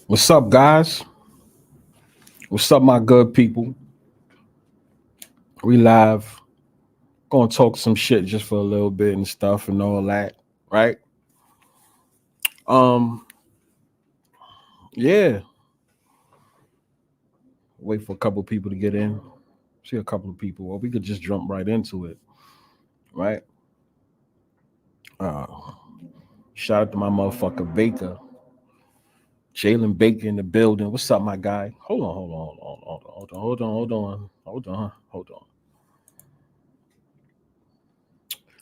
What's up, guys? What's up, my good people? We live. Gonna talk some shit just for a little bit and stuff and all that, right? Um, yeah. Wait for a couple people to get in. See a couple of people, or we could just jump right into it, right? Uh, Shout out to my motherfucker Baker, Jalen Baker in the building. What's up, my guy? Hold on.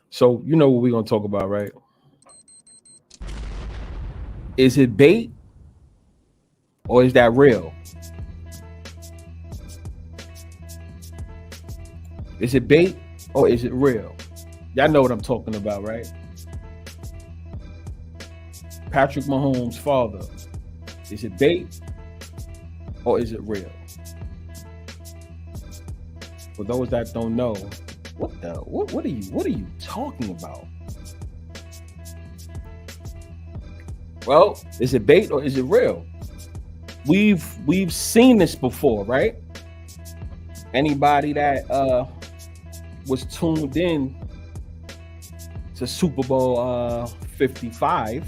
So you know what we're gonna talk about, right? Is it bait or is that real? Is it bait or is it real? Y'all know what I'm talking about, right? Patrick Mahomes' father. Is it bait or is it real? For those that don't know, what are you talking about? Well, is it bait or is it real? We've seen this before, right? Anybody that was tuned in to Super Bowl 55,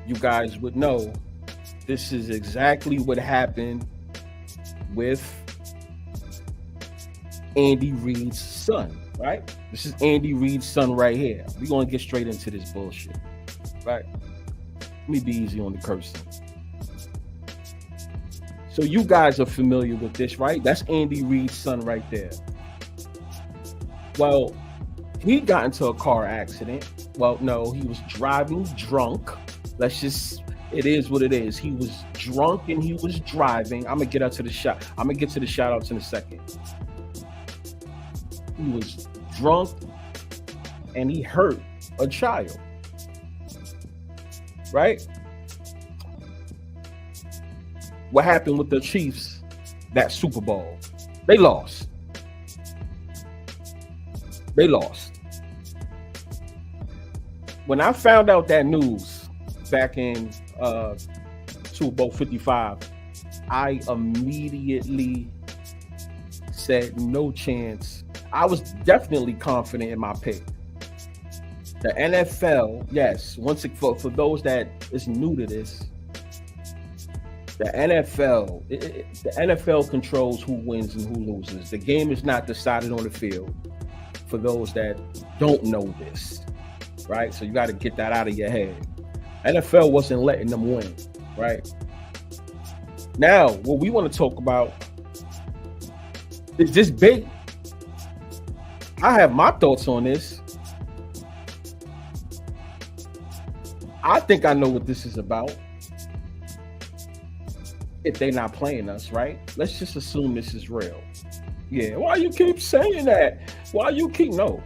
you guys would know this is exactly what happened with Andy Reid's son, right? This is Andy Reid's son right here. We're going to get straight into this bullshit, right? Let me be easy on the cursing. So you guys are familiar with this, right? That's Andy Reid's son right there. Well, he got into a car accident. Well, no, he was driving drunk. It is what it is. He was drunk and he was driving. I'm going to get to the shout outs in a second. He was drunk and he hurt a child. Right? What happened with the Chiefs that Super Bowl? They lost. When I found out that news back in Super Bowl 55, I immediately said no chance. I was definitely confident in my pick. The NFL, yes, for those that is new to this, the NFL controls who wins and who loses. The game is not decided on the field. For those that don't know this, right? So you got to get that out of your head. NFL wasn't letting them win, right? Now, what we want to talk about is this big. I have my thoughts on this. I think I know what this is about. If they're not playing us, right? Let's just assume this is real. Yeah, why you keep saying that? No.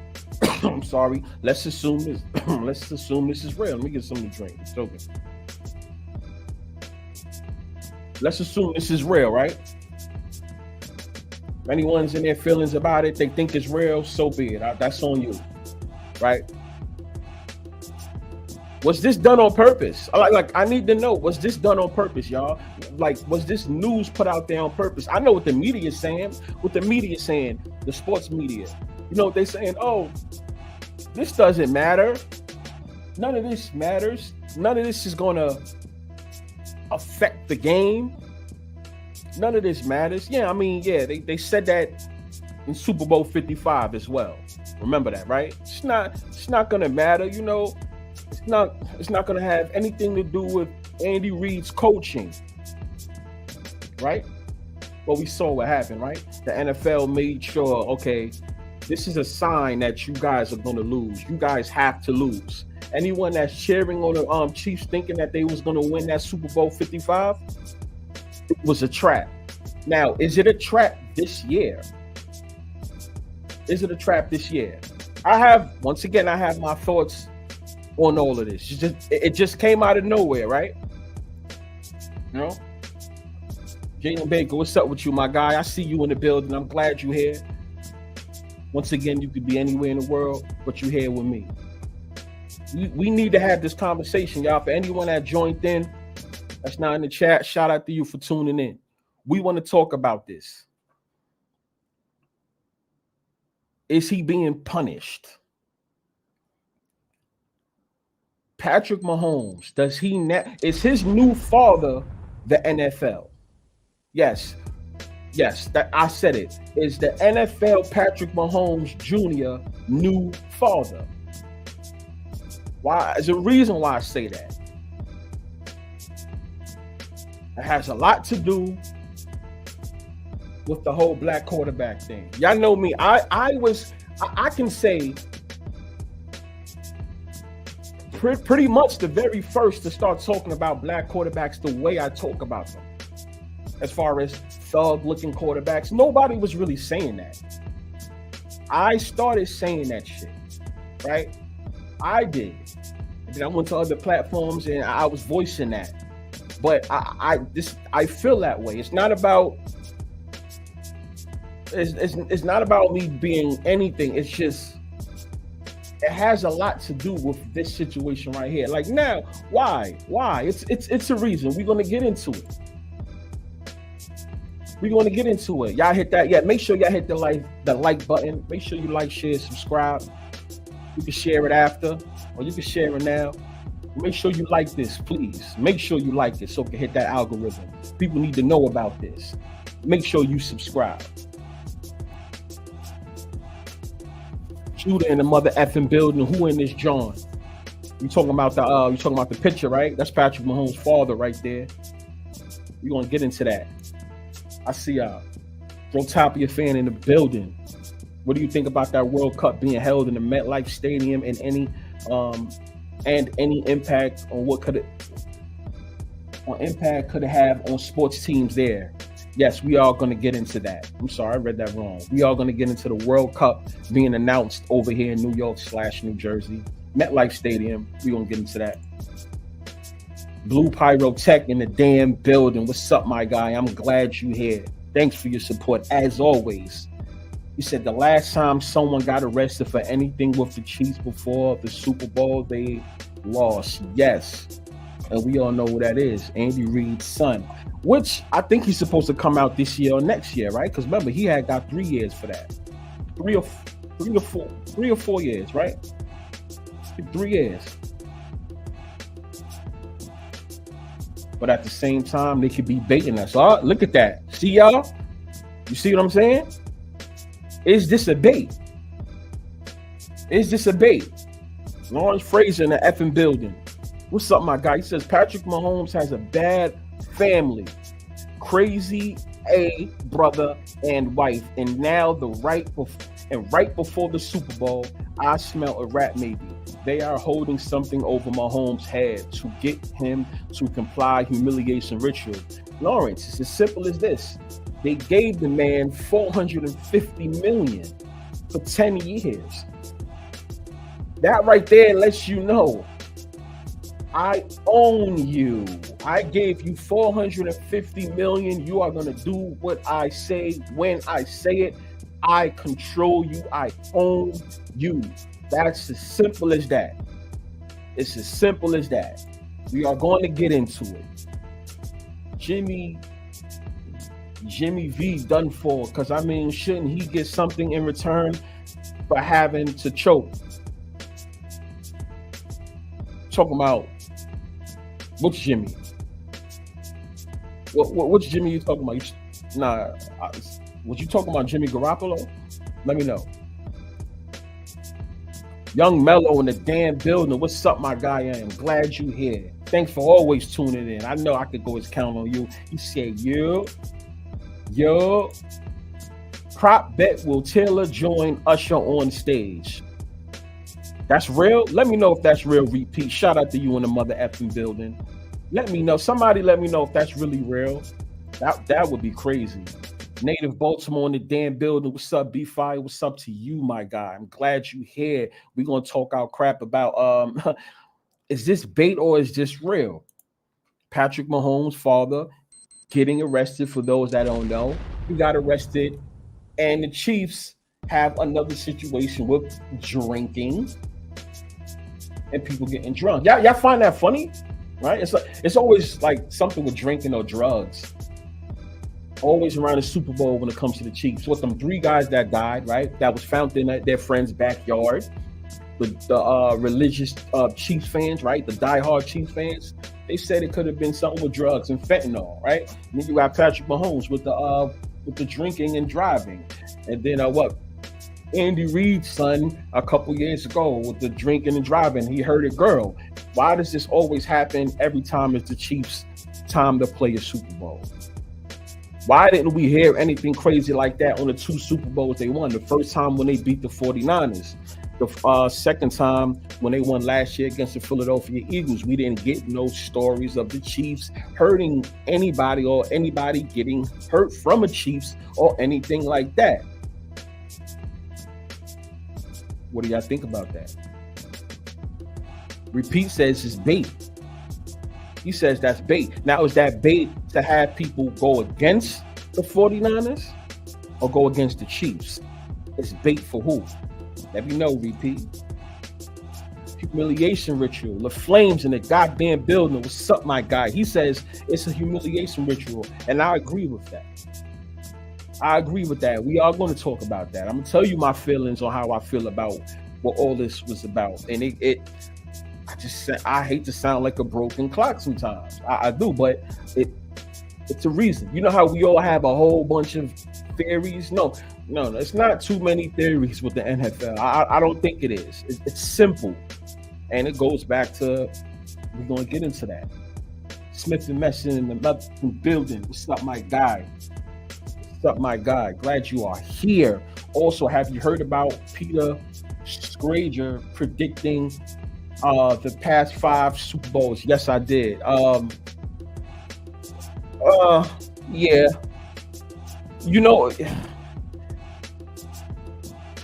I'm sorry. Let's assume this. Let's assume this is real. Let me get something to drink. It's okay. Let's assume this is real, right? If anyone's in their feelings about it, they think it's real, so be it. That's on you, right? Was this done on purpose? I need to know, was this done on purpose, y'all? Like, was this news put out there on purpose? I know what the media is saying. The sports media. You know what they're saying? Oh, this doesn't matter. None of this matters. None of this is going to affect the game. None of this matters. Yeah, I mean, yeah, they said that in Super Bowl 55 as well. Remember that, right? It's not going to matter, you know. It's not going to have anything to do with Andy Reid's coaching, right? But we saw what happened, right? The NFL made sure, okay, this is a sign that you guys are going to lose. You guys have to lose. Anyone that's cheering on the Chiefs thinking that they was going to win that Super Bowl 55, it was a trap. Now, is it a trap this year? I have my thoughts on all of this. It just came out of nowhere, right? You know? Jalen Baker, what's up with you, my guy? I see you in the building. I'm glad you're here. Once again, you could be anywhere in the world, but you're here with me. We need to have this conversation, y'all. For anyone that joined in, that's not in the chat, shout out to you for tuning in. We want to talk about this. Is he being punished? Patrick Mahomes, does he is his new father the NFL? Yes. Yes, that I said it. Is the NFL Patrick Mahomes Jr. new father? Why? There's a reason why I say that. It has a lot to do with the whole black quarterback thing. Y'all know me. I can say pretty much the very first to start talking about black quarterbacks the way I talk about them. As far as thug-looking quarterbacks, nobody was really saying that. I started saying that shit, right? I did. And then I went to other platforms and I was voicing that. But I feel that way. It's not about it's not about me being anything. It's just it has a lot to do with this situation right here. Like now, why? It's a reason. We're gonna get into it. We're going to get into it. Y'all hit that. Yeah, make sure y'all hit the like button. Make sure you like, share, subscribe. You can share it after, or you can share it now. Make sure you like this, please. Make sure you like this so it can hit that algorithm. People need to know about this. Make sure you subscribe. Judah in the mother effing building. Who in this John? You talking about the picture, right? That's Patrick Mahomes' father right there. We're going to get into that. I see Rotopia fan in the building. What do you think about that World Cup being held in the MetLife Stadium and any impact on what could it have on sports teams there? Yes, we are going to get into that. I'm sorry, I read that wrong. We are going to get into the World Cup being announced over here in New York / New Jersey. MetLife Stadium. We're going to get into that. Blue Pyrotech in the damn building. What's up, my guy? I'm glad you're here. Thanks for your support, as always. He said the last time someone got arrested for anything with the Chiefs before the Super Bowl, they lost. Yes. And we all know who that is. Andy Reid's son. Which I think he's supposed to come out this year or next year, right? Because remember, he had got 3 years for that. 3 or 4 years, right? 3 years. But at the same time, they could be baiting us. Oh, look at that. See, y'all? You see what I'm saying? Is this a bait? Is this a bait? Lawrence Frazier in the effing building. What's up, my guy? He says Patrick Mahomes has a bad family. Crazy A brother and wife. And now right before the Super Bowl, I smell a rat maybe. They are holding something over Mahomes' head to get him to comply humiliation ritual. Lawrence, it's as simple as this. They gave the man $450 million for 10 years. That right there lets you know I own you. I gave you $450 million. You are going to do what I say when I say it. I control you. I own you. That's as simple as that. It's as simple as that. We are going to get into it. Jimmy V done for, because I mean, shouldn't he get something in return for having to choke? Talking about which Jimmy? Which Jimmy you talking about? Was you talking about Jimmy Garoppolo? Let me know. Young Mello in the damn building. What's up, my guy? I am glad you here. Thanks for always tuning in. I know I could always count on you. He said, yo. Prop bet will Taylor join Usher on stage. That's real? Let me know if that's real. Repeat. Shout out to you in the mother effing building. Let me know. Somebody let me know if that's really real. That would be crazy. Native Baltimore in the damn building. What's up, B-Fi? What's up to you, my guy? I'm glad you here. We're going to talk our crap about, is this bait or is this real? Patrick Mahomes' father getting arrested. For those that don't know, he got arrested. And the Chiefs have another situation with drinking. and people getting drunk. Y'all find that funny, right? It's always like something with drinking or drugs. Always around the Super Bowl when it comes to the Chiefs. With them 3 guys that died, right? That was found in their friend's backyard. The religious Chiefs fans, right? The diehard Chiefs fans. They said it could have been something with drugs and fentanyl, right? And then you got Patrick Mahomes with the drinking and driving, and then Andy Reid's son a couple years ago with the drinking and driving. He hurt a girl. Why does this always happen every time it's the Chiefs' time to play a Super Bowl? Why didn't we hear anything crazy like that on the 2 Super Bowls they won? The first time when they beat the 49ers. The second time when they won last year against the Philadelphia Eagles. We didn't get no stories of the Chiefs hurting anybody or anybody getting hurt from a Chiefs or anything like that. What do y'all think about that? Repeat says it's bait. He says that's bait. Now, is that bait to have people go against the 49ers or go against the Chiefs? It's bait for who? Let me know, Repeat. Humiliation ritual. The Flames in the goddamn building. What's up, my guy? He says it's a humiliation ritual, and I agree with that. I agree with that. We are going to talk about that. I'm going to tell you my feelings on how I feel about what all this was about. And I hate to sound like a broken clock sometimes. I do, but it's a reason. You know how we all have a whole bunch of theories? No, it's not too many theories with the NFL. I don't think it is. It's simple. And it goes back to, we're going to get into that. Smith and Messon in the building. What's up, my guy? What's up, my guy? Glad you are here. Also, have you heard about Peter Schrager predicting the past 5 Super Bowls? Yes, I did. Yeah. You know,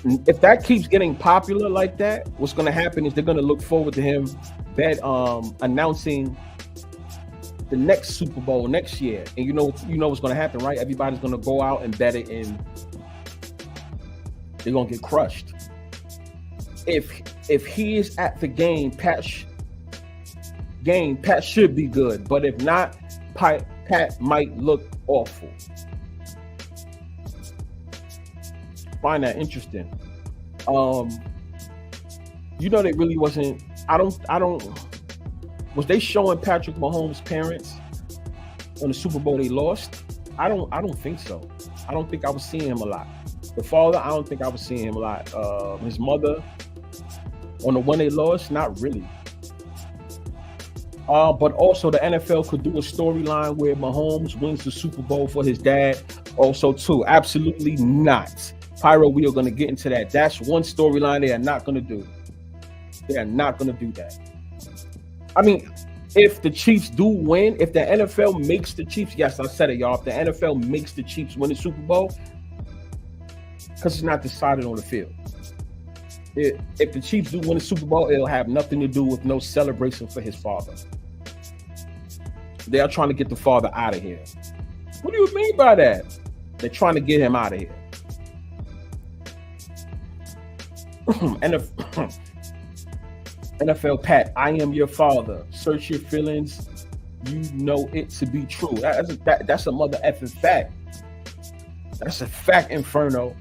if that keeps getting popular like that, what's going to happen is they're going to look forward to him announcing the next Super Bowl next year. And you know what's going to happen, right? Everybody's going to go out and bet it, and they're going to get crushed. If he is at the game, Pat should be good. But if not, Pat might look awful. Find that interesting. They really wasn't. I don't. Was they showing Patrick Mahomes' parents on the Super Bowl they lost? I don't think so. I don't think I was seeing him a lot. The father, I don't think I was seeing him a lot. His mother, on the one they lost, not really. But also the NFL could do a storyline where Mahomes wins the Super Bowl for his dad also too. Absolutely not. Pyro, we are going to get into that. That's one storyline they are not going to do. They are not going to do that. I mean, if the Chiefs do win, if the NFL makes the Chiefs, yes, I said it, y'all. If the NFL makes the Chiefs win the Super Bowl, because it's not decided on the field. If the Chiefs do win the Super Bowl, it'll have nothing to do with no celebration for his father. They are trying to get the father out of here. What do you mean by that? They're trying to get him out of here. NFL Pat, I am your father. Search your feelings. You know it to be true. That's a mother effing fact. That's a fact, Inferno.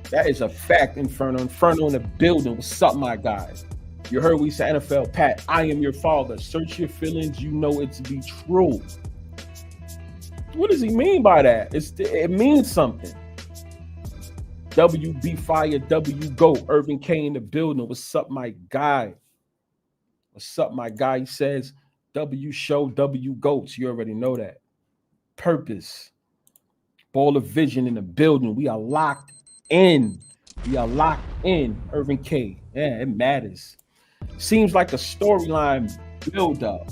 That is a fact, Inferno. Inferno in the building. What's up, my guys? You heard we said NFL Pat, I am your father. Search your feelings. You know it to be true. What does he mean by that? It means something. WB Fire, W Go, Irvin K in the building. What's up, my guy? What's up, my guy? He says, W Show, W Goats. You already know that. Purpose. Ball of Vision in the building. We are locked in. We are locked in. Irvin K. Yeah, it matters. Seems like a storyline build-up.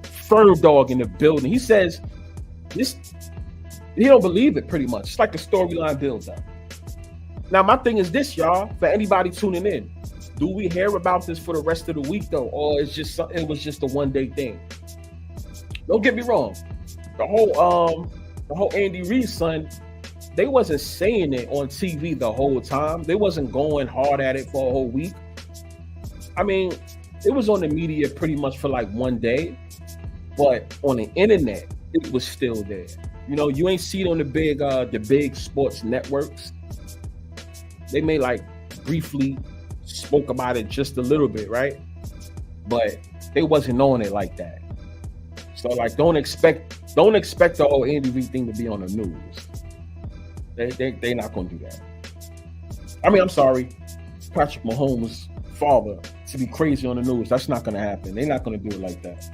Fur Dog in the building. He says, he don't believe it pretty much. It's like a storyline build-up. Now, my thing is this, y'all, for anybody tuning in. Do we hear about this for the rest of the week, though? Or it was just a one-day thing? Don't get me wrong. The whole Andy Reid son, they wasn't saying it on TV the whole time. They wasn't going hard at it for a whole week. I mean, It was on the media pretty much for like one day, but on the internet, it was still there. You know, you ain't see it on the big sports networks. They may like briefly spoke about it just a little bit, right? But they wasn't on it like that. So like, don't expect the whole Andy Reid thing to be on the news. They not gonna do that. I mean, I'm sorry, Patrick Mahomes' father to be crazy on the news. That's not gonna happen. They're not gonna do it like that.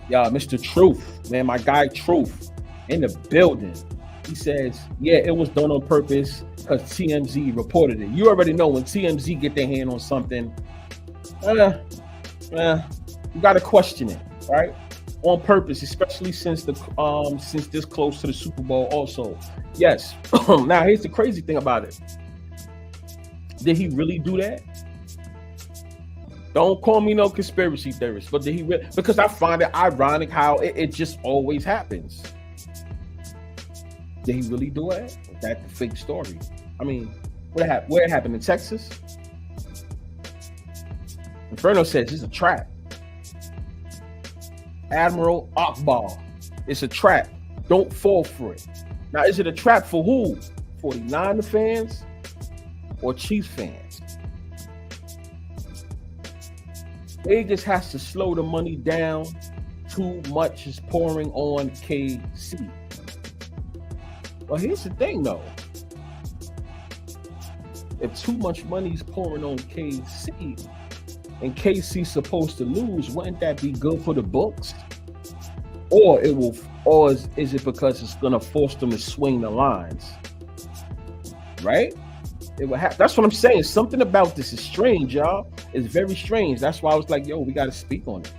Yeah, Mr. Truth, man, my guy Truth in the building. He says, yeah, it was done on purpose because TMZ reported it. You already know when TMZ get their hand on something, you gotta question it, right? On purpose, especially since this close to the Super Bowl. Also, yes. Now here's the crazy thing about it. Did he really do that? Don't call me no conspiracy theorist, but did he really? Because I find it ironic how it just always happens. Did he really do it? That's the fake story. I mean, where it happened in Texas? Inferno says it's a trap. Admiral Akbar, it's a trap. Don't fall for it. Now, is it a trap for who? 49er fans or Chiefs fans? Vegas has to slow the money down. Too much is pouring on KC. Well, here's the thing, though. If too much money is pouring on KC and KC's supposed to lose, wouldn't that be good for the books? Or is it because it's gonna force them to swing the lines? Right? That's what I'm saying. Something about this is strange, y'all. It's very strange. That's why I was like, yo, we gotta speak on it.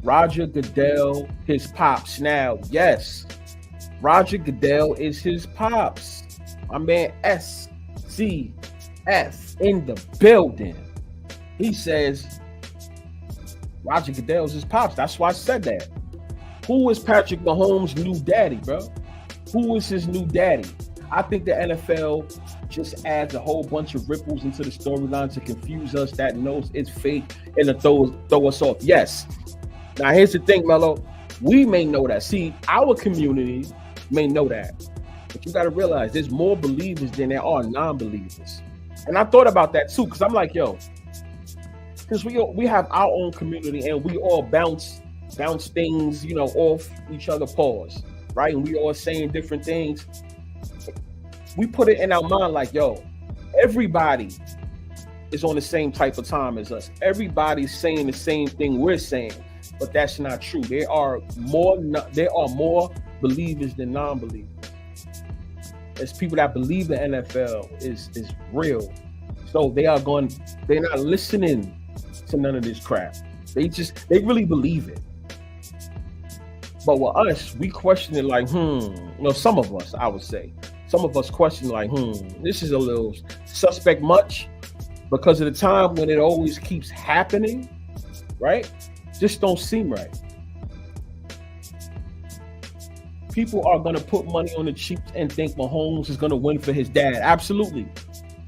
Roger Goodell, his pops now. Yes. Roger Goodell is his pops. My man SCF in the building. He says Roger Goodell's his pops. That's why I said that. Who is Patrick Mahomes' new daddy, bro? Who is his new daddy? I think the NFL just adds a whole bunch of ripples into the storyline to confuse us that knows it's fake and to throw us off. Yes. Now, here's the thing, Mello. We may know that. See, our community may know that. But you got to realize there's more believers than there are non-believers. And I thought about that, too, because I'm like, yo, because we have our own community and we all bounce things, you know, off each other's paws, right? And we all saying different things. We put it in our mind like, yo, everybody is on the same type of time as us. Everybody's saying the same thing we're saying, but that's not true. There are more believers than non-believers. There's people that believe the NFL is real. So they're not listening to none of this crap. They really believe it. But with us, we question it like, some of us, I would say. Some of us question like, this is a little suspect much because of the time when it always keeps happening, right? Just don't seem right. People are going to put money on the Chiefs and think Mahomes is going to win for his dad. Absolutely.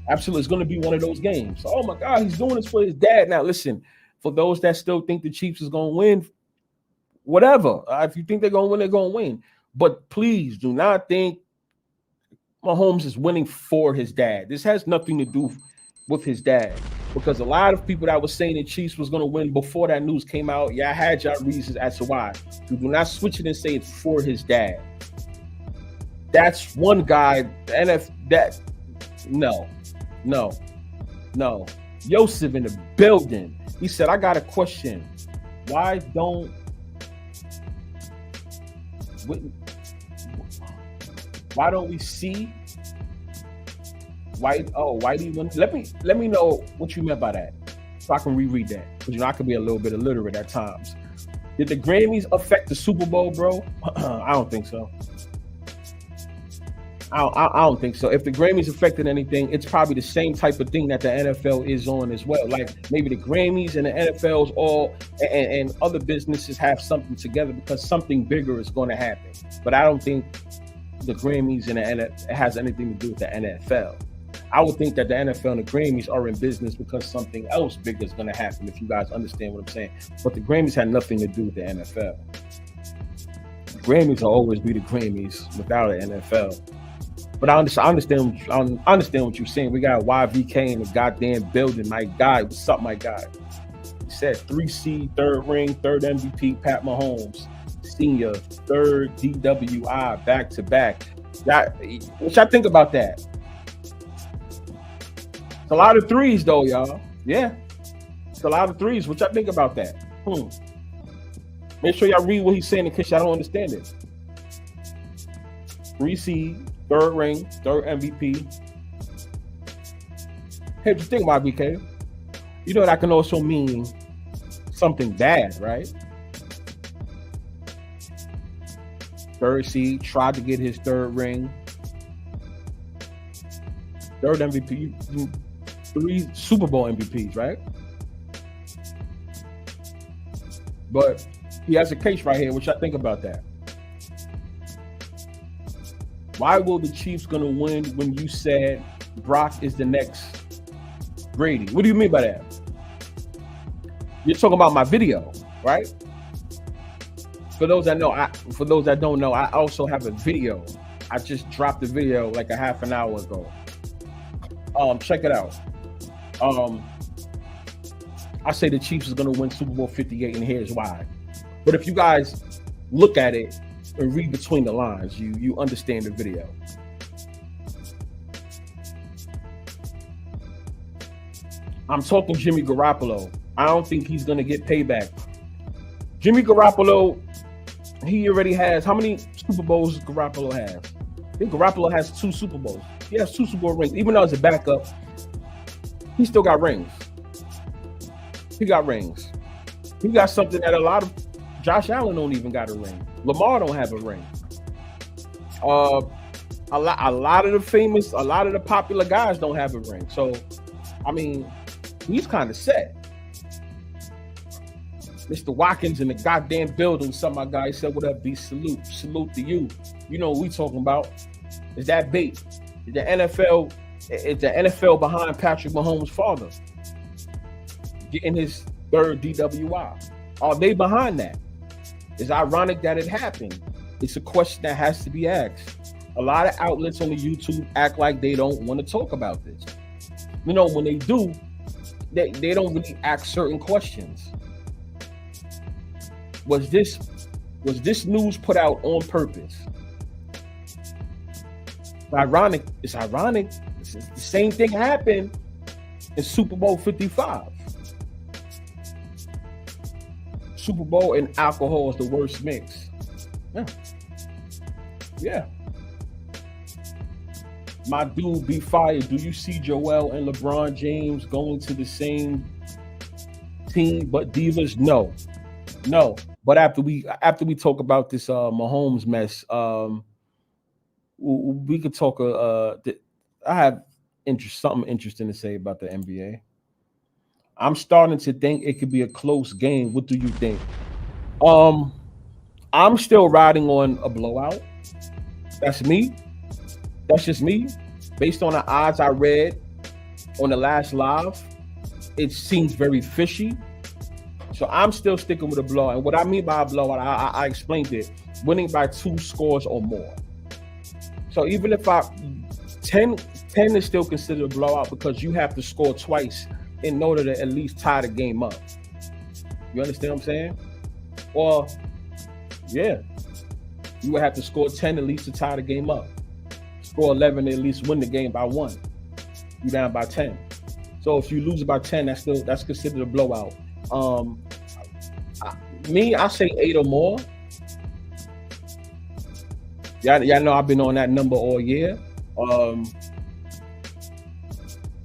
Absolutely. It's going to be one of those games. Oh, my God, he's doing this for his dad. Now, listen, for those that still think the Chiefs is going to win, whatever. If you think they're going to win, they're going to win. But please do not think Mahomes is winning for his dad. This has nothing to do with his dad. Because a lot of people that were saying the Chiefs was going to win before that news came out, I had your reasons as to why. So do not switch it and say it's for his dad. That's one guy. No. Yosef in the building. He said, I got a question. Why don't we see? Why do you want? Let me know what you meant by that, so I can reread that. Because I could be a little bit illiterate at times. Did the Grammys affect the Super Bowl, bro? I don't think so. I don't think so. If the Grammys affected anything, it's probably the same type of thing that the NFL is on as well. Like maybe the Grammys and the NFL's all and other businesses have something together because something bigger is going to happen. But I don't think the Grammys and the NFL has anything to do with the NFL. I would think that the NFL and the Grammys are in business because something else big is going to happen, if you guys understand what I'm saying. But the Grammys had nothing to do with the NFL. The Grammys will always be the Grammys without the NFL. But I understand what you're saying. We got YVK in the goddamn building. My guy, what's up, my guy? He said 3 seed, 3rd ring, 3rd MVP, Pat Mahomes, senior, 3rd DWI, back to back. What y'all think about that? It's a lot of threes, though, y'all. Yeah, it's a lot of threes. What y'all think about that? Make sure y'all read what he's saying in case y'all don't understand it. 3 seed, 3rd ring, 3rd MVP. Here's the thing, YBK. You know that can also mean something bad, right? 3rd seed, tried to get his 3rd ring. 3rd MVP, 3 Super Bowl MVPs, right? But he has a case right here. What y'all think about that? Why will the Chiefs gonna win when you said Brock is the next Brady? What do you mean by that? You're talking about my video, right? For those that know, for those that don't know, I also have a video. I just dropped the video like a half an hour ago. Check it out. I say the Chiefs is gonna win Super Bowl 58, and here's why. But if you guys look at it and read between the lines, you understand the video. I'm talking Jimmy Garoppolo. I don't think he's gonna get payback. Jimmy Garoppolo, he already has, how many Super Bowls does Garoppolo have? I think Garoppolo has 2 Super Bowls. He has 2 Super Bowl rings. Even though it's a backup, he still got rings. He got rings. He got something that a lot of Josh Allen don't even got a ring. Lamar don't have a ring. A lot of the popular guys don't have a ring. So, I mean, he's kind of set. Mr. Watkins in the goddamn building. Some of my guys said, "What up, B? Salute to you." You know what we talking about? Is that bait? Is the NFL behind Patrick Mahomes' father getting his 3rd DWI? Are they behind that? It's ironic that it happened. It's a question that has to be asked. A lot of outlets on the YouTube act like they don't want to talk about this. You know, when they do, they don't really ask certain questions. Was this news put out on purpose? It's ironic. The same thing happened in Super Bowl 55. Super Bowl and alcohol is the worst mix. Yeah. My dude, be fired. Do you see Joel and LeBron James going to the same team but divas? No. But after we talk about this Mahomes mess, we could talk. I have something interesting to say about the NBA. I'm starting to think it could be a close game. What do you think? I'm still riding on a blowout. That's me. That's just me. Based on the odds I read on the last live, it seems very fishy. So I'm still sticking with a blowout. And what I mean by a blowout, I explained it. Winning by 2 scores or more. So even if 10 is still considered a blowout because you have to score twice in order to at least tie the game up. You understand what I'm saying? Or, yeah, you would have to score 10 at least to tie the game up. Score 11 to at least win the game by 1. You're down by 10. So if you lose by 10, that's considered a blowout. I say 8 or more. Y'all know I've been on that number all year.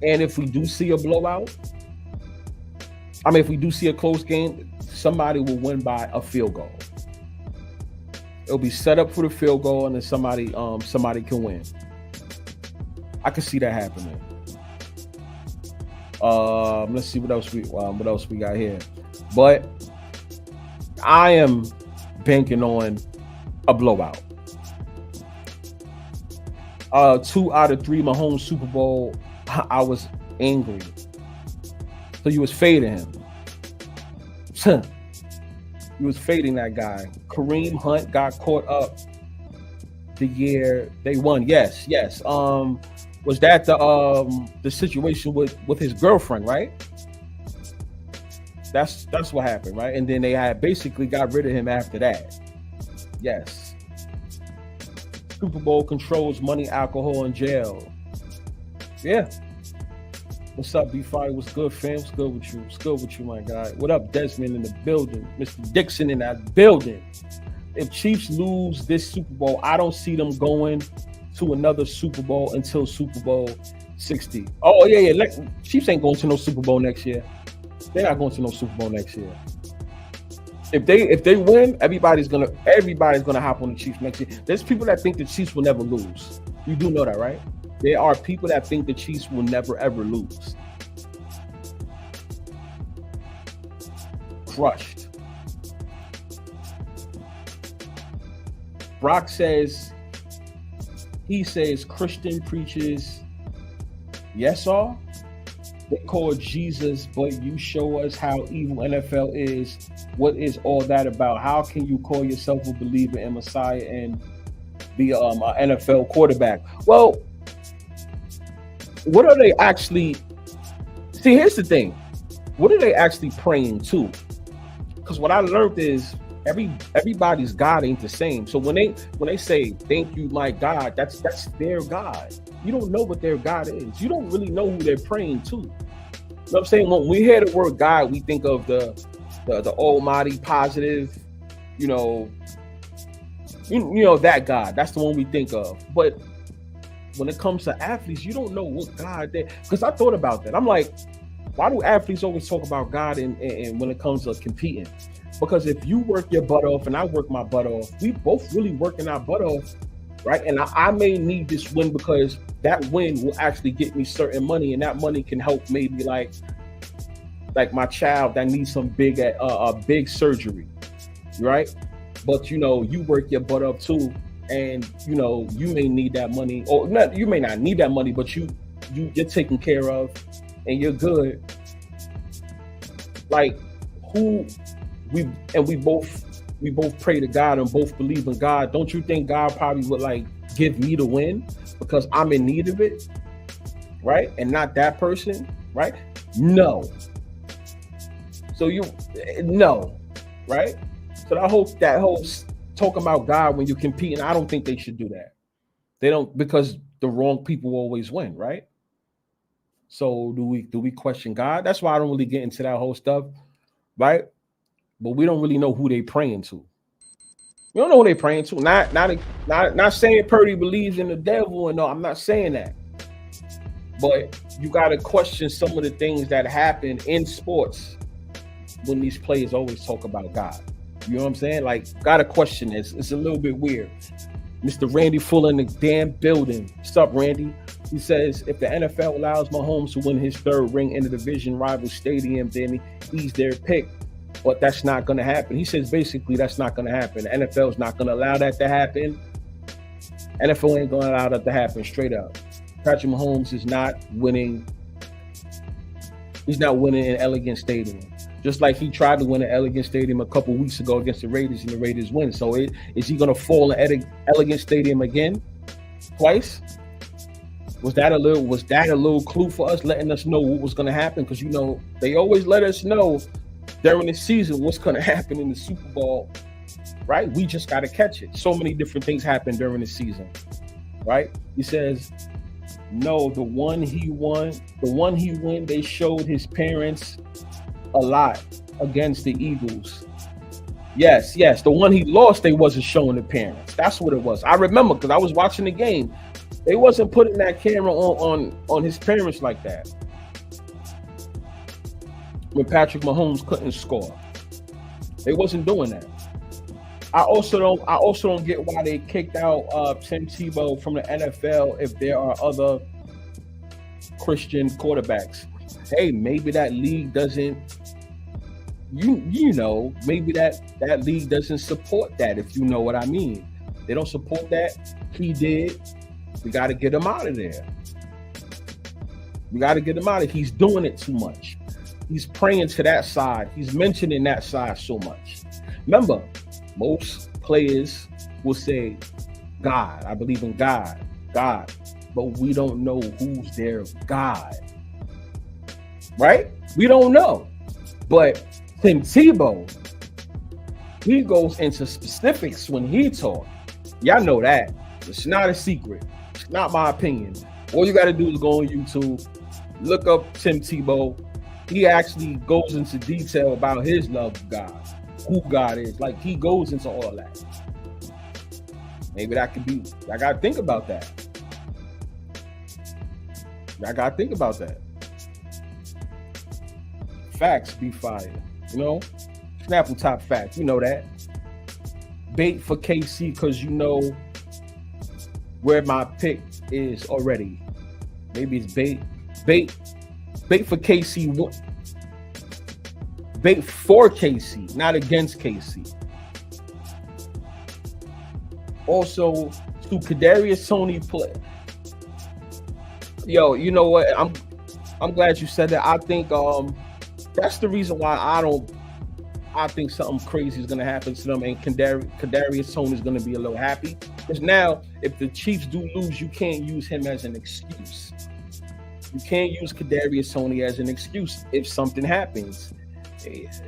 And if we do see a blowout, if we do see a close game, somebody will win by a field goal. It'll be set up for the field goal, and then somebody can win. I can see that happening. Let's see what else we got here. But I am banking on a blowout. 2 out of 3 Mahomes Super Bowl I was angry. So you was fading him. You was fading that guy. Kareem Hunt got caught up the year they won. Yes. Was that the situation with his girlfriend, right? That's what happened, right? And then they had basically got rid of him after that. Yes. Super Bowl controls money, alcohol, and jail. Yeah. What's up, B5? What's good, fam? What's good with you? What's good with you, my guy? What up, Desmond in the building? Mr. Dixon in that building. If Chiefs lose this Super Bowl, I don't see them going to another Super Bowl until Super Bowl 60. Oh, yeah. Chiefs ain't going to no Super Bowl next year. They're not going to no Super Bowl next year. If they win, everybody's gonna hop on the Chiefs next year. There's people that think the Chiefs will never lose. You do know that, right? There are people that think the Chiefs will never ever lose. Crushed. Brock says, Christian preaches, yes, all. They call Jesus, but you show us how evil NFL is. What is all that about? How can you call yourself a believer in Messiah and be an NFL quarterback? Well, what are they actually? See, here's the thing. What are they actually praying to? Because what I learned is everybody's God ain't the same. So when they say thank you, my God, that's their God. You don't know what their God is. You don't really know who they're praying to. You know what I'm saying? When we hear the word God, we think of the almighty, positive, you know that God. That's the one we think of. But when it comes to athletes, you don't know what God they. Because I thought about that. I'm like, why do athletes always talk about God and when it comes to competing? Because if you work your butt off and I work my butt off, we both really working our butt off, right? And I may need this win because that win will actually get me certain money, and that money can help maybe like my child that needs some big surgery, right? But you work your butt up too, and you may need that money, or not. You may not need that money, but you're taken care of, and you're good. Like we both pray to God and both believe in God. Don't you think God probably would like give me the win because I'm in need of it, right? And not that person, right? No. So no, right? So that whole talking about God when you're competing, I don't think they should do that. They don't, because the wrong people always win, right? So do we question God? That's why I don't really get into that whole stuff, right? But we don't really know who they praying to. We don't know who they praying to. Not saying Purdy believes in the devil, and no, I'm not saying that. But you got to question some of the things that happen in sports when these players always talk about God. You know what I'm saying? Like, got to question this. It's a little bit weird. Mr. Randy Fuller in the damn building. What's up, Randy? He says, if the NFL allows Mahomes to win his third ring in the division rival stadium, then he's their pick. But that's not going to happen. He says basically that's not going to happen. The NFL is not going to allow that to happen. NFL ain't going to allow that to happen, straight up. Patrick Mahomes is not winning. He's not winning in Elegant Stadium. Just like he tried to win at Elegant Stadium a couple weeks ago against the Raiders, and the Raiders win. So is he going to fall in Elegant Stadium again? Twice? Was that a little clue for us, letting us know what was going to happen? Because they always let us know during the season what's going to happen in the Super Bowl, right? We just got to catch it. So many different things happen during the season, right? He says, no, the one he won, they showed his parents a lot against the Eagles. Yes, the one he lost, they wasn't showing the parents. That's what it was. I remember because I was watching the game. They wasn't putting that camera on his parents like that. When Patrick Mahomes couldn't score, they wasn't doing that. I also don't get why they kicked out Tim Tebow from the NFL if there are other Christian quarterbacks. Hey, maybe that league doesn't, maybe that league doesn't support that, if you know what I mean. They don't support that. He did. We got to get him out of there. We got to get him out of. He's doing it too much. He's praying to that side. He's mentioning that side so much. Remember, most players will say, God, I believe in God, God, but we don't know who's their God, right? We don't know. But Tim Tebow, he goes into specifics when he talks. Y'all know that. It's not a secret. It's not my opinion. All you got to do is go on YouTube, look up Tim Tebow. He actually goes into detail about his love of God, who God is. Like, he goes into all that. Maybe that could be, I got to think about that. I got to think about that. Facts be fire, you know? Snapple top facts, you know that. Bait for KC because you know where my pick is already. Maybe it's bait for KC. Bait for KC, not against KC. Also, to Kadarius Toney play. Yo, you know what? I'm glad you said that. I think that's the reason why I think something crazy is gonna happen to them, and Kadarius Toney is gonna be a little happy. Because now, if the Chiefs do lose, you can't use him as an excuse. You can't use Kadarius Toney as an excuse if something happens.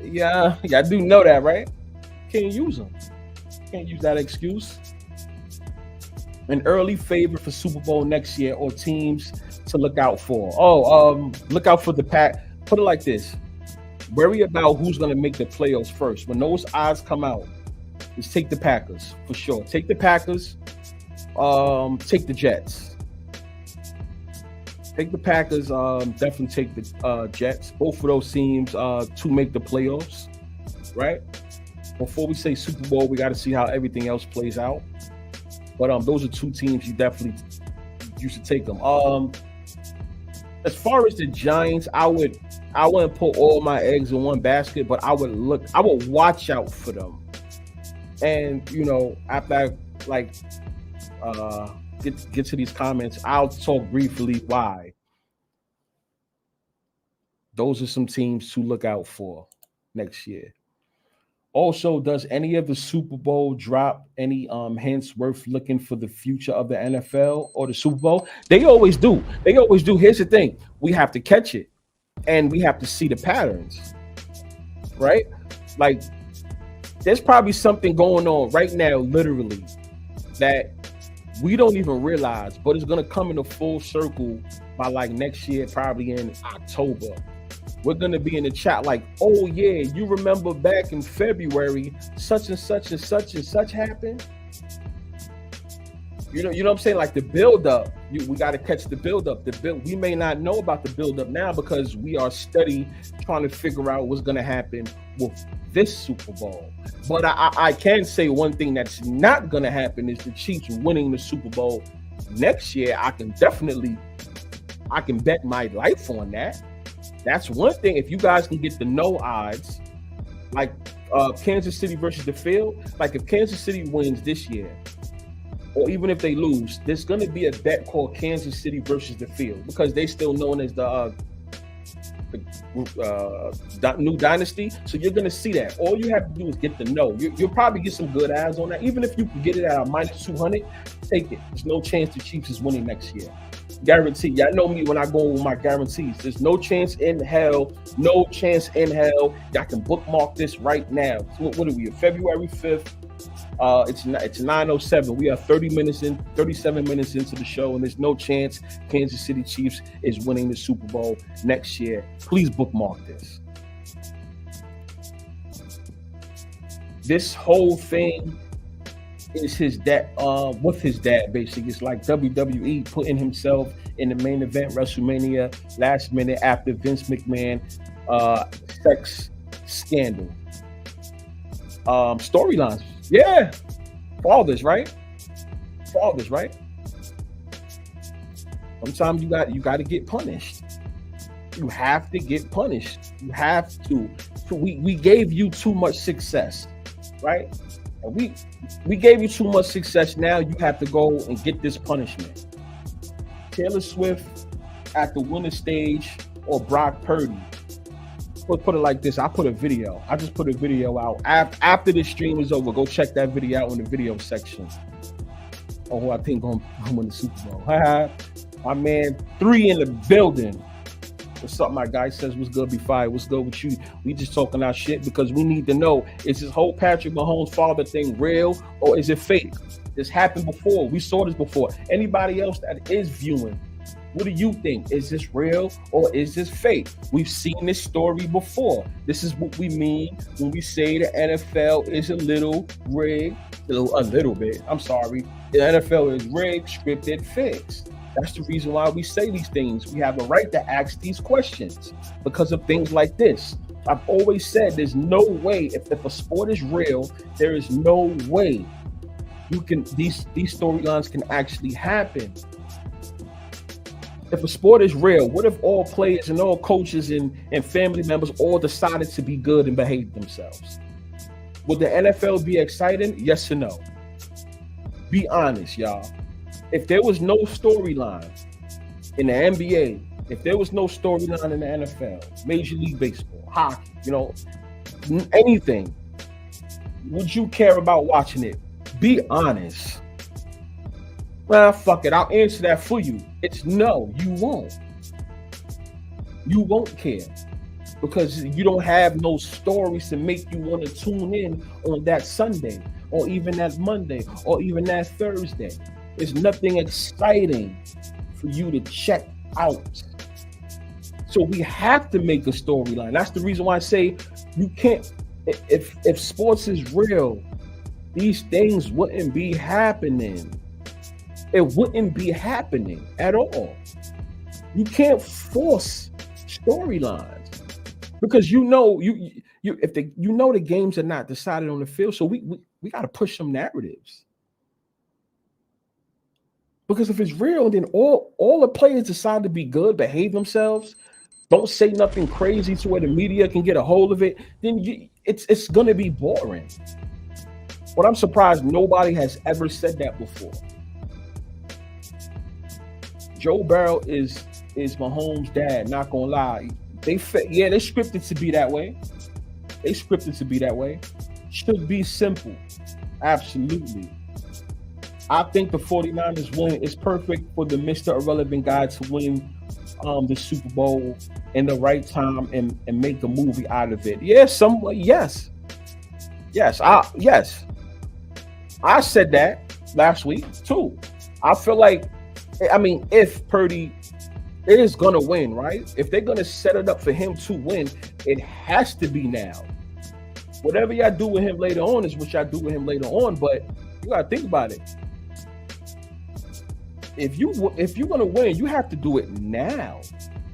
Yeah, I do know that, right? Can't use him. Can't use that excuse. An early favorite for Super Bowl next year or teams to look out for. Look out for the Pack. Put it like this. Worry about who's going to make the playoffs first. When those odds come out, just take the Packers for sure. Take the Packers. Take the Jets. Take the Packers. Definitely take the Jets. Both of those teams to make the playoffs, right? Before we say Super Bowl, we got to see how everything else plays out. But those are two teams you should take them. As far as the Giants, I wouldn't put all my eggs in one basket, but I would watch out for them. And you know, after I get to these comments, I'll talk briefly why. Those are some teams to look out for next year. Also, does any of the Super Bowl drop any hints worth looking for the future of the NFL or the Super Bowl? They always do. Here's the thing. We have to catch it, and we have to see the patterns, right? Like, there's probably something going on right now, literally, that we don't even realize, but it's going to come in a full circle by like next year, probably in October. We're going to be in the chat like, oh yeah, you remember back in February, such and such and such and such happened? You know what I'm saying? Like the build-up, we got to catch the build-up. We may not know about the build-up now because we are trying to figure out what's going to happen with this Super Bowl. But I can say one thing that's not going to happen is the Chiefs winning the Super Bowl next year. I can bet my life on that. That's one thing. If you guys can get the no odds, like Kansas City versus the field, like if Kansas City wins this year, or even if they lose, there's going to be a bet called Kansas City versus the field because they still known as the new dynasty. So you're going to see that. All you have to do is get the no. You'll probably get some good odds on that. Even if you can get it at a minus 200, take it. There's no chance the Chiefs is winning next year. Guarantee. Y'all know me when I go with my guarantees. There's no chance in hell. No chance in hell. Y'all can bookmark this right now. What are we? February 5th. It's 9:07. We are 37 minutes into the show, and there's no chance Kansas City Chiefs is winning the Super Bowl next year. Please bookmark this. This whole thing is his dad, with his dad, basically. It's like WWE putting himself in the main event, WrestleMania, last minute after Vince McMahon sex scandal. Storylines. Yeah. Fathers, right? Sometimes you got to get punished. You have to get punished. You have to. So we gave you too much success, right? And we gave you too much success. Now you have to go and get this punishment. Taylor Swift at the winner stage or Brock Purdy. Put it like this. I put a video. I just put a video out. After the stream is over, go check that video out in the video section. Oh, who I think going to win the Super Bowl. My man, 3 in the building. What's up, my guy? Says, what's good, be fired? What's good with you? We just talking our shit because we need to know, is this whole Patrick Mahomes father thing real or is it fake? This happened before. We saw this before. Anybody else that is viewing, what do you think? Is this real or is this fake? We've seen this story before. This is what we mean when we say the NFL is a little rigged, a little bit. I'm sorry. The NFL is rigged, scripted, fixed. That's the reason why we say these things. We have a right to ask these questions because of things like this. I've always said there's no way, if a sport is real, there is no way these storylines can actually happen. If a sport is real, what if all players and all coaches and family members all decided to be good and behave themselves? Would the NFL be exciting? Yes or no? Be honest, y'all. If there was no storyline in the NBA, if there was no storyline in the NFL, Major League Baseball, hockey, anything, would you care about watching it? Be honest. Well, fuck it. I'll answer that for you. It's no, you won't. You won't care because you don't have no stories to make you want to tune in on that Sunday or even that Monday or even that Thursday. There's nothing exciting for you to check out. So we have to make a storyline. That's the reason why I say you can't. If sports is real, these things wouldn't be happening. It wouldn't be happening at all. You can't force storylines because the games are not decided on the field. So we got to push some narratives. Because if it's real, then all the players decide to be good, behave themselves, don't say nothing crazy to where the media can get a hold of it, then it's going to be boring. But I'm surprised nobody has ever said that before. Joe Burrow is Mahomes' dad, not gonna lie. They scripted to be that way. They scripted to be that way. Should be simple. Absolutely. I think the 49ers win is perfect for the Mr. Irrelevant guy to win the Super Bowl in the right time and make a movie out of it. Yes. I said that last week too. I feel like, if Purdy is going to win, right? If they're going to set it up for him to win, it has to be now. Whatever y'all do with him later on is what y'all do with him later on, but you got to think about it. If you're going to win, you have to do it now.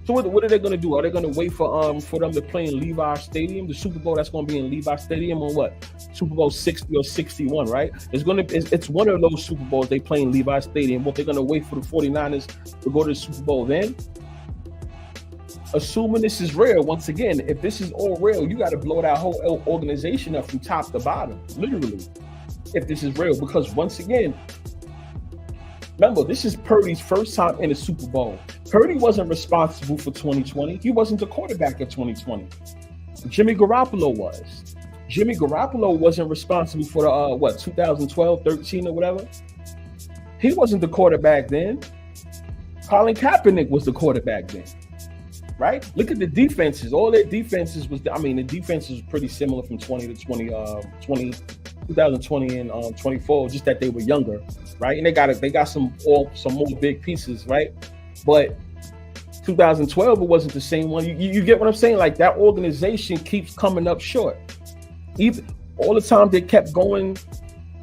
So what are they going to do? Are they going to wait for them to play in Levi Stadium? The Super Bowl that's going to be in Levi Stadium on what? Super Bowl 60 or 61, right? It's one of those Super Bowls they play in Levi Stadium. What, they're going to wait for the 49ers to go to the Super Bowl then? Assuming this is real, once again, if this is all real, you got to blow that whole organization up from top to bottom, literally, if this is real. Because once again, remember, this is Purdy's first time in a Super Bowl. Purdy wasn't responsible for 2020. He wasn't the quarterback of 2020. Jimmy Garoppolo was. Jimmy Garoppolo wasn't responsible for the 2012, 13 or whatever. He wasn't the quarterback then. Colin Kaepernick was the quarterback then. Right? Look at the defenses. All their defenses the defenses was pretty similar from 2020 and 24, just that they were younger, right? And they got some more big pieces, right? But 2012, it wasn't the same one. You get what I'm saying? Like, that organization keeps coming up short. Even all the time they kept going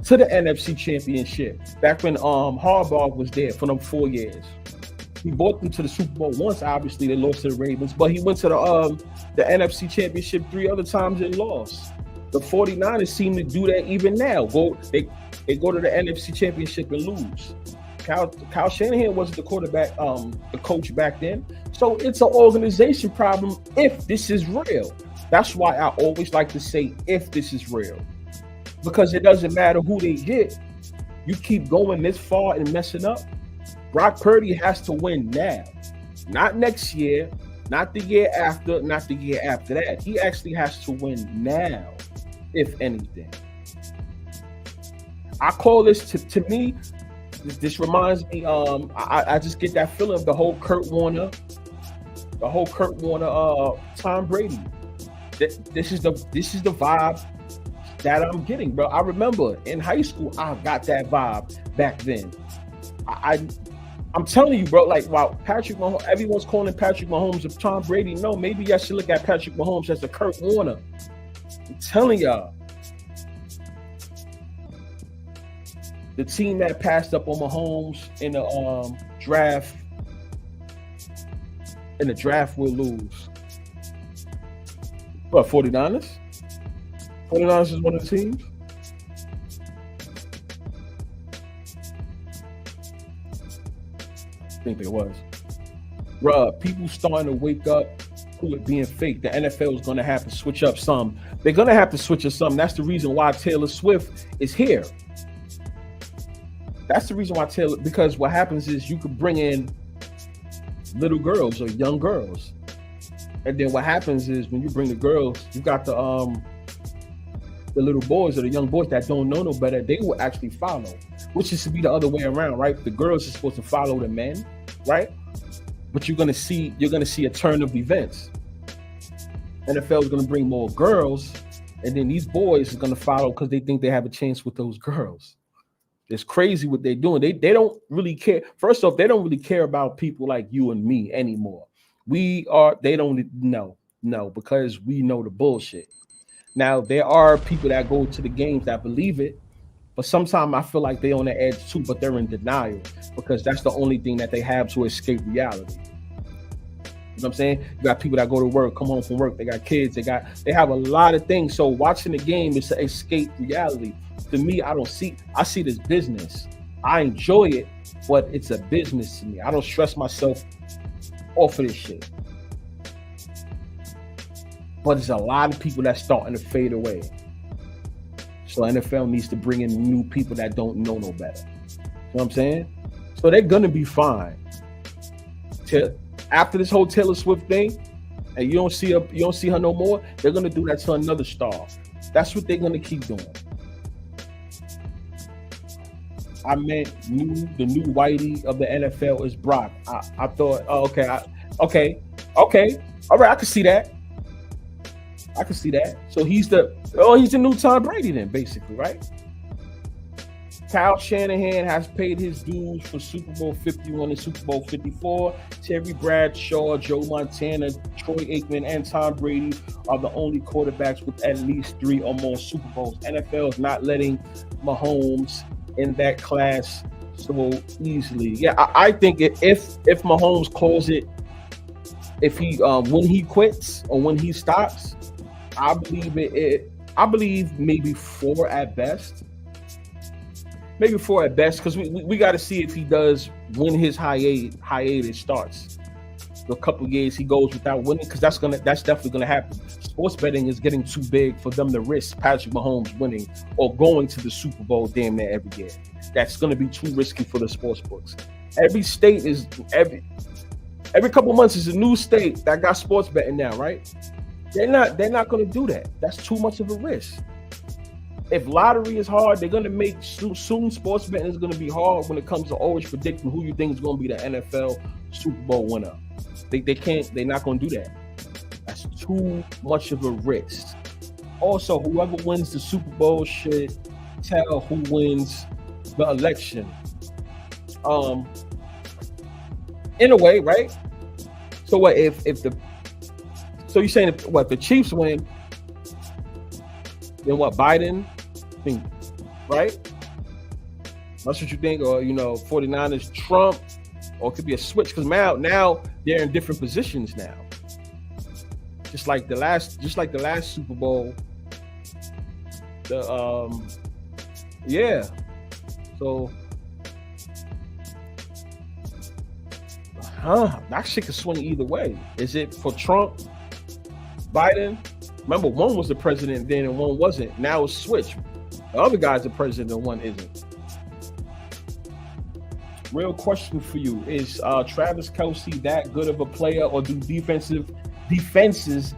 to the NFC Championship back when Harbaugh was there for them 4 years. He brought them to the Super Bowl once. Obviously, they lost to the Ravens, but he went to the NFC Championship 3 other times and lost. The 49ers seem to do that even now. They go to the NFC Championship and lose. Kyle Shanahan wasn't the quarterback, the coach back then. So it's an organization problem if this is real. That's why I always like to say if this is real. Because it doesn't matter who they get. You keep going this far and messing up. Brock Purdy has to win now. Not next year, not the year after, not the year after that. He actually has to win now, if anything. I call this to me. This reminds me. I just get that feeling of the whole Kurt Warner, Tom Brady. This is the vibe that I'm getting, bro. I remember in high school, I got that vibe back then. I'm telling you, bro. Like, while Patrick Mahomes, everyone's calling Patrick Mahomes a Tom Brady. No, maybe I should look at Patrick Mahomes as a Kurt Warner. I'm telling y'all. The team that passed up on Mahomes in the draft will lose. What, 49ers? 49ers is one of the teams? I think it was. Bruh, people starting to wake up to it being fake. The NFL is going to have to switch up some. They're going to have to switch up some. That's the reason why Taylor Swift is here. That's the reason why because what happens is you could bring in little girls or young girls. And then what happens is when you bring the girls, you got the little boys or the young boys that don't know no better, they will actually follow, which is to be the other way around, right? The girls are supposed to follow the men, right? But you're gonna see a turn of events. NFL is gonna bring more girls, and then these boys are gonna follow because they think they have a chance with those girls. It's crazy what they're doing. They don't really care. First off, they don't really care about people like you and me anymore. They don't know because we know the bullshit. Now, there are people that go to the games that believe it, but sometimes I feel like they're on the edge too, but they're in denial because that's the only thing that they have to escape reality. You know what I'm saying? You got people that go to work, come home from work, they got kids, they have a lot of things. So watching the game is to escape reality. To me, I see it as business. I enjoy it, but it's a business to me. I don't stress myself off of this shit. But there's a lot of people that's starting to fade away. So NFL needs to bring in new people that don't know no better. You know what I'm saying? So they're gonna be fine. After this whole Taylor Swift thing, and you don't see her no more, they're gonna do that to another star. That's what they're gonna keep doing. I meant the new whitey of the NFL is Brock. I thought, okay, all right, I can see that. So he's the new Tom Brady then, basically, right? Kyle Shanahan has paid his dues for Super Bowl 51 and Super Bowl 54. Terry Bradshaw, Joe Montana, Troy Aikman, and Tom Brady are the only quarterbacks with at least 3 or more Super Bowls. NFL is not letting Mahomes in that class so easily. Yeah, I think if Mahomes calls it, if he when he quits or when he stops, I believe maybe 4 at best. Maybe 4 at best, because we got to see if he does when his hiatus starts. A couple years he goes without winning, because that's definitely gonna happen. Sports betting is getting too big for them to risk Patrick Mahomes winning or going to the Super Bowl damn near every year. That's gonna be too risky for the sports books. Every state is every couple months is a new state that got sports betting now, right? They're not gonna do that. That's too much of a risk. If lottery is hard, they're gonna make soon sports betting is gonna be hard when it comes to always predicting who you think is gonna be the NFL Super Bowl winner. They're not gonna do that. That's too much of a risk. Also, whoever wins the Super Bowl should tell who wins the election. In a way, right? So what if so you're saying if the Chiefs win, then what, Biden? Right? That's what you think, or 49ers, Trump, or it could be a switch, because now they're in different positions now. Just like the last Super Bowl. Yeah. So that shit could swing either way. Is it for Trump, Biden? Remember, one was the president then and one wasn't. Now it's switched. The other guy's the president and one isn't. Real question for you: is Travis Kelce that good of a player, or do defenses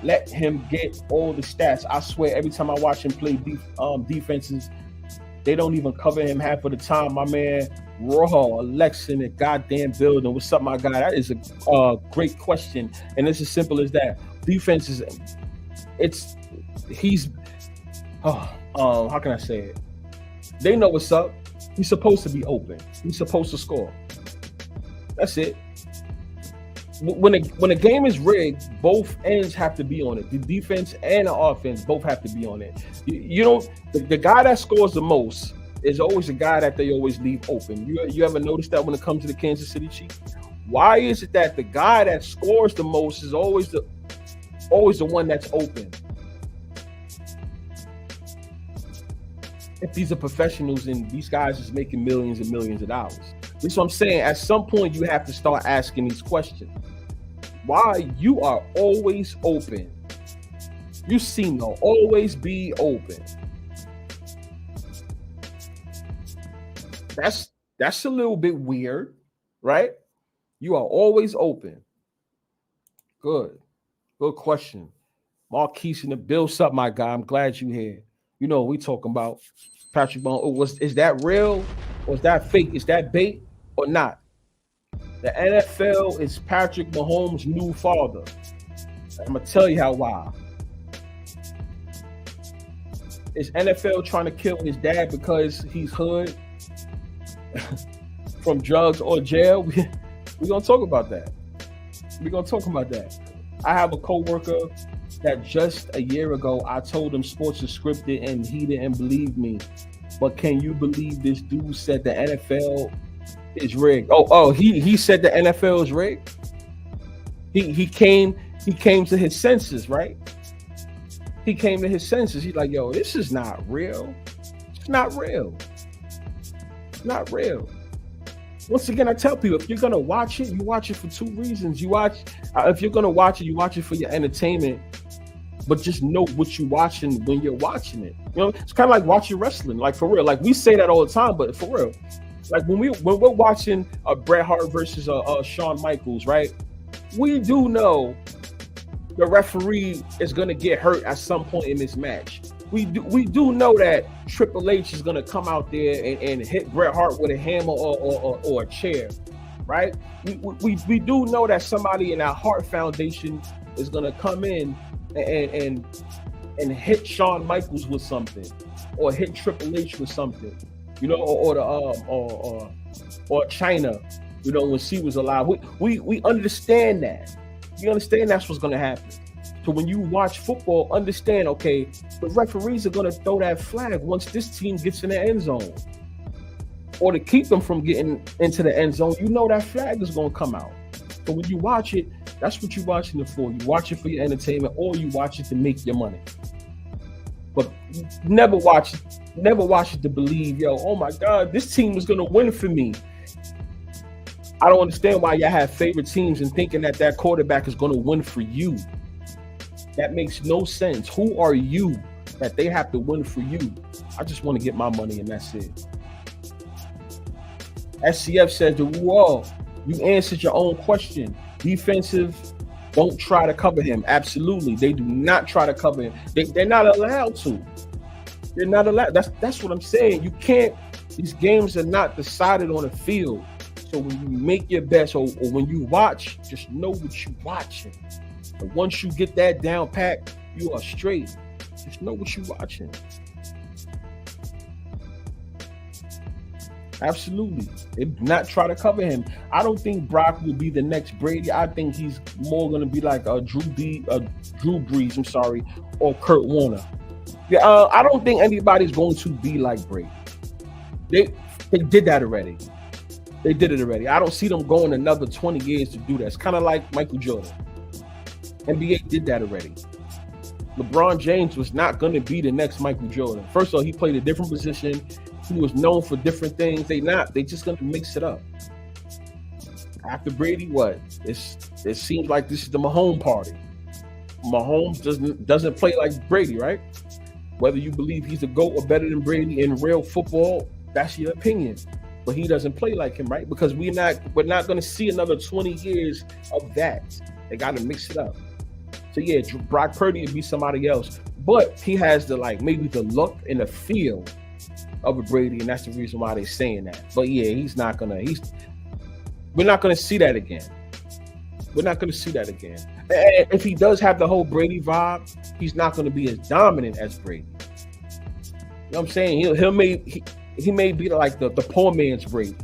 let him get all the stats? I swear, every time I watch him play defenses, they don't even cover him half of the time. My man Raw Alexa in the goddamn building. What's up, my guy? That is a great question, and it's as simple as that. Defenses, how can I say it? They know what's up. He's supposed to be open. He's supposed to score. That's it. When a game is rigged, both ends have to be on it. The defense and the offense both have to be on it. You don't. The guy that scores the most is always the guy that they always leave open. You ever notice that when it comes to the Kansas City Chiefs? Why is it that the guy that scores the most is always the one that's open? If these are professionals and these guys is making millions and millions of dollars. That's what I'm saying. At some point, you have to start asking these questions. Why you are always open? You seem to always be open. That's a little bit weird, right? You are always open. Good question. Marquise in the Bills up, my guy. I'm glad you're here. You know what we talking about. Patrick Mahomes. Is that real or is that fake? Is that bait or not? The NFL is Patrick Mahomes' new father. I'm going to tell you how why. Is NFL trying to kill his dad because he's hood from drugs or jail? We're going to talk about that. I have a coworker that just a year ago, I told him sports is scripted and he didn't believe me. But can you believe this dude said the NFL is rigged? He said the NFL is rigged? He came to his senses, right? He came to his senses. He's like, yo, this is not real. It's not real. Once again, I tell people, if you're gonna watch it, you watch it for two reasons. If you're gonna watch it, you watch it for your entertainment. But just know what you're watching when you're watching it. You know, it's kind of like watching wrestling, like for real. Like we say that all the time, but for real, like when we're watching Bret Hart versus Shawn Michaels, right? We do know the referee is gonna get hurt at some point in this match. We do know that Triple H is gonna come out there and hit Bret Hart with a hammer or a chair, right? We do know that somebody in that Hart Foundation is gonna come in and hit Shawn Michaels with something, or hit Triple H with something, you know, or China, you know, when she was alive. We understand that. We understand that's what's gonna happen. So when you watch football, understand, okay, the referees are gonna throw that flag once this team gets in the end zone, or to keep them from getting into the end zone. You know that flag is gonna come out. So when you watch it, that's what you're watching it for. You watch it for your entertainment, or you watch it to make your money. But never watch it to believe, yo, oh my God, this team is gonna win for me. I don't understand why y'all have favorite teams and thinking that quarterback is gonna win for you. That makes no sense. Who are you that they have to win for you? I just want to get my money and that's it. SCF says the wall. You answered your own question. Defensive, don't try to cover him. Absolutely. They do not try to cover him. They're not allowed to. They're not allowed. That's what I'm saying. You can't, these games are not decided on the field. So when you make your bets or when you watch, just know what you're watching. And once you get that down pat, you are straight. Just know what you're watching. Absolutely. They do not try to cover him. I don't think Brock will be the next Brady. I think he's more going to be like a Drew Brees, or Kurt Warner. Yeah, I don't think anybody's going to be like Brady. They did that already. They did it already. I don't see them going another 20 years to do that. It's kind of like Michael Jordan. NBA did that already. LeBron James was not going to be the next Michael Jordan. First of all, he played a different position. He was known for different things. They just going to mix it up. After Brady, what? It seems like this is the Mahomes party. Mahomes doesn't play like Brady, right? Whether you believe he's a GOAT or better than Brady in real football, that's your opinion. but he doesn't play like him, right? Because we're not going to see another 20 years of that. They got to mix it up. So yeah, Brock Purdy would be somebody else, but he has the maybe the look and the feel of a Brady, and that's the reason why they're saying that. But yeah, we're not gonna see that again. We're not gonna see that again. And if he does have the whole Brady vibe, he's not gonna be as dominant as Brady. You know what I'm saying? He may be like the poor man's Brady. You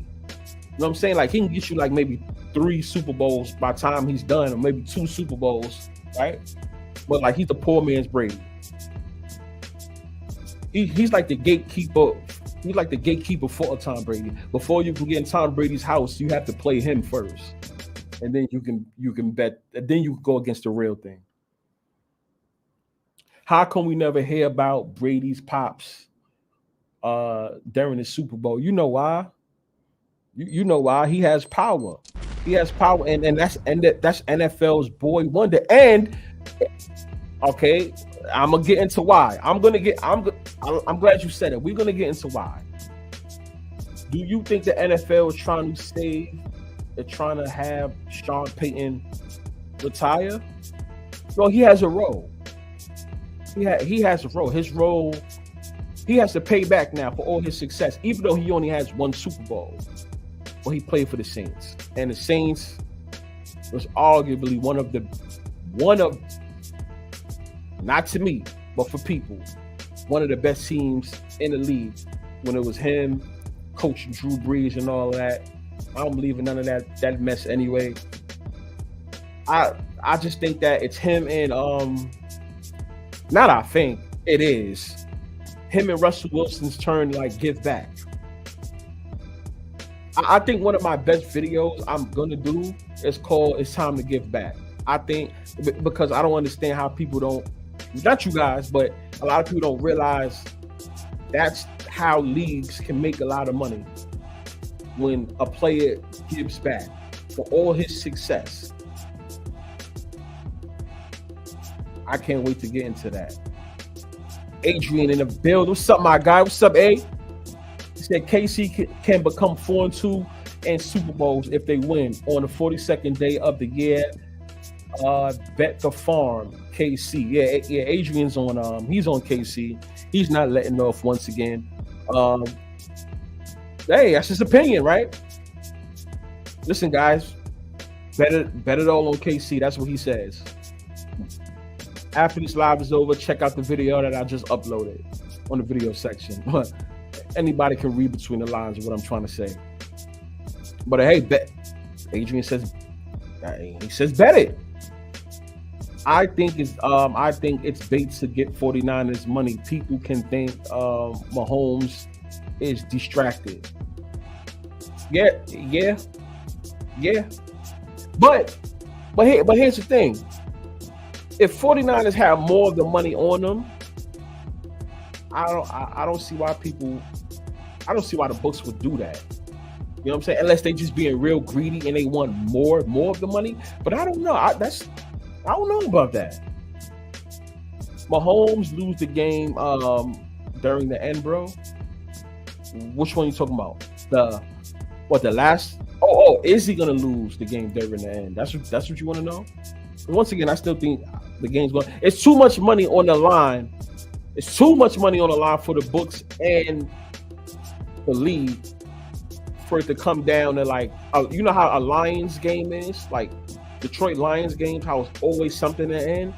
know what I'm saying? Like he can get you like maybe 3 Super Bowls by the time he's done, or maybe 2 Super Bowls, right? But like he's the poor man's Brady. He's like the gatekeeper. He's like the gatekeeper for a Tom Brady. Before you can get in Tom Brady's house, you have to play him first, and then you can bet. Then you can go against the real thing. How come we never hear about Brady's pops during the Super Bowl? You know why? You know why? He has power. He has power, and that's NFL's boy wonder. And okay, I'm gonna get into why. I'm glad you said it. We're gonna get into why. Do you think the NFL is trying to save? They're trying to have Sean Payton retire? Well, he has a role. He has a role. His role, he has to pay back now for all his success, even though he only has 1 Super Bowl. Well, he played for the Saints, and the Saints was arguably one of not to me, but for people, one of the best teams in the league when it was him, Coach Drew Brees and all that. I don't believe in none of that mess anyway. I just think that it's him and it is him and Russell Wilson's turn give back. I think one of my best videos I'm gonna do is called "It's Time to Give Back." I think because I don't understand how people don't, not you guys, but a lot of people don't realize that's how leagues can make a lot of money when a player gives back for all his success. I can't wait to get into that. Adrian in the build. What's up, my guy? What's up, A? He said KC can become 4-2 in Super Bowls if they win on the 42nd day of the year. Bet the farm, KC. Yeah. Adrian's on. He's on KC. He's not letting off once again. Hey, that's his opinion, right? Listen, guys, bet it all on KC. That's what he says. After this live is over, check out the video that I just uploaded on the video section. Anybody can read between the lines of what I'm trying to say. But hey, bet. Adrian says, he says bet it. I think it's bait to get 49ers money. People can think Mahomes is distracted. Yeah. But here's the thing. If 49ers have more of the money on them, I don't see why the books would do that. You know what I'm saying? Unless they just being real greedy and they want more of the money. But I don't know. I don't know about that. Mahomes lose the game during the end, bro. Which one are you talking about? The last? Oh, is he gonna lose the game during the end? That's what you want to know? Once again, I still think the game's going. It's too much money on the line. It's too much money on the line for the books and the league for it to come down to you know how a Lions game is, like Detroit Lions games, how it's always something to end.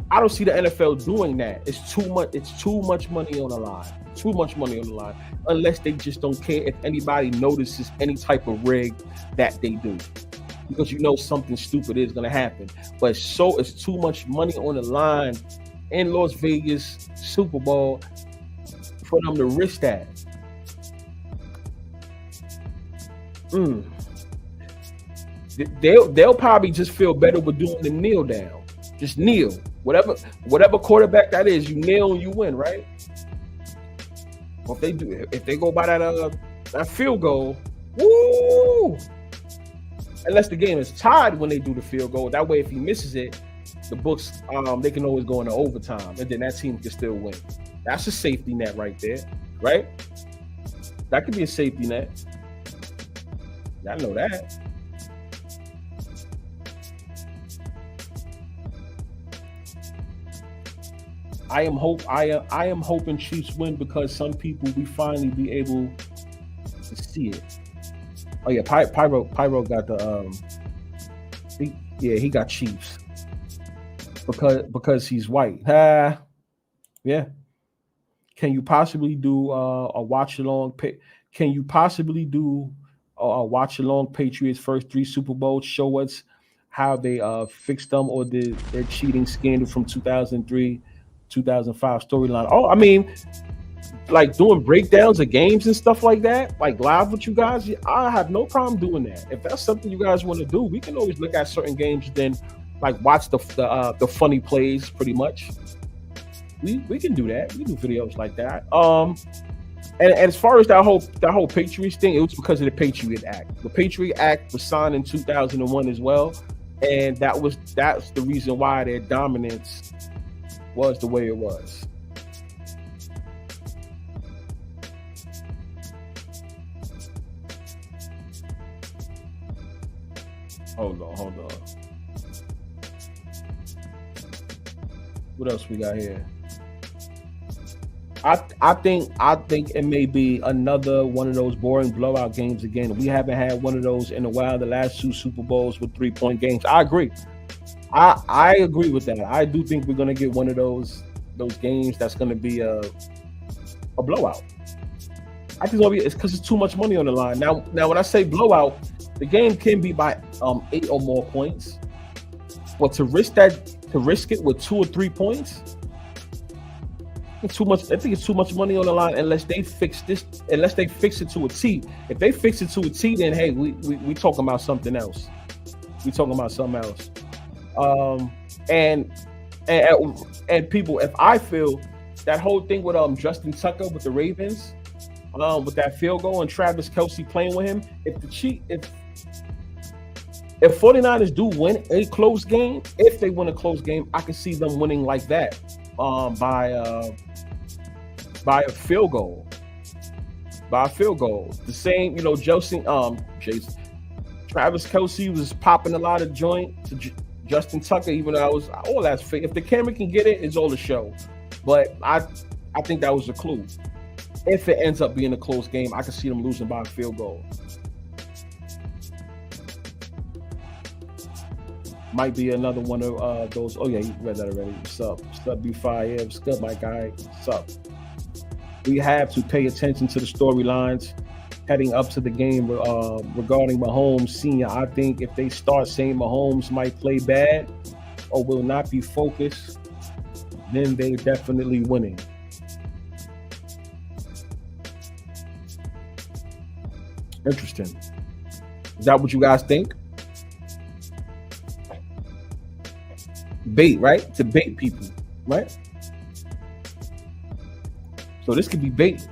I don't see the NFL doing that. It's too much money on the line. Too much money on the line. Unless they just don't care if anybody notices any type of rig that they do. Because you know something stupid is going to happen. But it's too much money on the line in Las Vegas Super Bowl for them to risk that. They'll probably just feel better with doing the kneel down. Just kneel. Whatever quarterback that is, you kneel and you win, right? Well, if they go by that field goal, woo! Unless the game is tied when they do the field goal. That way, if he misses it, the books they can always go into overtime, and then that team can still win. That's a safety net right there, right? That could be a safety net. Y'all know that. I am hoping Chiefs win because some people we finally be able to see it. Oh yeah, Pyro got the yeah, he got Chiefs because he's white. Yeah. Can you possibly do a watch along? Can you possibly do a watch along Patriots first three Super Bowls? Show us how they fixed them or their cheating scandal from 2003, 2005 storyline. Oh, I mean, like doing breakdowns of games and stuff like that, like live with you guys. I have no problem doing that. If that's something you guys want to do, we can always look at certain games, then like watch the funny plays, pretty much. We can do that. We can do videos like that. And as far as that whole Patriots thing, it was because of the Patriot Act. The Patriot Act was signed in 2001 as well, and that's the reason why their dominance was the way it was. Hold on. What else we got here? I think it may be another one of those boring blowout games again. We haven't had one of those in a while. The last two Super Bowls with 3-point games. I agree. I agree with that. I do think we're gonna get one of those games that's gonna be a blowout. I think it's because it's too much money on the line. Now when I say blowout, the game can be by 8 or more points. But to risk it with 2 or 3 points, it's too much. I think it's too much money on the line unless they fix this. Unless they fix it to a T. If they fix it to a T, then hey, we talking about something else. We talking about something else. Um, and and people, if I feel that whole thing with Justin Tucker with the Ravens, with that field goal and Travis Kelsey playing with him, if 49ers do win a close game, if they win a close game, I can see them winning like that, by a field goal. By a field goal. The same, Jason Travis Kelsey was popping a lot of joint to Justin Tucker, even though I was all that's fake. If the camera can get it, it's all a show. But I think that was a clue. If it ends up being a close game, I can see them losing by a field goal. Might be another one of those. Oh yeah, you read that already. What's up? What's up, B5? Yeah, what's good, my guy? What's up? We have to pay attention to the storylines heading up to the game regarding Mahomes Senior. I think if they start saying Mahomes might play bad or will not be focused, then they're definitely winning. Interesting. Is that what you guys think? Bait, right? To bait people, right? So this could be bait.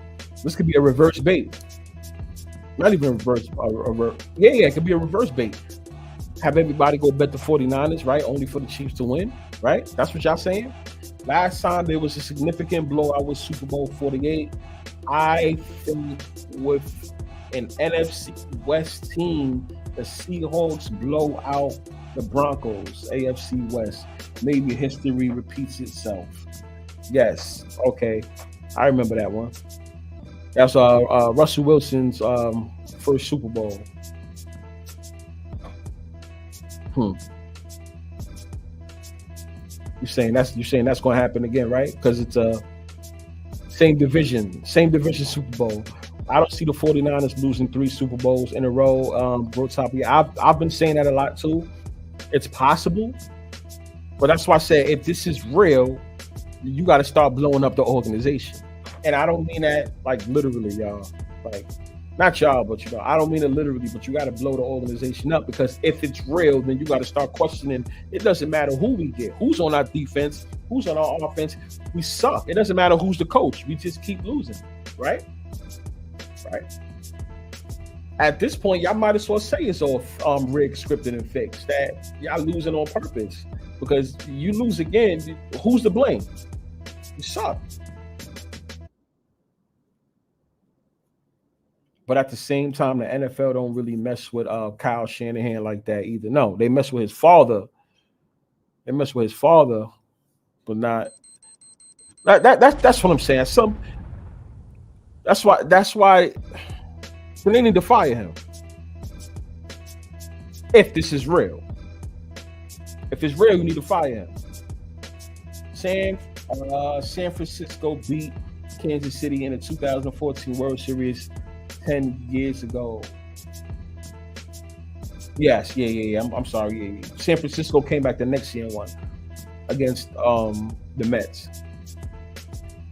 This could be a reverse bait. Not even a reverse. Yeah, it could be a reverse bait. Have everybody go bet the 49ers, right? Only for the Chiefs to win, right? That's what y'all saying? Last time there was a significant blowout with Super Bowl 48. I think with an NFC West team, the Seahawks blow out the Broncos, AFC West. Maybe history repeats itself. Yes, okay. I remember that one. That's Russell Wilson's first Super Bowl. You're saying that's going to happen again, right? Because it's same division Super Bowl. I don't see the 49ers losing 3 Super Bowls in a row. Bro, I've been saying that a lot too. It's possible, but that's why I said if this is real, you got to start blowing up the organization. And I don't mean that like literally, y'all. Like, not y'all, but I don't mean it literally, but you got to blow the organization up because if it's real, then you got to start questioning. It doesn't matter who we get, who's on our defense, who's on our offense. We suck. It doesn't matter who's the coach. We just keep losing, right? Right. At this point, y'all might as well say it's all rigged, scripted, and fixed. That y'all losing on purpose because you lose again. Who's to blame? You suck. But at the same time, the NFL don't really mess with Kyle Shanahan like that either. No, they mess with his father. They mess with his father, but not that's what I'm saying. That's why they need to fire him. If this is real. If it's real, you need to fire him. San Francisco beat Kansas City in the 2014 World Series 10 years ago. Yes, yeah. I'm sorry. Yeah. San Francisco came back the next year and won against the Mets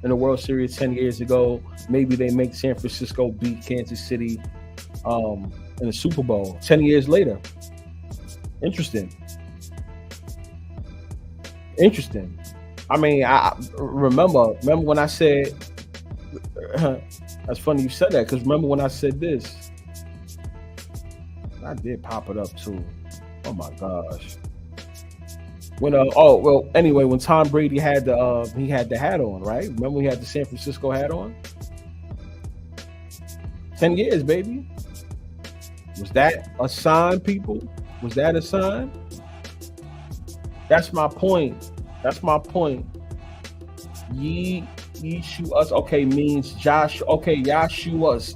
in the World Series 10 years ago. Maybe they make San Francisco beat Kansas City in the Super Bowl 10 years later. Interesting. I mean, I remember when I said that's funny you said that, because remember when I said this, I did pop it up too. Oh my gosh. When anyway, when Tom Brady had the hat on, right? Remember he had the San Francisco hat on? 10 years, baby. Was that a sign, people? Was that a sign? That's my point. Yeshua's okay means Joshua. Okay, Yeshua's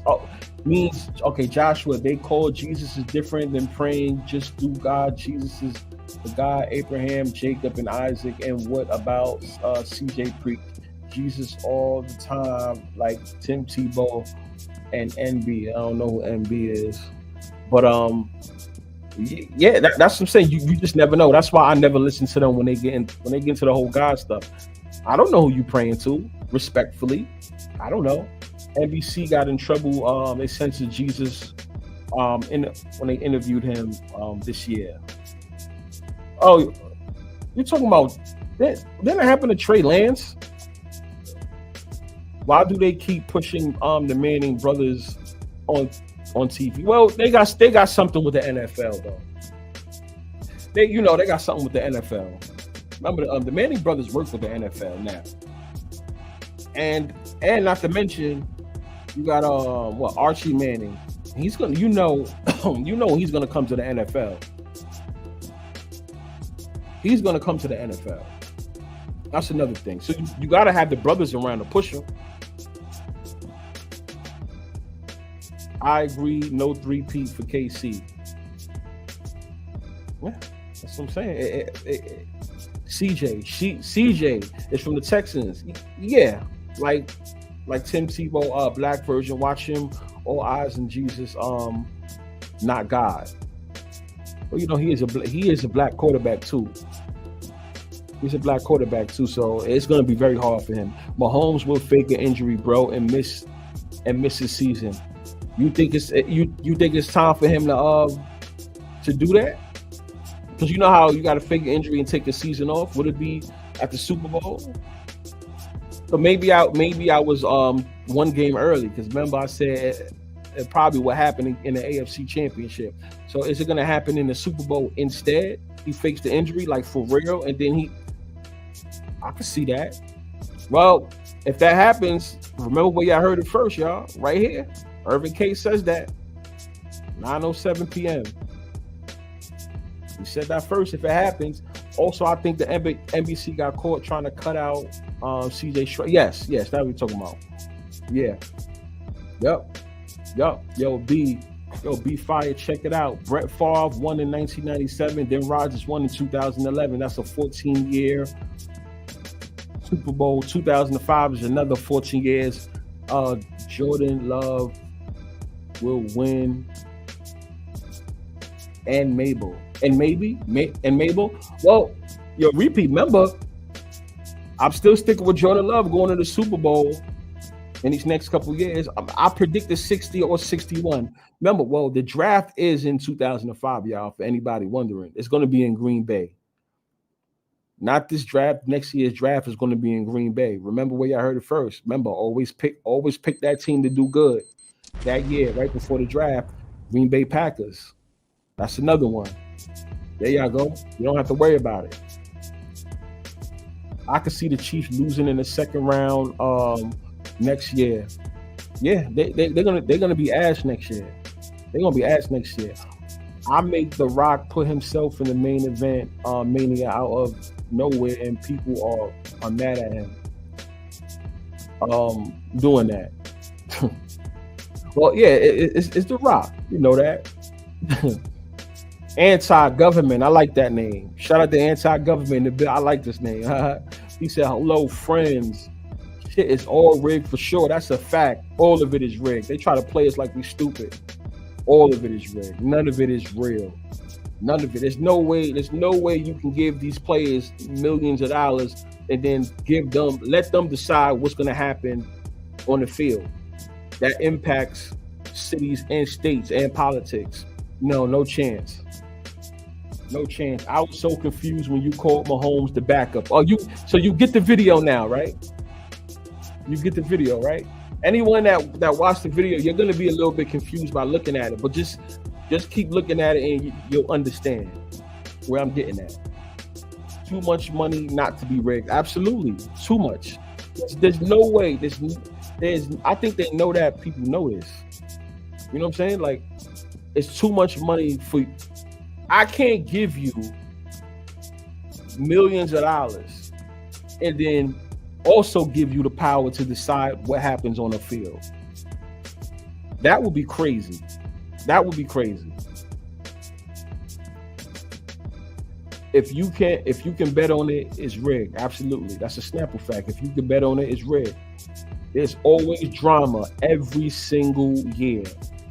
means okay. Joshua. They call Jesus is different than praying just through God. Jesus is the God Abraham, Jacob, and Isaac. And what about CJ preached Jesus all the time, like Tim Tebow and NB. I don't know who NB is, but yeah, that's what I'm saying. You just never know. That's why I never listen to them when they get into the whole God stuff. I don't know who you praying to, respectfully. I don't know. NBC got in trouble. They censored Jesus when they interviewed him this year. Oh, you're talking about that? Didn't it happen to Trey Lance? Why do they keep pushing the Manning brothers on TV? Well, they got something with the NFL though. They got something with the NFL. Remember, the Manning brothers work with the NFL now, and not to mention, you got Archie Manning. He's gonna, he's gonna come to the NFL. He's gonna come to the NFL. That's another thing. So you got to have the brothers around to push him. I agree. No 3-peat for KC. Yeah, that's what I'm saying. CJ is from the Texans. Yeah, like Tim Tebow, black version. Watch him. All eyes on Jesus. Not God. Well, he is a black quarterback too. He's a black quarterback too, so it's going to be very hard for him. Mahomes will fake an injury, bro, and miss his season. You think it's time for him to do that? Because you know how you got to fake an injury and take the season off. Would it be at the Super Bowl? So maybe I was one game early, because remember I said it probably what happened in the AFC Championship. So is it going to happen in the Super Bowl instead? He fakes the injury like for real, and then I can see that. Well, if that happens, remember where y'all heard it first, y'all. Right here. Irvin K says that. 9:07 p.m. He said that first if it happens. Also, I think the NBC got caught trying to cut out CJ Stroud. Yes, that's what we're talking about. Yeah. Yep. Yo, B Fire, check it out. Brett Favre won in 1997, then Rodgers won in 2011. That's a 14-year Super Bowl. 2005 is another 14 years. Jordan Love will win. And Mabel. Well, repeat. Remember, I'm still sticking with Jordan Love going to the Super Bowl in these next couple of years. I predicted 60 or 61. Remember, well, the draft is in 2005, y'all, for anybody wondering. It's going to be in Green Bay. Not this draft. Next year's draft is going to be in Green Bay. Remember where y'all heard it first. Remember, always pick that team to do good that year, right before the draft. Green Bay Packers. That's another one. There y'all go. You don't have to worry about it. I could see the Chiefs losing in the second round next year. Yeah, they're gonna be ass next year. They're gonna be ass next year. I make The Rock put himself in the main event, Mania, out of nowhere, and people are mad at him doing that. Well, yeah, it's The Rock. You know that. Anti-government. I like that name. Shout out to anti-government. I like this name. He said, "Hello, friends. Shit is all rigged for sure. That's a fact. All of it is rigged. They try to play us like we stupid. All of it is rigged. None of it is real. None of it. There's no way you can give these players millions of dollars and then let them decide what's going to happen on the field. That impacts cities and states and politics. No chance. No chance. I was so confused when you called Mahomes the backup. So you get the video now, right? You get the video, right? Anyone that watched the video, you're gonna be a little bit confused by looking at it, but just keep looking at it and you'll understand where I'm getting at. Too much money not to be rigged. Absolutely, too much. There's no way. I think they know that people know this. You know what I'm saying? Like, it's too much money for. I can't give you millions of dollars and then also give you the power to decide what happens on the field. That would be crazy. That would be crazy. If you can bet on it, it's rigged. Absolutely. That's a Snapple fact. If you can bet on it, it's rigged. There's always drama every single year.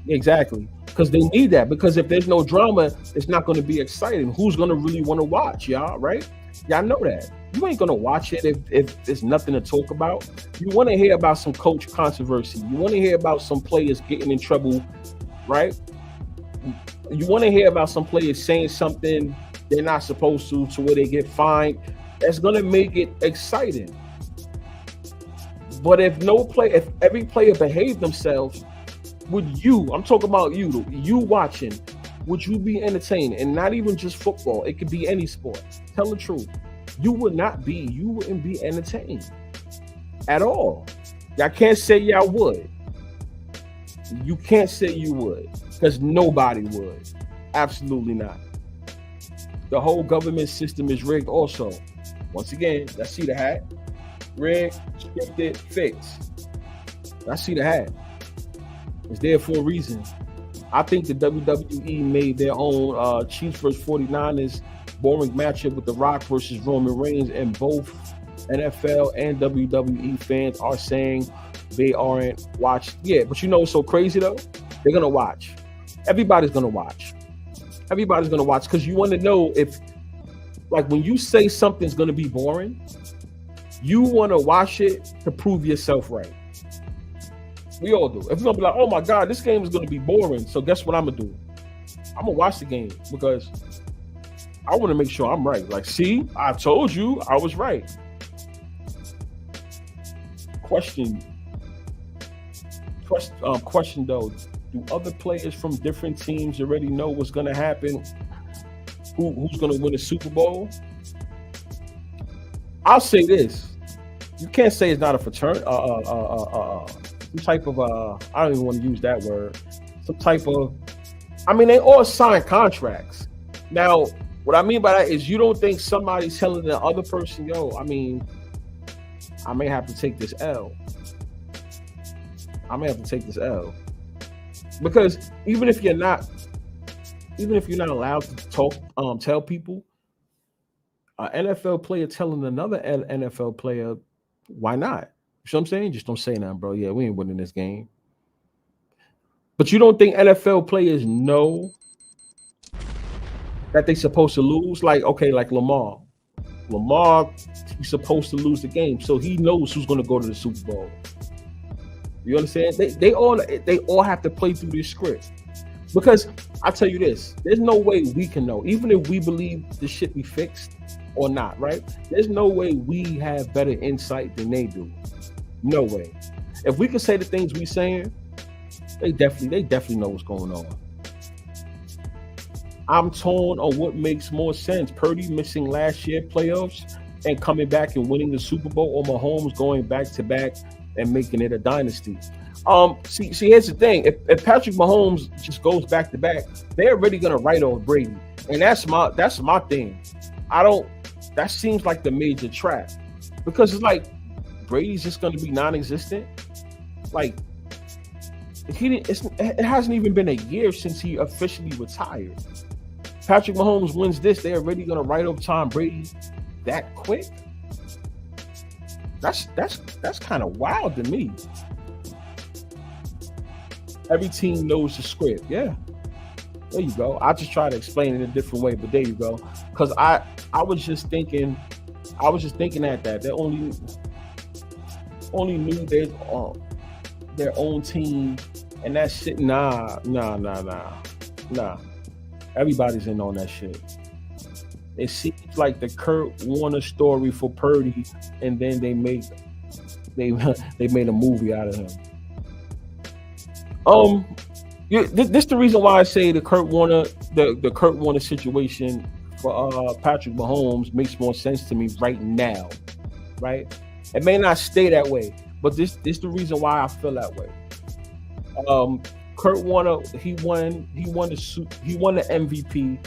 Exactly. Because they need that. Because if there's no drama, it's not going to be exciting. Who's going to really want to watch, y'all, right? Y'all know that. You ain't going to watch it if there's nothing to talk about. You want to hear about some coach controversy. You want to hear about some players getting in trouble, right? You want to hear about some players saying something they're not supposed to where they get fined. That's going to make it exciting. But if every player behaved themselves, I'm talking about you watching, would you be entertained? And not even just football, it could be any sport. Tell the truth. You wouldn't be entertained at all. Y'all can't say y'all would. You can't say you would, because nobody would. Absolutely not. The whole government system is rigged also. Once again, let's see the hat. Rigged, scripted, fixed. I see the hat. It's there for a reason. I think the WWE made their own Chiefs versus 49ers boring matchup with The Rock versus Roman Reigns, and both NFL and WWE fans are saying they aren't watched. Yeah, but you know what's so crazy though? They're gonna watch. Everybody's gonna watch. Everybody's gonna watch, because you want to know if, like, when you say something's gonna be boring, you want to watch it to prove yourself right. We all do. If we're gonna be like, oh my God, this game is gonna be boring, so guess what I'm gonna do? I'm gonna watch the game because I want to make sure I'm right. Like, see, I told you I was right. Question though, do other players from different teams already know what's gonna happen? Who's gonna win the Super Bowl? I'll say this: you can't say it's not a fraternity. Some type of I don't even want to use that word. Some type of, I mean, they all sign contracts. Now, what I mean by that is, you don't think somebody's telling the other person, yo, I mean, I may have to take this L. Because even if you're not allowed to tell people, an NFL player telling another NFL player, why not? You know what I'm saying? Just don't say nothing, bro. Yeah, we ain't winning this game. But you don't think NFL players know that they're supposed to lose? Like, okay, like Lamar, he's supposed to lose the game, so he knows who's going to go to the Super Bowl. You understand? They all have to play through this script. Because I tell you this, there's no way we can know, even if we believe this shit be fixed or not, right? There's no way we have better insight than they do. No way. If we could say the things we saying, they definitely know what's going on. I'm torn on what makes more sense: Purdy missing last year playoffs and coming back and winning the Super Bowl, or Mahomes going back to back and making it a dynasty. See, here's the thing: if Patrick Mahomes just goes back to back, they're already gonna write off Brady, and that's my thing. I don't. That seems like the major trap because it's like Brady's just gonna be non-existent. Like it hasn't even been a year since he officially retired. Patrick Mahomes wins this, they're already gonna write off Tom Brady that quick. That's kind of wild to me. Every team knows the script. Yeah, there you go. I just try to explain it a different way, but there you go. Because I was just thinking that they only knew their own team, and that shit. Nah. Everybody's in on that shit. It seems like the Kurt Warner story for Purdy, and then they made a movie out of him. This the reason why I say the Kurt Warner situation for Patrick Mahomes makes more sense to me right now, right? It may not stay that way, but this the reason why I feel that way. Kurt Warner, he won the MVP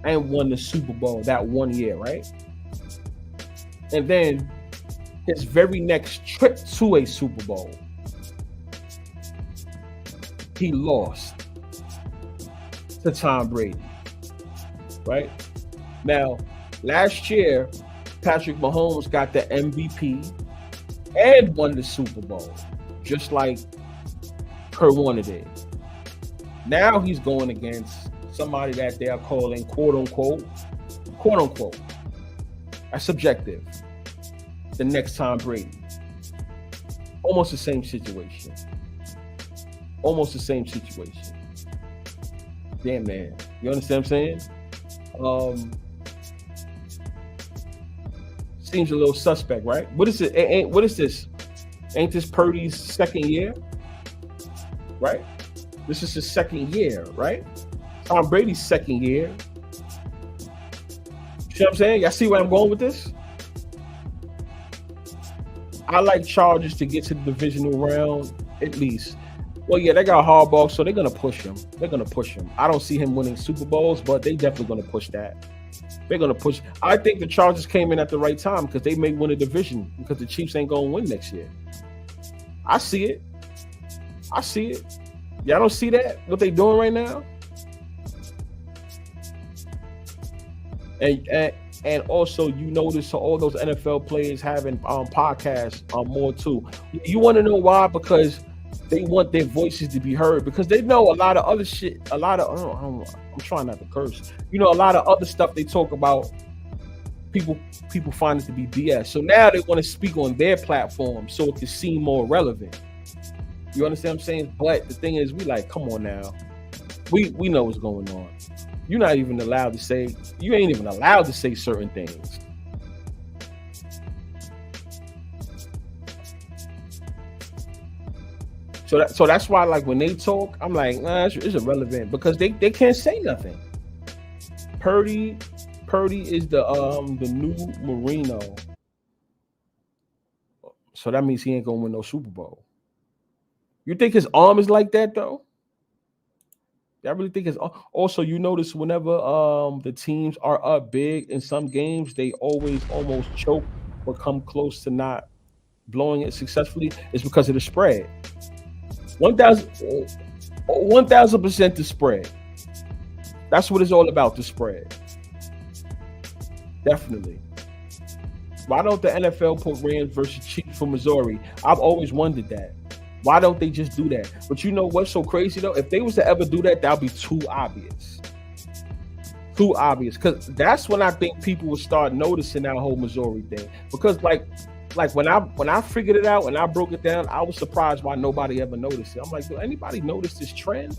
and won the Super Bowl that 1 year, right? And then his very next trip to a Super Bowl, he lost to Tom Brady, right? Now, last year, Patrick Mahomes got the MVP and won the Super Bowl, just like Kurt Warner did. Now he's going against somebody that they are calling quote unquote, that's subjective, the next Tom Brady. Almost the same situation. Damn, man. You understand what I'm saying? Seems a little suspect, right? What is it? What is this? Ain't this Purdy's second year? Right? This is his second year, right? Tom Brady's second year. You know what I'm saying? Y'all see where I'm going with this? I like Chargers to get to the divisional round at least. Well, yeah, they got Harbaugh, so they're gonna push him. I don't see him winning Super Bowls, but they definitely gonna push that. They're gonna push. I think the Chargers came in at the right time because they may win a division because the Chiefs ain't gonna win next year. I see it. Y'all don't see that? What they doing right now? And also, you notice all those NFL players having podcasts more too. You want to know why? Because they want their voices to be heard. Because they know a lot of other shit. I'm trying not to curse. You know, a lot of other stuff they talk about. People find it to be BS. So now they want to speak on their platform so it can seem more relevant. You understand what I'm saying? But the thing is, we like, come on now. We know what's going on. You ain't even allowed to say certain things. So that's why, like, when they talk, I'm like, nah, it's irrelevant because they can't say nothing. Purdy is the new Marino. So that means he ain't gonna win no Super Bowl. You think his arm is like that though? I really think it's also, you notice whenever the teams are up big in some games, they always almost choke or come close to not blowing it successfully. It's because of the spread. 1000% the spread. That's what it's all about, the spread. Definitely. Why don't the NFL put Rams versus Chiefs for Missouri? I've always wondered that. Why don't they just do that? But you know what's so crazy though? If they was to ever do that, that'd be too obvious. Because that's when I think people would start noticing that whole Missouri thing. Because like when I figured it out and I broke it down, I was surprised why nobody ever noticed it. I'm like, do anybody notice this trend?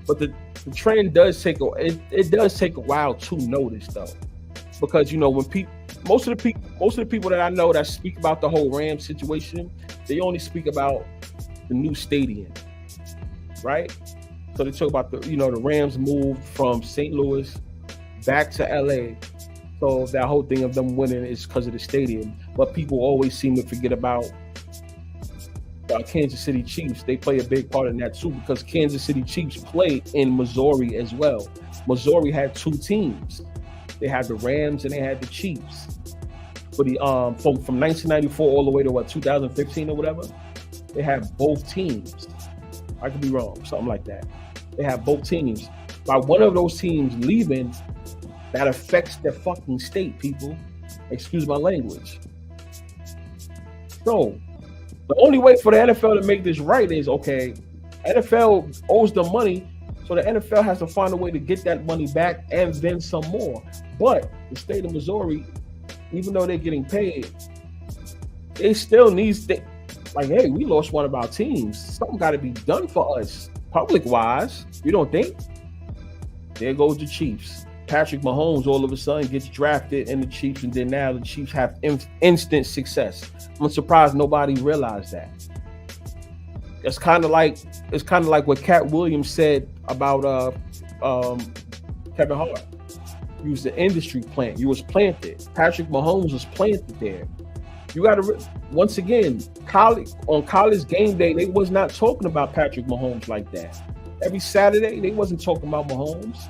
But the trend does take it does take a while to notice though. Because you know when most of the people that I know that speak about the whole Rams situation, they only speak about the new stadium, right? So they talk about the Rams moved from St. Louis back to LA. So that whole thing of them winning is because of the stadium. But people always seem to forget about Kansas City Chiefs, they play a big part in that too, because Kansas City Chiefs play in Missouri as well. Missouri had two teams. They had the Rams and they had the Chiefs. For the from 1994 all the way to 2015 or whatever, they had both teams. I could be wrong, something like that. They have both teams. By one of those teams leaving, that affects their fucking state, people. Excuse my language. So the only way for the NFL to make this right is, okay, NFL owes them money, so the NFL has to find a way to get that money back and then some more. But the state of Missouri, even though they're getting paid, they still needs like, hey, we lost one of our teams. Something got to be done for us, public-wise. You don't think? There goes the Chiefs. Patrick Mahomes all of a sudden gets drafted in the Chiefs, and then now the Chiefs have instant success. I'm surprised nobody realized that. It's kind of like what Cat Williams said about Kevin Hart. You was the industry plant. You was planted. Patrick Mahomes was planted there. You got to once again, on college game day, they was not talking about Patrick Mahomes like that. Every Saturday, they wasn't talking about Mahomes.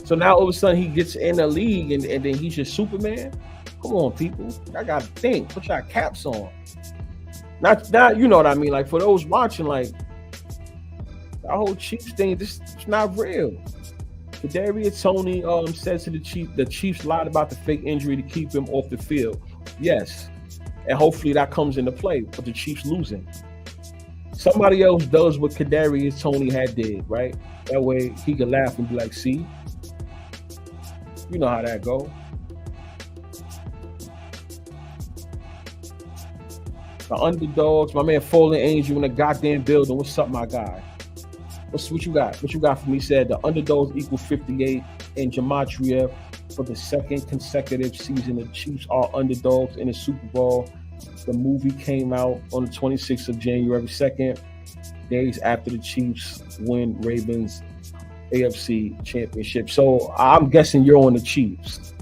So now all of a sudden he gets in the league and then he's just Superman. Come on, people. I gotta think. Put your caps on. Not you know what I mean? Like, for those watching, like, that whole Chiefs thing, this is not real. Kadarius Toney said to the Chiefs lied about the fake injury to keep him off the field. Yes. And hopefully that comes into play, but the Chiefs losing. Somebody else does what Kadarius Toney had did, right? That way he could laugh and be like, see? You know how that go. The underdogs, my man Fallen Angel in the goddamn building. What's up, my guy? What you got? What you got for me? Said the underdogs equal 58 in gematria for the second consecutive season. The Chiefs are underdogs in the Super Bowl. The movie came out on the 26th of January 2nd, days after the Chiefs win Ravens AFC Championship. So I'm guessing you're on the Chiefs,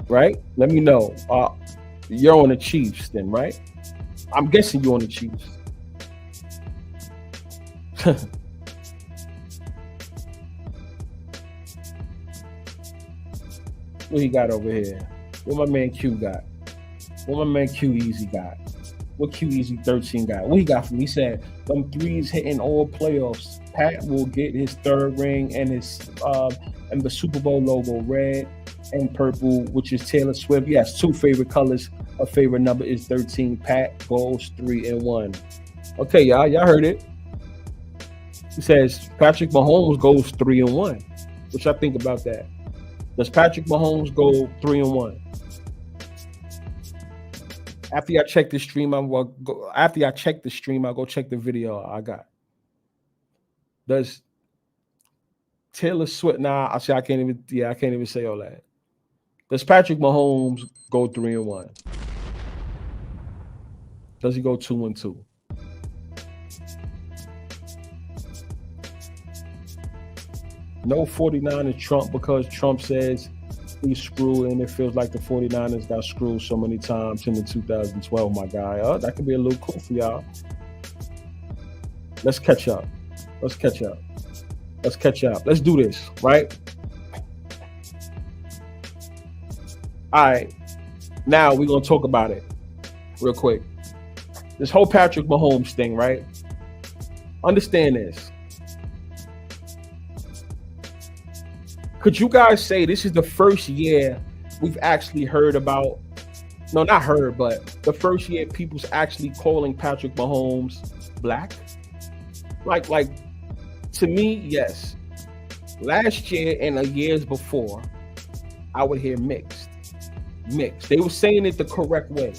right? Let me know. You're on the Chiefs then, right? I'm guessing you're on the Chiefs. What he got over here? What my man Q got? What my man Q Easy got? What Q Easy 13 got? What he got from me? He said, them threes hitting all playoffs. Pat will get his third ring and his and the Super Bowl logo, red and purple, which is Taylor Swift. Yes, two favorite colors. Her favorite number is 13. Pat goes 3-1. Okay, y'all heard it. He says Patrick Mahomes goes 3-1. What y'all think about that? Does Patrick Mahomes go 3-1? After I check the stream, I'll go check the video I got. Does Taylor Swift? Nah, I can't even say all that. Does Patrick Mahomes go 3-1? Does he go 2-2? No 49ers Trump, because Trump says he's screwed, and it feels like the 49ers got screwed so many times in the 2012, my guy. That could be a little cool for y'all. Let's catch up. Let's do this, right? All right. Now we're going to talk about it real quick. This whole Patrick Mahomes thing, right? Understand this. Could you guys say this is the first year we've actually heard about, no, not heard, but the first year people's actually calling Patrick Mahomes black? Like to me, yes. Last year and the years before, I would hear mixed. They were saying it the correct way.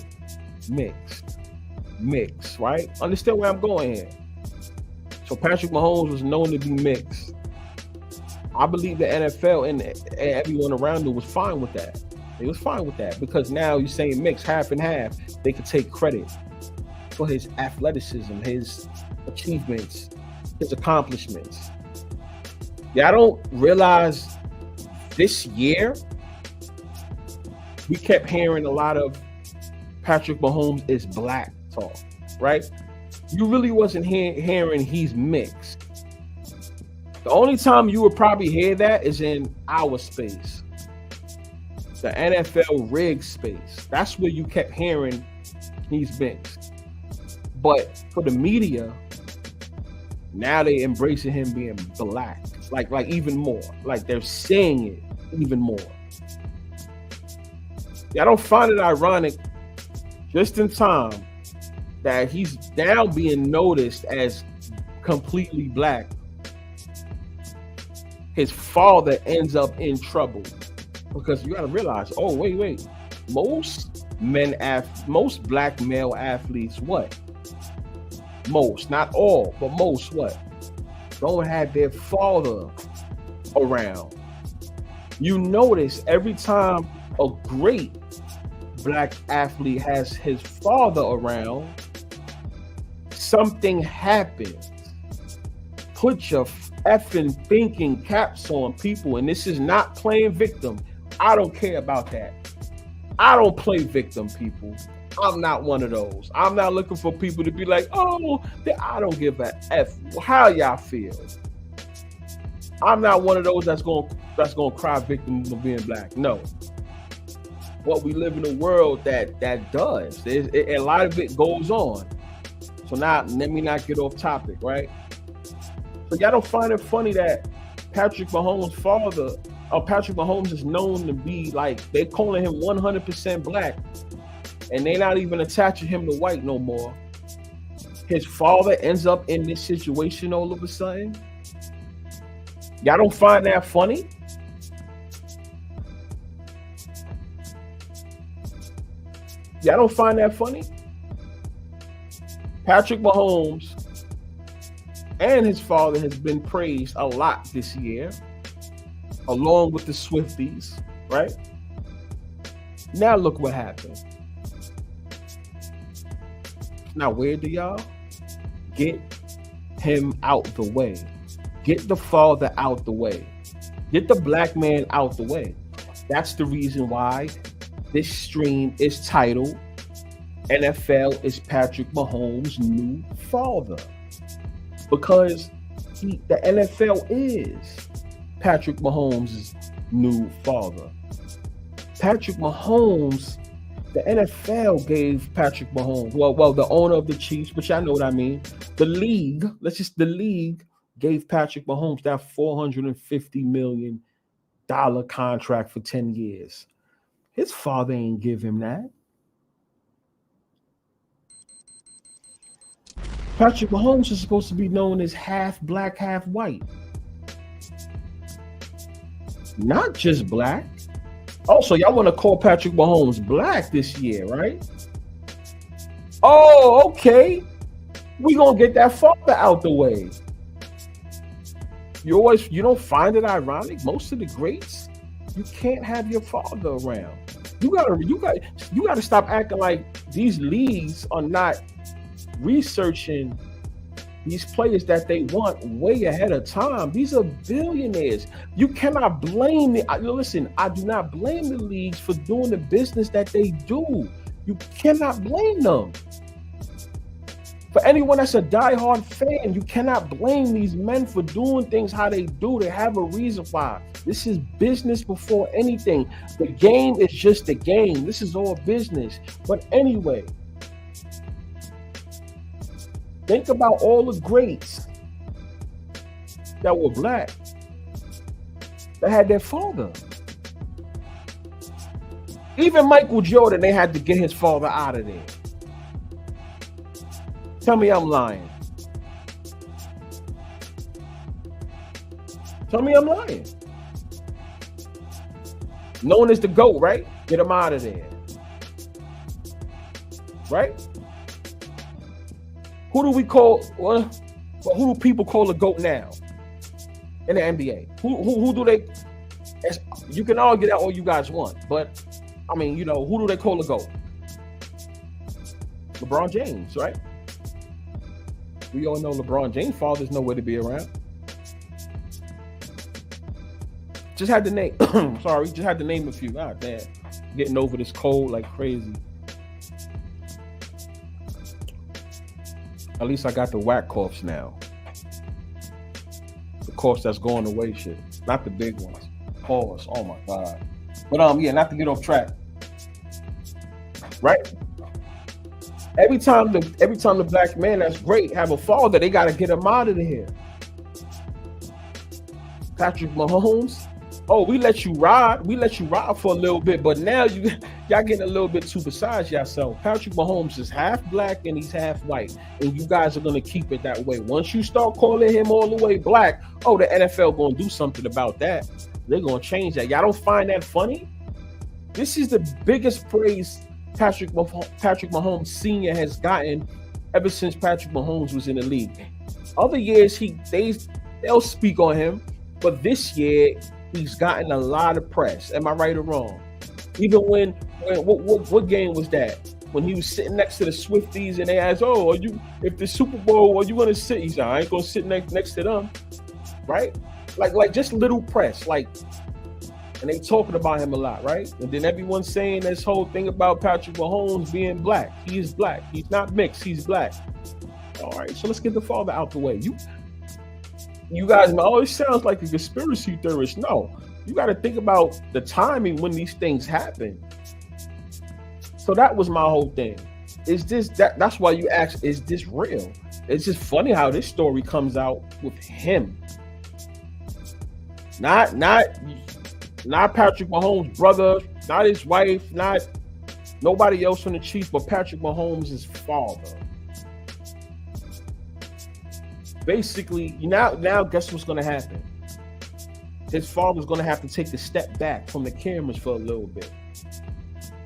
Mixed, right? Understand where I'm going here. So Patrick Mahomes was known to be mixed. I believe the NFL and everyone around it was fine with that. They was fine with that, because now you're saying mix, half and half. They could take credit for his athleticism, his achievements, his accomplishments. Yeah, I don't realize this year we kept hearing a lot of Patrick Mahomes is black talk, right? You really wasn't hearing he's mixed. The only time you would probably hear that is in our space, the NFL rig space. That's where you kept hearing he's mixed. But for the media, now they embracing him being black, like even more. Like they're saying it even more. Yeah, I don't find it ironic, just in time, that he's now being noticed as completely black. His father ends up in trouble because you got to realize, oh wait, most black male athletes, what? Most, not all, but most, what? Don't have their father around. You notice every time a great black athlete has his father around, something happens. Put your effing thinking caps on, people, and this is not playing victim. I don't care about that. I don't play victim, people. I'm not one of those. I'm not looking for people to be like, oh, I don't give a F how y'all feel. I'm not one of those that's going to cry victim of being black. No. What we live in a world that does. A lot of it goes on. So now, let me not get off topic, right? So y'all don't find it funny that Patrick Mahomes' father, Patrick Mahomes is known to be like, they calling him 100% black, and they not even attaching him to white no more. His father ends up in this situation all of a sudden. Y'all don't find that funny? Y'all don't find that funny? Patrick Mahomes and his father has been praised a lot this year, along with the Swifties, right? Now look what happened. Now where do y'all? Get him out the way. Get the father out the way. Get the black man out the way. That's the reason why this stream is titled NFL is Patrick Mahomes' new father. Because the NFL is Patrick Mahomes' new father. Patrick Mahomes, the NFL gave Patrick Mahomes, well, the owner of the Chiefs, but y'all know what I mean. The league gave Patrick Mahomes that $450 million contract for 10 years. His father ain't give him that. Patrick Mahomes is supposed to be known as half black, half white. Not just black. Also, y'all want to call Patrick Mahomes black this year, right? Oh, okay. We gonna get that father out the way. You don't find it ironic? Most of the greats, you can't have your father around. You gotta stop acting like these leagues are not researching these players that they want way ahead of time. These are billionaires. You cannot blame me. Listen, I do not blame the leagues for doing the business that they do. You cannot blame them. For anyone that's a diehard fan, you cannot blame these men for doing things how they do. They have a reason why. This is business before anything. The game is just a game. This is all business. But anyway, think about all the greats that were black that had their father. Even Michael Jordan, they had to get his father out of there. Tell me I'm lying. Tell me I'm lying. Known as the GOAT, right? Get him out of there. Right? Who do we call, who do people call the GOAT now in the NBA? Who do they, you can argue that all you guys want, but I mean, who do they call the GOAT? LeBron James, right? We all know LeBron James' father's nowhere to be around. Just had to name, just had to name a few. God damn, getting over this cold like crazy. At least I got the whack coughs now. The coughs that's going away shit. Not the big ones. Pause. Oh my God. But yeah, not to get off track. Right? Every time the black man that's great have a father, they gotta get him out of here. Patrick Mahomes. Oh, we let you ride for a little bit, but now y'all getting a little bit too besides yourself. Patrick Mahomes is half black and he's half white, and you guys are gonna keep it that way. Once you start calling him all the way black, oh, the NFL gonna do something about that. They're gonna change that. Y'all don't find that funny? This is the biggest praise Patrick Mahomes Sr. has gotten ever since Patrick Mahomes was in the league. Other years they'll speak on him, but this year he's gotten a lot of press. Am I right or wrong? Even what game was that? When he was sitting next to the Swifties and they asked, "Oh, if the Super Bowl, are you gonna sit?" He said, "I ain't gonna sit next to them." Right? Like just little press, and they talking about him a lot, right? And then everyone's saying this whole thing about Patrick Mahomes being black. He is black. He's not mixed. He's black. All right, so let's get the father out the way. You guys know, it sounds like a conspiracy theorist. No, you got to think about the timing when these things happen. So that was my whole thing. Is this that's why you ask, is this real? It's just funny how this story comes out with him. Not Patrick Mahomes' brother, not his wife, not nobody else from the Chiefs, but Patrick Mahomes' father. Basically, now guess what's going to happen? His father's going to have to take a step back from the cameras for a little bit.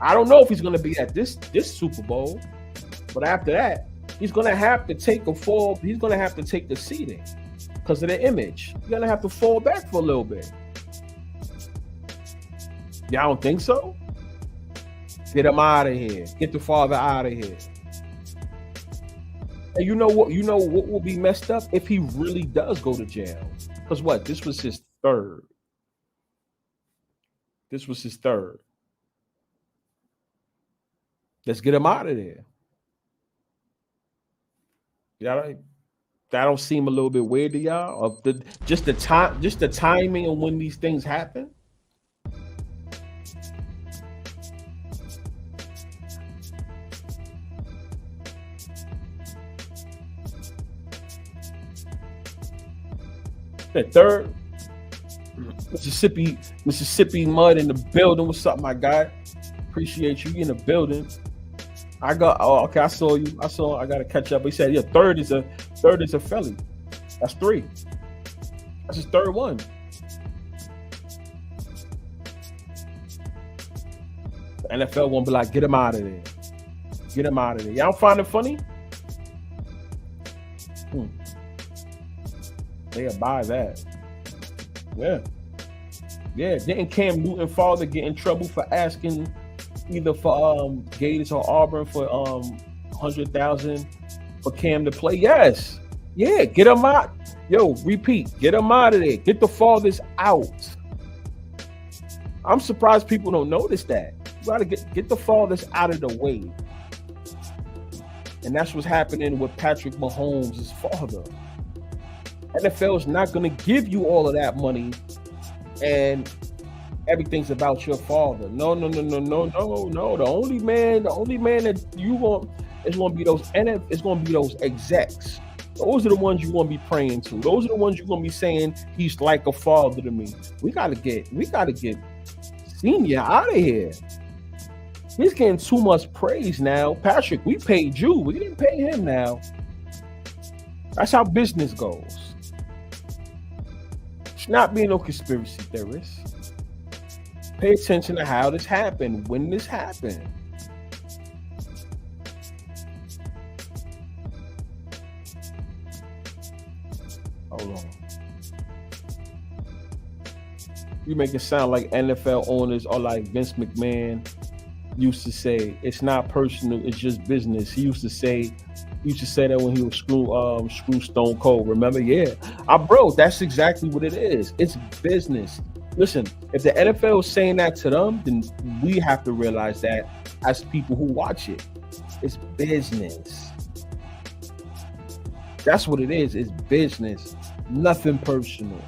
I don't know if he's going to be at this Super Bowl, but after that, he's going to have to take a fall. He's going to have to take the seating because of the image. He's going to have to fall back for a little bit. Y'all don't think so? Get him out of here. Get the father out of here. And you know what will be messed up if he really does go to jail? Because what? This was his third. Let's get him out of there. Yeah, that don't seem a little bit weird to y'all? Of just the timing of when these things happen. That third, Mississippi Mud in the building. What's up, my guy? Appreciate you in the building. Okay, I saw you. I got to catch up. He said, yeah, third is a Philly. That's 3. That's his third one. The NFL won't be like, get him out of there. Get him out of there. Y'all find it funny? They'll buy that. Yeah. Didn't Cam Newton father get in trouble for asking either for Gators or Auburn for $100,000 for Cam to play? Yes. Yeah, get him out. Yo, repeat, get him out of there. Get the fathers out. I'm surprised people don't notice that. You gotta get the fathers out of the way. And that's what's happening with Patrick Mahomes' father. NFL is not going to give you all of that money and everything's about your father. No. The only man that you want is going to be those execs. Those are the ones you're going to be praying to. Those are the ones you're going to be saying he's like a father to me. We got to get Senior out of here. He's getting too much praise now. Patrick, we paid you. We didn't pay him now. That's how business goes. Not being no conspiracy theorist. Pay attention to how this happened, when this happened. Hold on. You make it sound like NFL owners are like Vince McMahon used to say. It's not personal, it's just business. He used to say that when he was screw Stone Cold. Remember? Yeah. Bro, that's exactly what it is. It's business. Listen, if the NFL is saying that to them, then we have to realize that as people who watch it. It's business. That's what it is. It's business, nothing personal.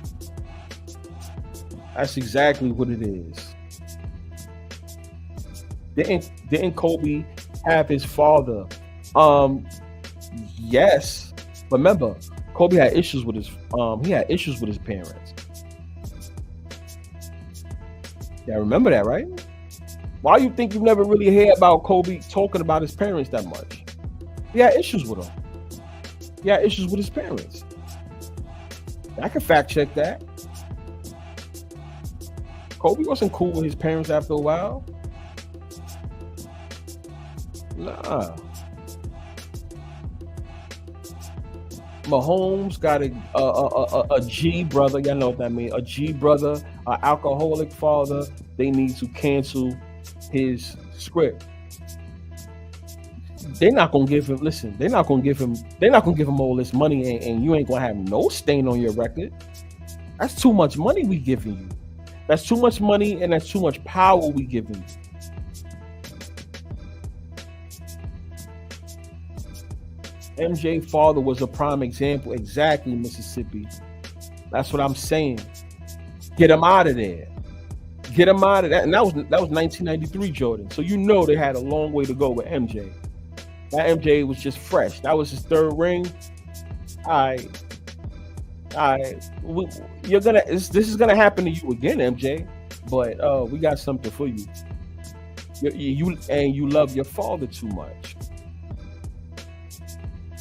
That's exactly what it is. Didn't Kobe have his father? Yes, but remember, Kobe had issues with his parents. Yeah, remember that, right? Why you think you never really hear about Kobe talking about his parents that much? He had issues with them. He had issues with his parents. I can fact check that. Kobe wasn't cool with his parents after a while. Nah. Mahomes got a G brother. Y'all know what that means. A G brother, an alcoholic father. They need to cancel his script. They're not gonna give him. Listen, they're not gonna give him all this money, and you ain't gonna have no stain on your record. That's too much money we giving you. That's too much money, and that's too much power we giving you. MJ father was a prime example. Exactly, Mississippi. That's what I'm saying. Get him out of there. Get him out of that. And that was 1993 Jordan. So you know they had a long way to go with MJ. That MJ was just fresh. That was his third ring. This is gonna happen to you again, MJ. But we got something for you. You love your father too much.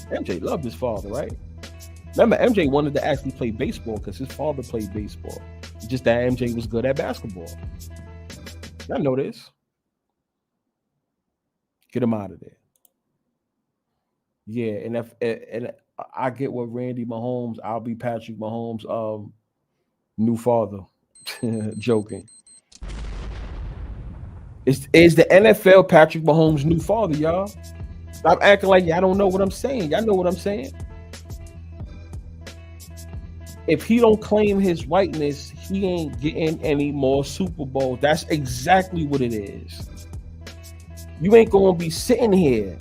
MJ loved his father, right? Remember, MJ wanted to actually play baseball because his father played baseball. Just that MJ was good at basketball. I know this. Get him out of there. Yeah, and I get what Randy Mahomes, I'll be Patrick Mahomes' new father. Joking. Is the NFL Patrick Mahomes' new father, y'all? Stop acting like y'all don't know what I'm saying. Y'all know what I'm saying. If he don't claim his whiteness, he ain't getting any more Super Bowls. That's exactly what it is. You ain't gonna be sitting here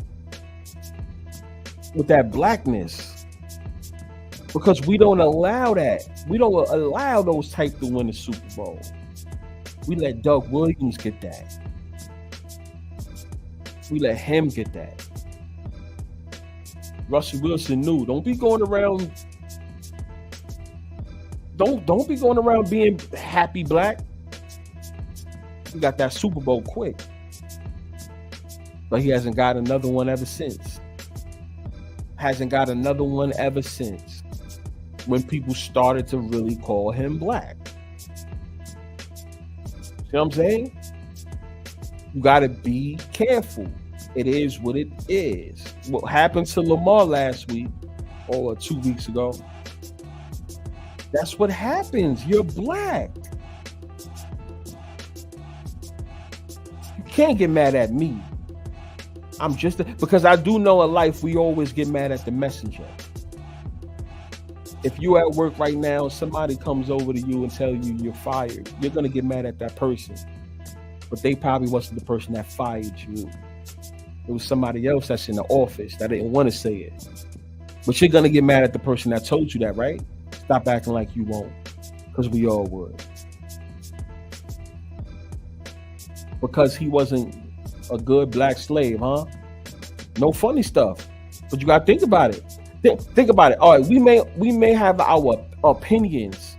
with that blackness because we don't allow that. We don't allow those type to win the Super Bowl. We let Doug Williams get that. We let him get that. Russell Wilson knew. Don't be going around. Don't be going around being happy black. He got that Super Bowl quick, but he hasn't got another one ever since. Hasn't got another one ever since. When people started to really call him black. See what I'm saying? You got to be careful. It is what it is. What happened to Lamar last week or 2 weeks ago? That's what happens. You're black. You can't get mad at me. I'm just because I do know in life we always get mad at the messenger. If you're at work right now, somebody comes over to you and tell you you're fired, you're gonna get mad at that person. But they probably wasn't the person that fired you. It was somebody else that's in the office that didn't want to say it. But you're gonna get mad at the person that told you that, right? Stop acting like you won't, because we all would. Because he wasn't a good black slave, huh? No funny stuff. But you gotta think about it. Think about it. All right, we may have our opinions,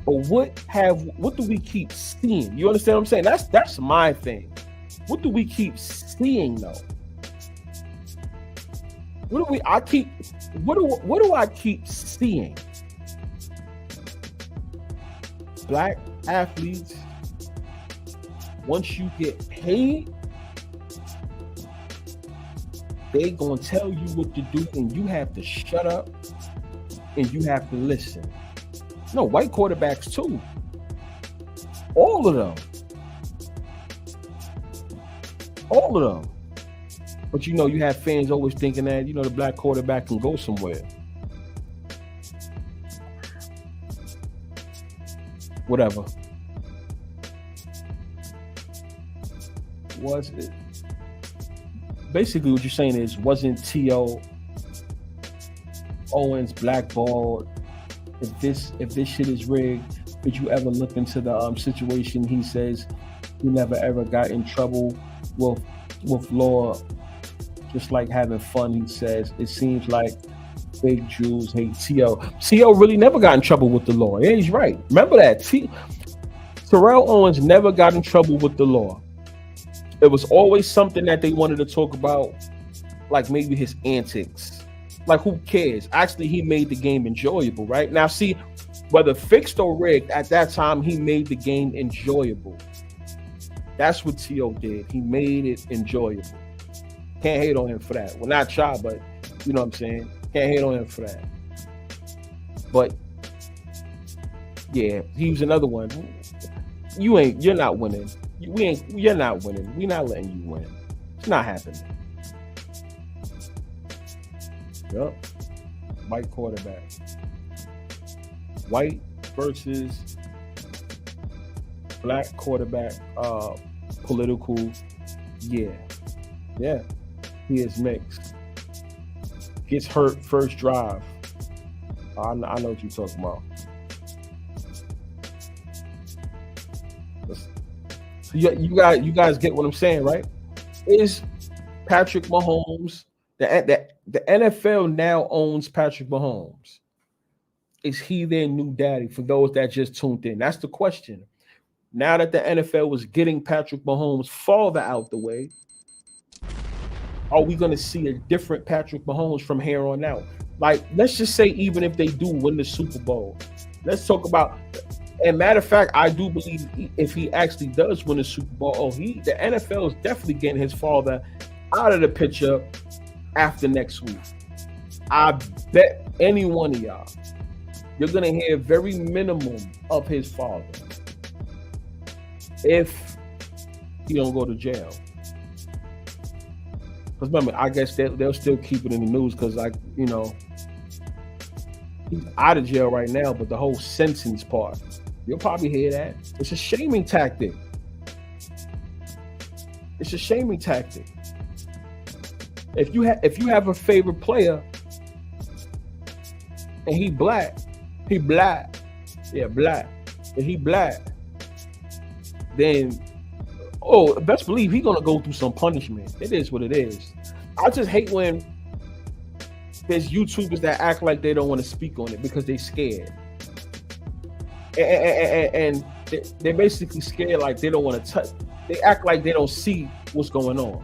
but what do we keep seeing? You understand what I'm saying? That's my thing. What do we keep seeing though? What do I keep seeing? Black athletes, once you get paid, they gonna tell you what to do, and you have to shut up and you have to listen. No, white quarterbacks too. All of them. All of them. But you know, you have fans always thinking that, you know, the black quarterback can go somewhere. Whatever. Was it? Basically, what you're saying is, wasn't T.O. Owens blackballed. If this shit is rigged, did you ever look into the situation? He says he never ever got in trouble with law, just like having fun. He says it seems like fake Jews hate T.O. T.O. really never got in trouble with the law. Yeah, he's right. Remember that. Terrell Owens never got in trouble with the law. It was always something that they wanted to talk about, like maybe his antics. Like, who cares? Actually, he made the game enjoyable, right? Now, see, whether fixed or rigged, at that time, he made the game enjoyable. That's what T.O. did. He made it enjoyable. Can't hate on him for that. Well, not try, but you know what I'm saying? Can't hate on him for that. But, yeah, he was another one. You're not winning. You're not winning. We're not letting you win. It's not happening. Yep. White quarterback. White versus black quarterback. Political. Yeah. He is mixed. Gets hurt first drive. I know what you're talking about. So you guys get what I'm saying, right? Is Patrick Mahomes, the NFL now owns Patrick Mahomes. Is he their new daddy? For those that just tuned in, that's the question. Now that the NFL was getting Patrick Mahomes' father out the way, are we going to see a different Patrick Mahomes from here on out? Like, let's just say even if they do win the Super Bowl, let's talk about. And matter of fact, I do believe if he actually does win the Super Bowl, the NFL is definitely getting his father out of the picture after next week. I bet any one of y'all, you're going to hear very minimum of his father if he don't go to jail. Because remember, I guess they'll still keep it in the news because, he's out of jail right now, but the whole sentence part, you'll probably hear that. It's a shaming tactic. If you have a favorite player and he black, then best believe he's gonna go through some punishment. It is what it is. I just hate when there's YouTubers that act like they don't want to speak on it because they're scared. And they're basically scared, like they don't want to touch. They act like they don't see what's going on.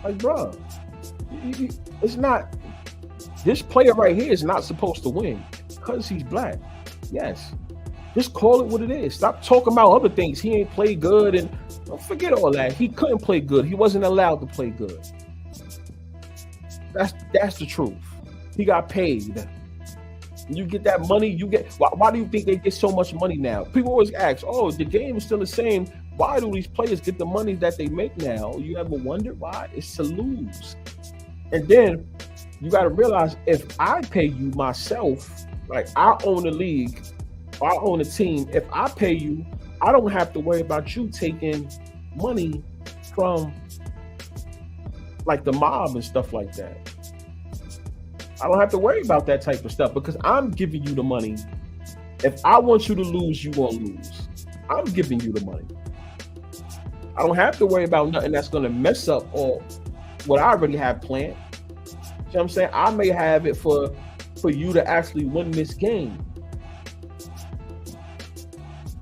Like, bro, it's not. This player right here is not supposed to win because he's black. Yes, just call it what it is. Stop talking about other things. He ain't played good, and forget all that. He couldn't play good. He wasn't allowed to play good. That's the truth. He got paid. You get that money. You get. Why do you think they get so much money now? People always ask, "Oh, the game is still the same. Why do these players get the money that they make now?" You ever wondered why? It's to lose. And then you got to realize, if I pay you myself, like I own the league, or I own a team. If I pay you, I don't have to worry about you taking money from like the mob and stuff like that. I don't have to worry about that type of stuff because I'm giving you the money. If I want you to lose, you won't lose. I'm giving you the money. I don't have to worry about nothing that's going to mess up or what I already have planned. You know what I'm saying? I may have it for you to actually win this game.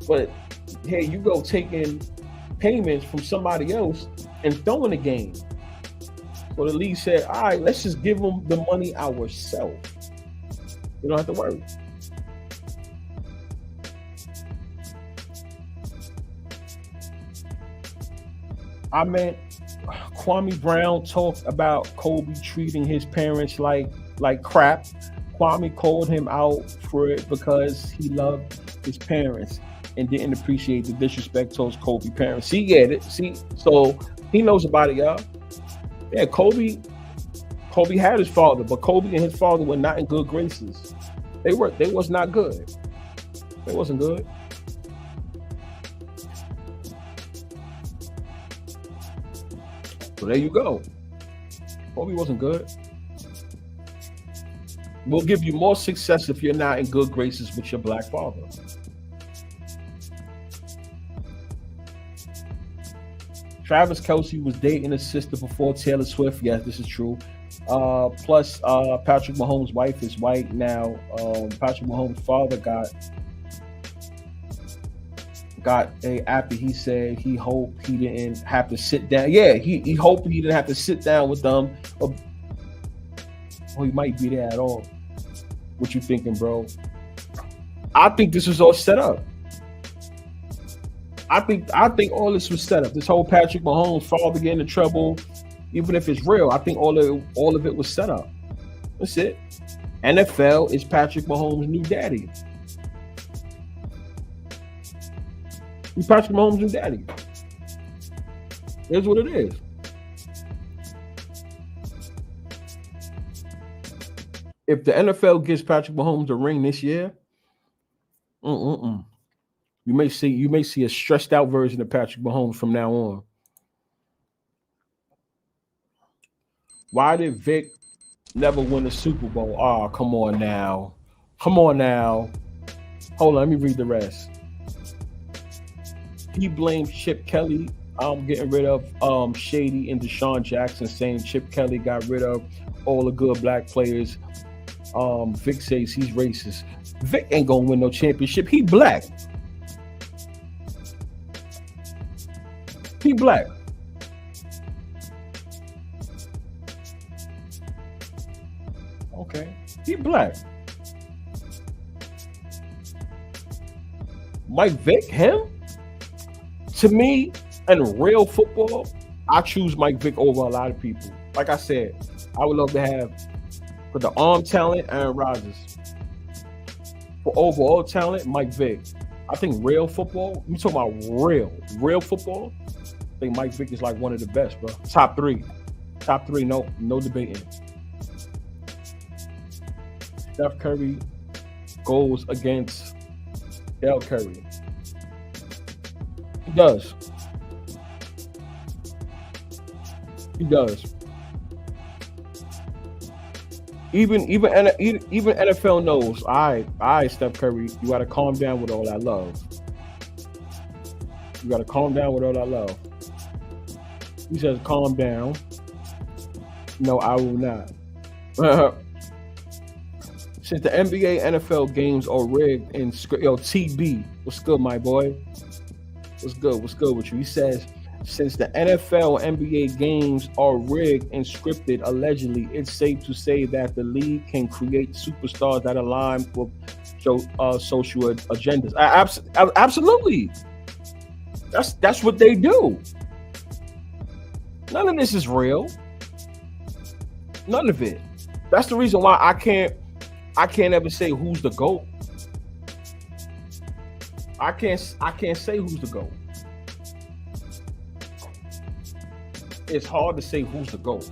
But here you go taking payments from somebody else and throwing the game. So the league said, all right, let's just give them the money ourselves. We don't have to worry. I meant Kwame Brown talked about Kobe treating his parents like crap. Kwame called him out for it because he loved his parents and didn't appreciate the disrespect towards Kobe's parents. See, get it. See, so he knows about it, y'all. Yeah, Kobe had his father, but Kobe and his father were not in good graces. They was not good. They wasn't good. So there you go. Kobe wasn't good. will give you more success if you're not in good graces with your black father. Travis Kelce was dating his sister before Taylor Swift. Yes, this is true. Plus, Patrick Mahomes' wife is white now. Patrick Mahomes' father got a after he said he hoped he didn't have to sit down. Yeah, he hoped he didn't have to sit down with them. Or he might be there at all. What you thinking, bro? I think this was all set up. I think all this was set up. This whole Patrick Mahomes father getting in trouble, even if it's real, I think all of it was set up. That's it. NFL is Patrick Mahomes' new daddy. He's Patrick Mahomes' new daddy. Here's what it is. If the NFL gives Patrick Mahomes a ring this year, you may see a stressed out version of Patrick Mahomes from now on. Why did Vic never win a Super Bowl? Oh, come on now. Hold on, let me read the rest. He blamed Chip Kelly getting rid of Shady and Deshaun Jackson, saying Chip Kelly got rid of all the good black players. Vic says he's racist. Vic ain't gonna win no championship. He black. He black. Okay. He black. Mike Vick, him? To me, in real football, I choose Mike Vick over a lot of people. Like I said, I would love to have, for the arm talent, Aaron Rodgers. For overall talent, Mike Vick. I think real football, you talking about real football, I think Mike Vick is like one of the best, bro. Top three, no debating. Steph Curry goes against Dell Curry. He does. Even NFL knows. All right, Steph Curry, you gotta calm down with all that love. He says, "Calm down." No, I will not. Since the NBA, NFL games are rigged and TB, what's good, my boy? What's good with you? He says, since the NFL NBA games are rigged and scripted, allegedly, it's safe to say that the league can create superstars that align with social agendas. Absolutely. That's what they do. None of this is real. None of it. That's the reason why I can't ever say who's the GOAT. I can't say who's the GOAT. It's hard to say who's the GOAT.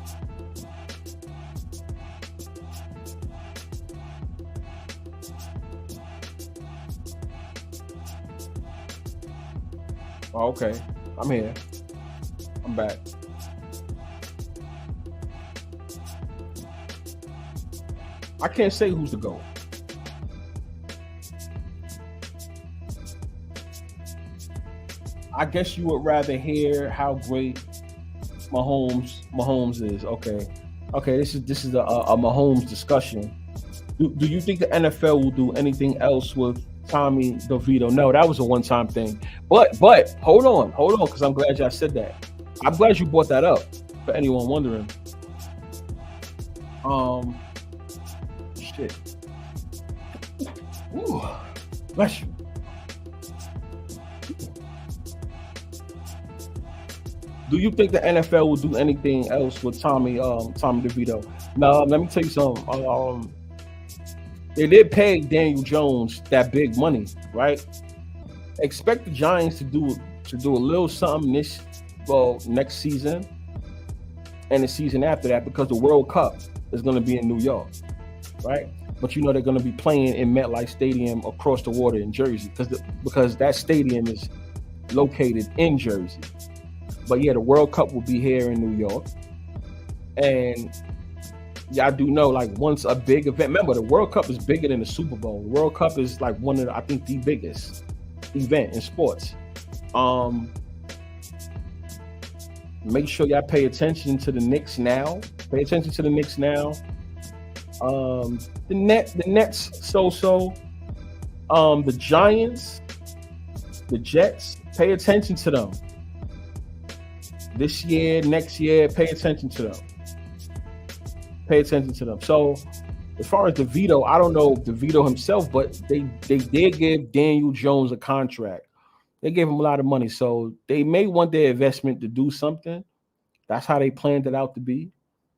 Oh, okay. I'm here. I'm back. I can't say who's the GOAT. I guess you would rather hear how great Mahomes is. Okay. This is a Mahomes discussion. Do you think the NFL will do anything else with Tommy DeVito? No, that was a one-time thing. But hold on, because I'm glad y'all said that. I'm glad you brought that up. For anyone wondering, shit. Ooh, bless you. Do you think the NFL will do anything else with Tommy DeVito? Now, let me tell you something. They did pay Daniel Jones that big money, right? Expect the Giants to do a little something next season and the season after that, because the World Cup is going to be in New York, right? But you know they're going to be playing in MetLife Stadium across the water in Jersey, because that stadium is located in Jersey. But yeah, the World Cup will be here in New York, and Yeah, I do know. Like once a big event. Remember, the World Cup is bigger than the Super Bowl. The World Cup is like one of I think the biggest event in sports. Um, Make sure y'all pay attention to the Knicks now. Pay attention to the Knicks now. The Nets so. The Giants, the Jets. Pay attention to them. This year, next year, pay attention to them. Pay attention to them. So, as far as DeVito, I don't know DeVito himself, but they did give Daniel Jones a contract. They gave him a lot of money, so they may want their investment to do something. That's how they planned it out to be.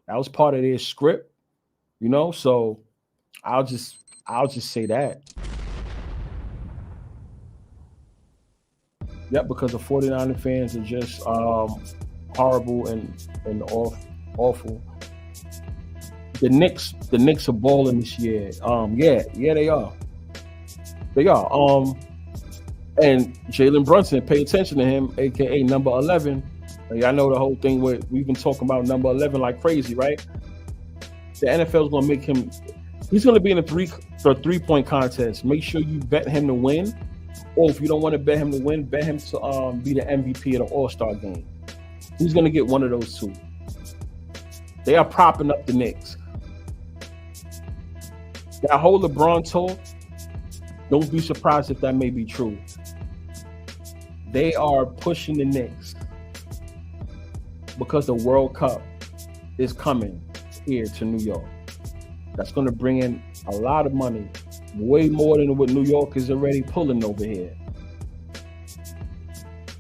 That was part of their script, you know. So I'll just say that. Yep, because the 49er fans are just horrible and awful. The Knicks are balling this year. Yeah, they are. They are. And Jalen Brunson, pay attention to him, aka number 11. Y'all know the whole thing where we've been talking about number 11 like crazy, right? The NFL is gonna make him. He's gonna be in the three-point contest. Make sure you bet him to win, or if you don't want to bet him to win, bet him to be the MVP of the All-Star game. He's gonna get one of those two. They are propping up the Knicks. That whole LeBron talk, don't be surprised if that may be true. They are pushing the Knicks because the World Cup is coming here to New York. That's going to bring in a lot of money, way more than what New York is already pulling over here.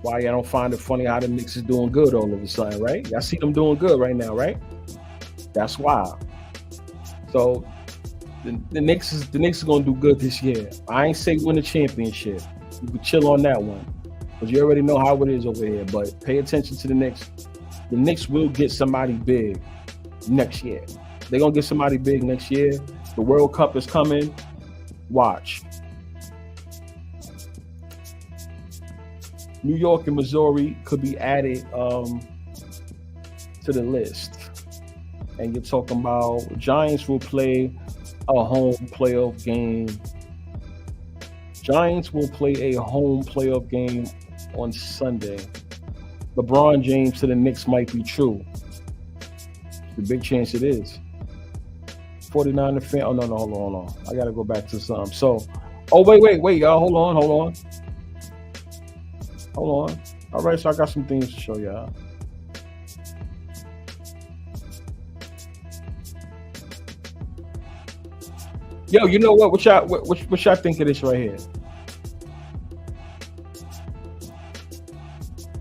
Why y'all don't find it funny how the Knicks is doing good all of a sudden, right? Y'all see them doing good right now, right? That's why. So the Knicks is going to do good this year. I ain't say win the championship. You can chill on that one, because you already know how it is over here. But pay attention to the Knicks. The Knicks will get somebody big next year. They're going to get somebody big next year. The World Cup is coming. Watch. New York and Missouri could be added to the list. And you're talking about Giants will play a home playoff game. Giants will play a home playoff game on Sunday. LeBron James to the Knicks might be true. The big chance it is. 49er fan. Oh, no, hold on. I got to go back to something. So, wait, y'all. Hold on. All right, so I got some things to show y'all. Yo, you know what? What y'all think of this right here?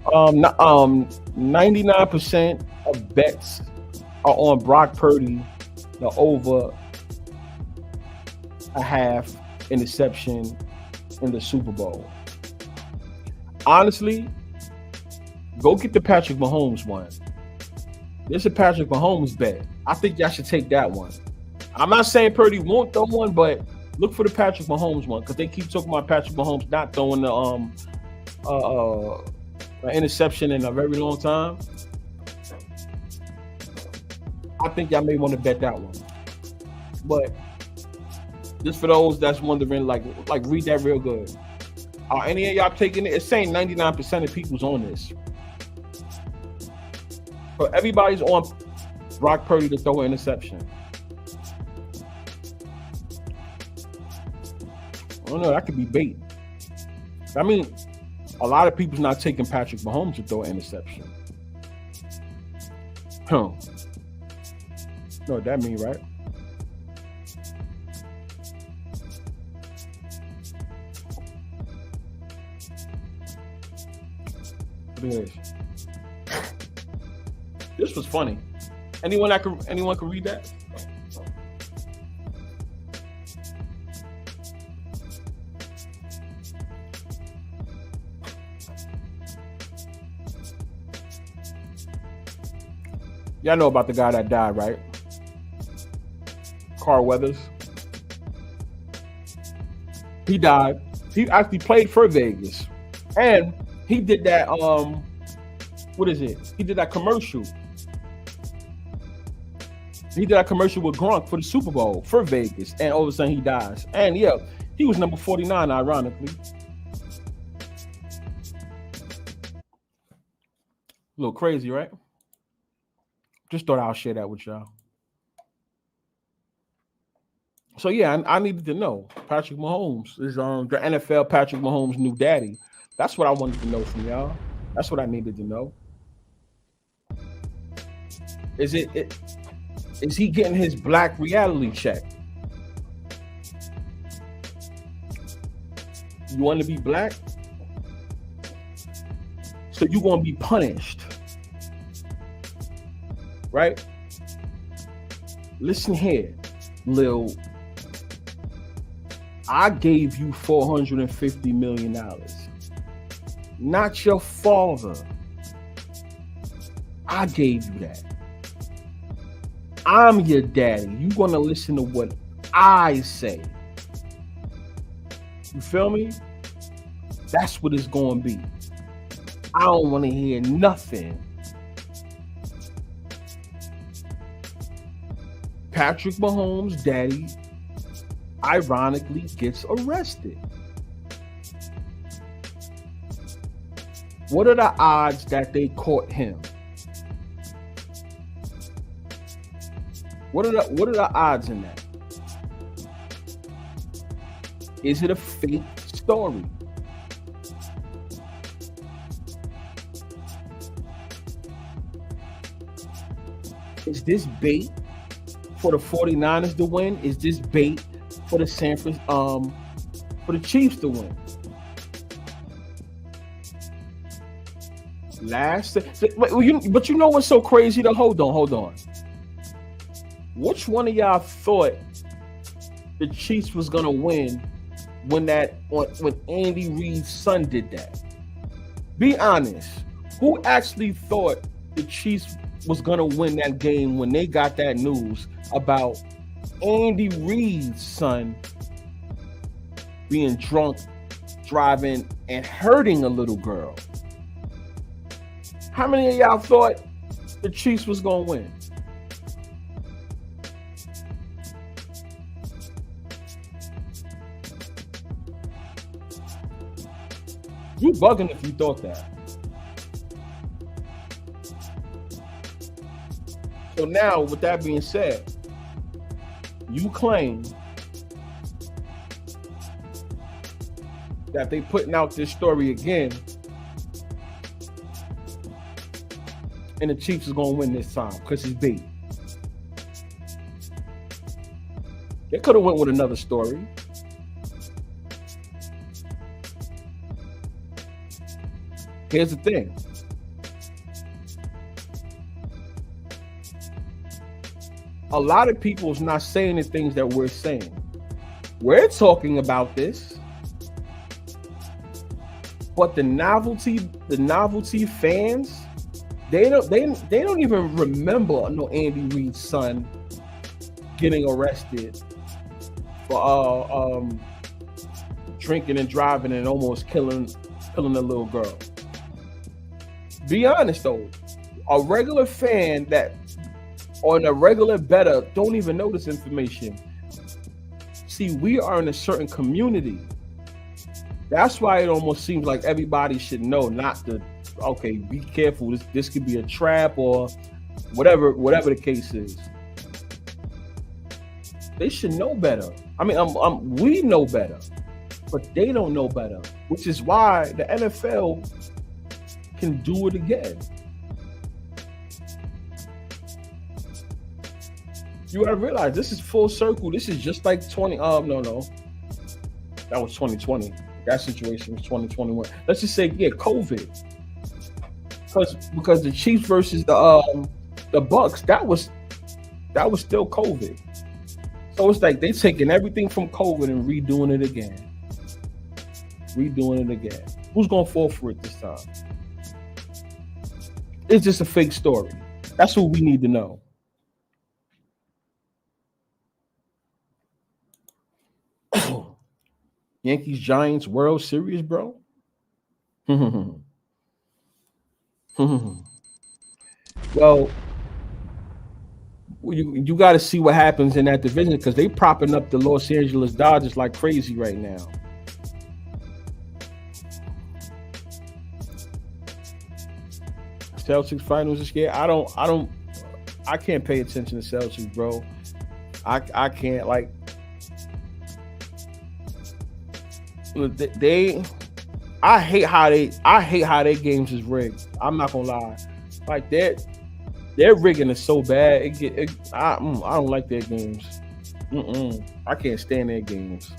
99% of bets are on Brock Purdy, the over a half interception in the Super Bowl. Honestly, go get the Patrick Mahomes one. There's a Patrick Mahomes bet. I think y'all should take that one. I'm not saying Purdy won't throw one, but look for the Patrick Mahomes one, because they keep talking about Patrick Mahomes not throwing the an interception in a very long time. I think y'all may want to bet that one. But just for those that's wondering, like read that real good. Are any of y'all taking it? It's saying 99% of people's on this. But everybody's on Brock Purdy to throw an interception. I don't know, that could be bait. I mean, a lot of people's not taking Patrick Mahomes to throw an interception. Know what that mean, right? Look at this. This was funny. Anyone can read that? Y'all know about the guy that died, right? Carl Weathers. He died. He actually played for Vegas. And he did that, what is it? He did that commercial. He did a commercial with Gronk for the Super Bowl for Vegas, and all of a sudden he dies. And yeah, he was number 49, ironically. A little crazy, right? Just thought I'll share that with y'all. So yeah, I needed to know Patrick Mahomes is the NFL Patrick Mahomes' new daddy. That's what I wanted to know from y'all. That's what I needed to know. Is is he getting his black reality check? You want to be black? So you're gonna be punished. Right? Listen here, Lil. I gave you $450 million. Not your father. I gave you that. I'm your daddy. You're going to listen to what I say. You feel me? That's what it's going to be. I don't want to hear nothing. Patrick Mahomes' daddy ironically gets arrested. What are the odds that they caught him? What are the odds in that? Is it a fake story? Is this bait for the 49ers to win? Is this bait for the for the Chiefs to win? But you know what's so crazy though? Hold on. Which one of y'all thought the Chiefs was gonna win when Andy Reid's son did that? Be honest. Who actually thought the Chiefs was gonna win that game when they got that news about Andy Reid's son being drunk, driving, and hurting a little girl? How many of y'all thought the Chiefs was gonna win? You bugging if you thought that. So now, with that being said, you claim that they putting out this story again, and the Chiefs is gonna win this time because it's bait. They could have went with another story. Here's the thing. A lot of people is not saying the things that we're saying. We're talking about this, but the novelty fans, they don't even remember no Andy Reid's son getting arrested for drinking and driving and almost killing a little girl. Be honest though, a regular fan that on a regular better don't even know this information. See, we are in a certain community. That's why it almost seems like everybody should know not to, okay, be careful. This could be a trap or whatever the case is. They should know better. I mean, we know better, but they don't know better, which is why the NFL can do it again. You gotta realize this is full circle. This is just like 20. No, that was 2020. That situation was 2021. Let's just say, yeah, COVID. Because the Chiefs versus the Bucks, that was still COVID. So it's like they taking everything from COVID and redoing it again. Who's gonna fall for it this time? It's just a fake story. That's what we need to know. Yankees Giants World Series, bro. Well, You got to see what happens in that division because they propping up the Los Angeles Dodgers like crazy right now. Celtics finals this year. I can't pay attention to Celtics, bro. I can't like they. I hate how their games is rigged. I'm not gonna lie, like that. Their rigging is so bad. I don't like their games. I can't stand their games.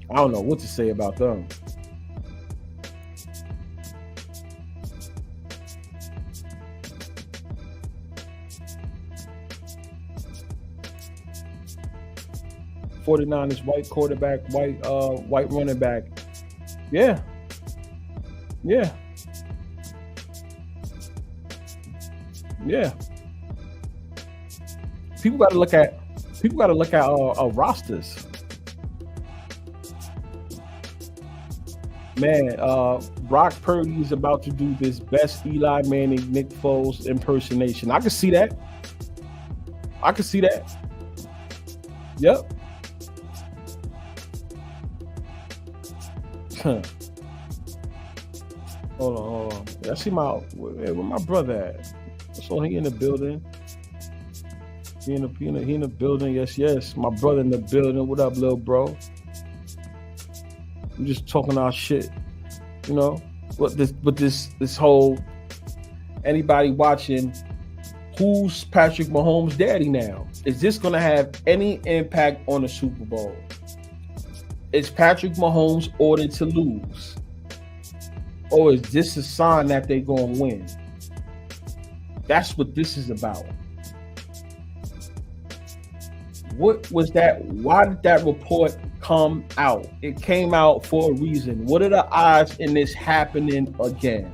I don't know what to say about them. '49ers white quarterback, white running back. Yeah, yeah, yeah. People got to look at rosters. Man, Brock Purdy is about to do this best Eli Manning, Nick Foles impersonation. I can see that. Yep. Hold on. I see where my brother at? So he in the building. He in the building. Yes. My brother in the building. What up, little bro? I'm just talking our shit. You know, but this whole anybody watching, who's Patrick Mahomes' daddy now? Is this gonna have any impact on the Super Bowl? Is Patrick Mahomes ordered to lose? Or is this a sign that they're going to win? That's what this is about. What was that? Why did that report come out? It came out for a reason. What are the odds in this happening again?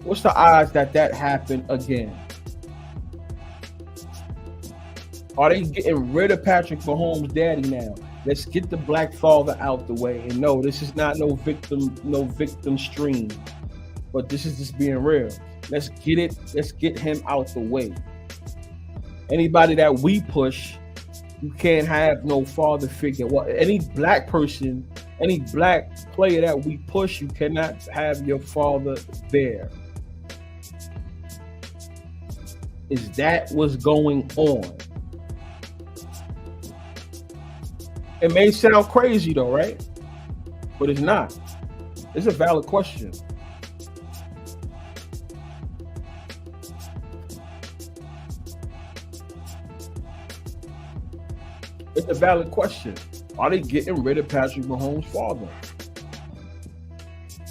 What's the odds that happened again? Are they getting rid of Patrick Mahomes' daddy now? Let's get the black father out the way. And no, this is not no victim stream. But this is just being real. Let's get him out the way. Anybody that we push, you can't have no father figure. Well, any black person, any black player that we push, you cannot have your father there. Is that what's going on? It may sound crazy though, right? But it's not. It's a valid question. It's a valid question. Are they getting rid of Patrick Mahomes' father?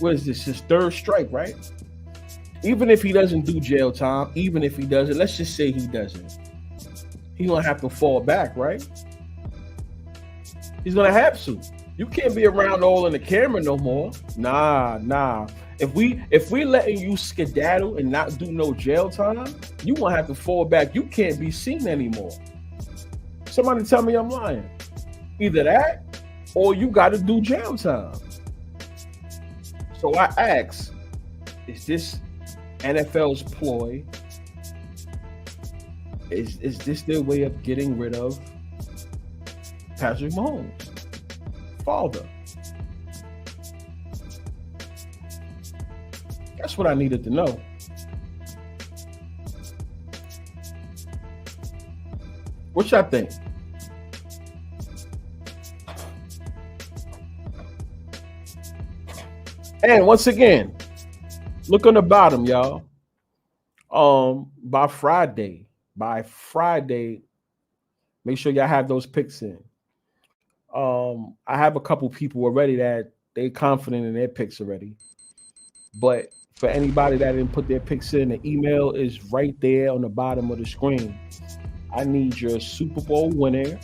What is this? His third strike, right? Even if he doesn't do jail time, even if he doesn't, let's just say he doesn't. He's gonna have to fall back, right? He's gonna have to. You can't be around all in the camera no more. Nah. If we letting you skedaddle and not do no jail time, you gonna have to fall back. You can't be seen anymore. Somebody tell me I'm lying. Either that or you gotta do jail time. So I ask, is this NFL's ploy? Is this their way of getting rid of Patrick Mahomes' father? That's what I needed to know. What y'all think? And once again, look on the bottom, y'all. By Friday, make sure y'all have those picks in. I have a couple people already that they confident in their picks already. But for anybody that didn't put their picks in, the email is right there on the bottom of the screen. I need your Super Bowl winner,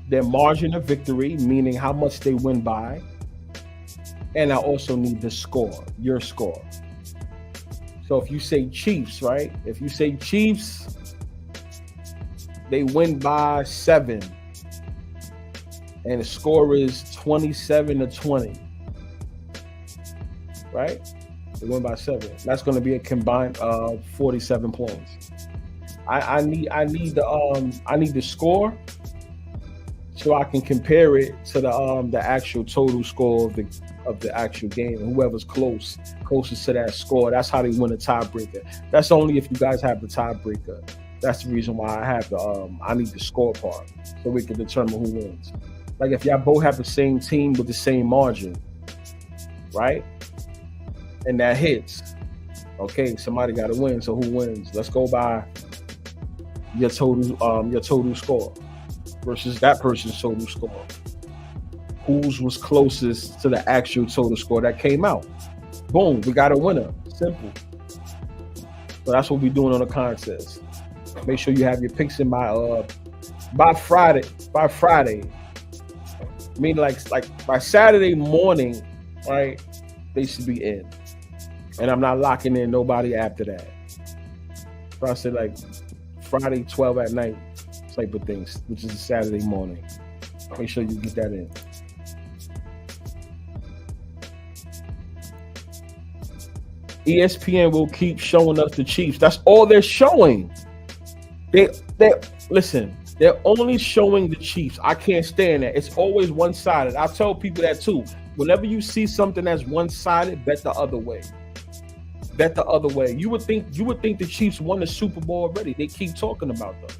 their margin of victory, meaning how much they win by, and I also need the score, your score. So if you say Chiefs, right? If you say Chiefs, they win by 7, and the score is 27-20. Right? They win by 7. That's going to be a combined 47 points. I need the score so I can compare it to the actual total score of the actual game. And whoever's closest to that score, that's how they win a tiebreaker. That's only if you guys have the tiebreaker. That's the reason why I have I need the score part so we can determine who wins. Like if y'all both have the same team with the same margin, right? And that hits. Okay, somebody got to win. So who wins? Let's go by your total score versus that person's total score. Whose was closest to the actual total score that came out? Boom, we got a winner. Simple. So that's what we're doing on the contest. Make sure you have your picks in by Friday. By Friday, I mean like by Saturday morning, right? They should be in. And I'm not locking in nobody after that. So I said like Friday 12 at night type of things, which is a Saturday morning. Make sure you get that in. ESPN will keep showing us the Chiefs. That's all they're showing. They listen, they're only showing the Chiefs. I can't stand that. It's always one-sided. I tell people that too. Whenever you see something that's one-sided, bet the other way. Bet the other way. You would think the Chiefs won the Super Bowl already. They keep talking about them.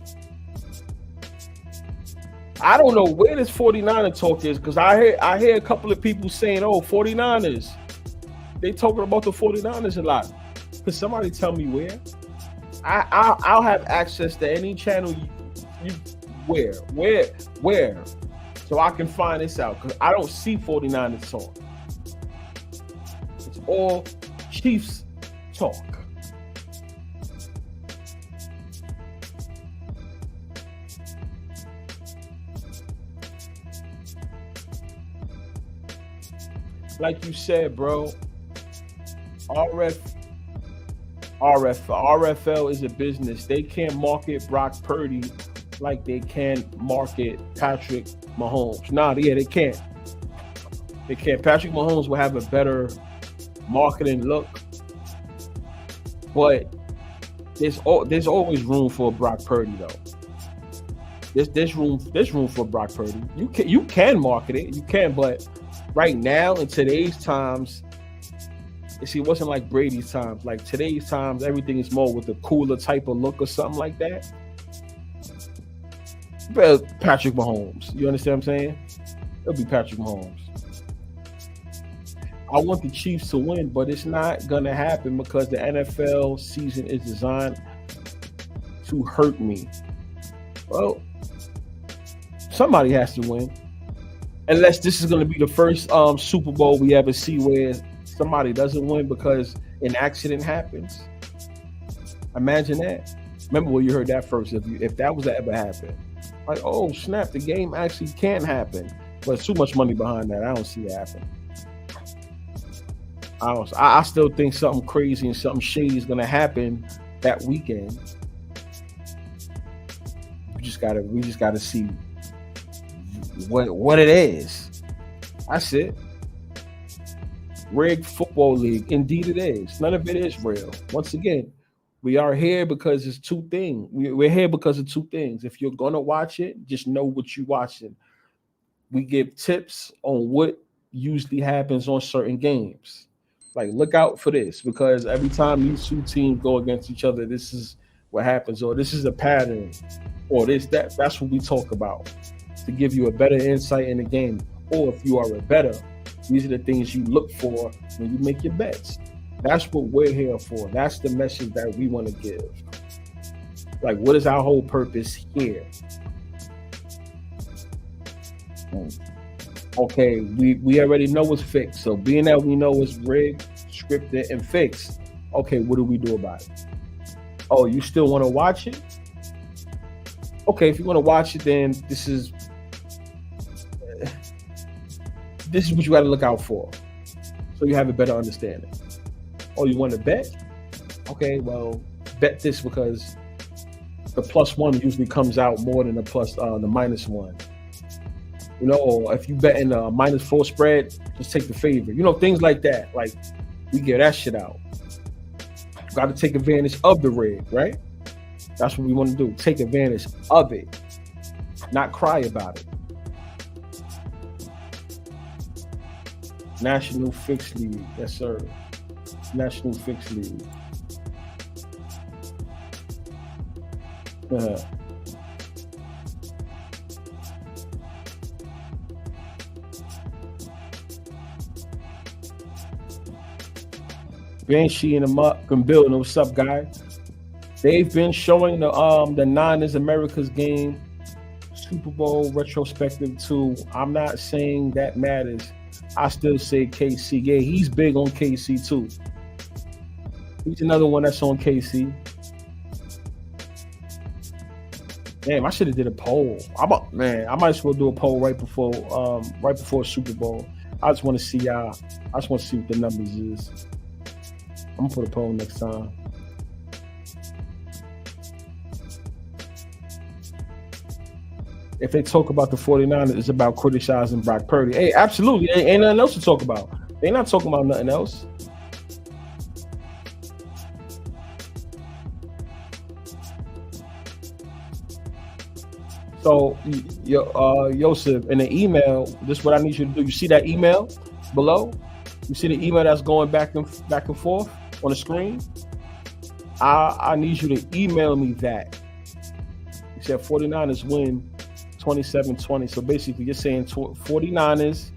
I don't know where this 49er talk is because I hear a couple of people saying, oh, 49ers. They talking about the 49ers a lot. Could somebody tell me where? I'll have access to any channel you where so I can find this out because I don't see 49ers talk. It's all Chiefs talk. Like you said, bro, RFL is a business. They can't market Brock Purdy like they can market Patrick Mahomes. They can't. They can't. Patrick Mahomes will have a better marketing look, but there's always room for Brock Purdy though. There's room for Brock Purdy. You can market it. You can, but right now in today's times. See, it wasn't like Brady's times. Like today's times, everything is more with a cooler type of look or something like that. But Patrick Mahomes. You understand what I'm saying? It'll be Patrick Mahomes. I want the Chiefs to win, but it's not going to happen because the NFL season is designed to hurt me. Well, somebody has to win. Unless this is going to be the first Super Bowl we ever see where somebody doesn't win because an accident happens. Imagine that. Remember when you heard that first, if that was to ever happen. Like, oh snap, the game actually can happen. But too much money behind that. I don't see that happen. I still think something crazy and something shady is gonna happen that weekend. We just gotta see what it is. That's it. Rigged football league. Indeed it is. None of it is real. Once again, we are here because it's two things. We're here because of two things. If you're going to watch it, just know what you're watching. We give tips on what usually happens on certain games. Like, look out for this because every time these two teams go against each other, this is what happens, or this is a pattern, or that's what we talk about to give you a better insight in the game. Or if you are a better, these are the things you look for when you make your bets. That's what we're here for. That's the message that we want to give. Like, what is our whole purpose here? Okay, we already know it's fixed. So being that we know it's rigged, scripted, and fixed, okay, what do we do about it? Oh, you still want to watch it? Okay, if you want to watch it, then this is what you got to look out for, so you have a better understanding. Oh, you want to bet? Okay, well, bet this because the +1 usually comes out more than the minus one. Or if you bet in a -4 spread, just take the favorite. Things like that. Like we get that shit out. Got to take advantage of the rig, right? That's what we want to do. Take advantage of it, not cry about it. National Fixed League, yes sir. National Fixed League. Uh-huh. Banshee and them up and building. What's up, guy? They've been showing the Niners America's game, Super Bowl retrospective too. I'm not saying that matters. I still say KC. Yeah, he's big on KC too. He's another one that's on KC. Damn, I should have did a poll. I might as well do a poll right before Super Bowl. I just want to see I just want to see what the numbers is. I'm gonna put a poll next time. If they talk about the 49ers, it's about criticizing Brock Purdy. Hey, absolutely. Ain't nothing else to talk about. They're not talking about nothing else. So, Yosef, in the email, this is what I need you to do. You see that email below? You see the email that's going back and forth on the screen? I need you to email me that. You said 49ers win 27-20. So basically, you're saying 49ers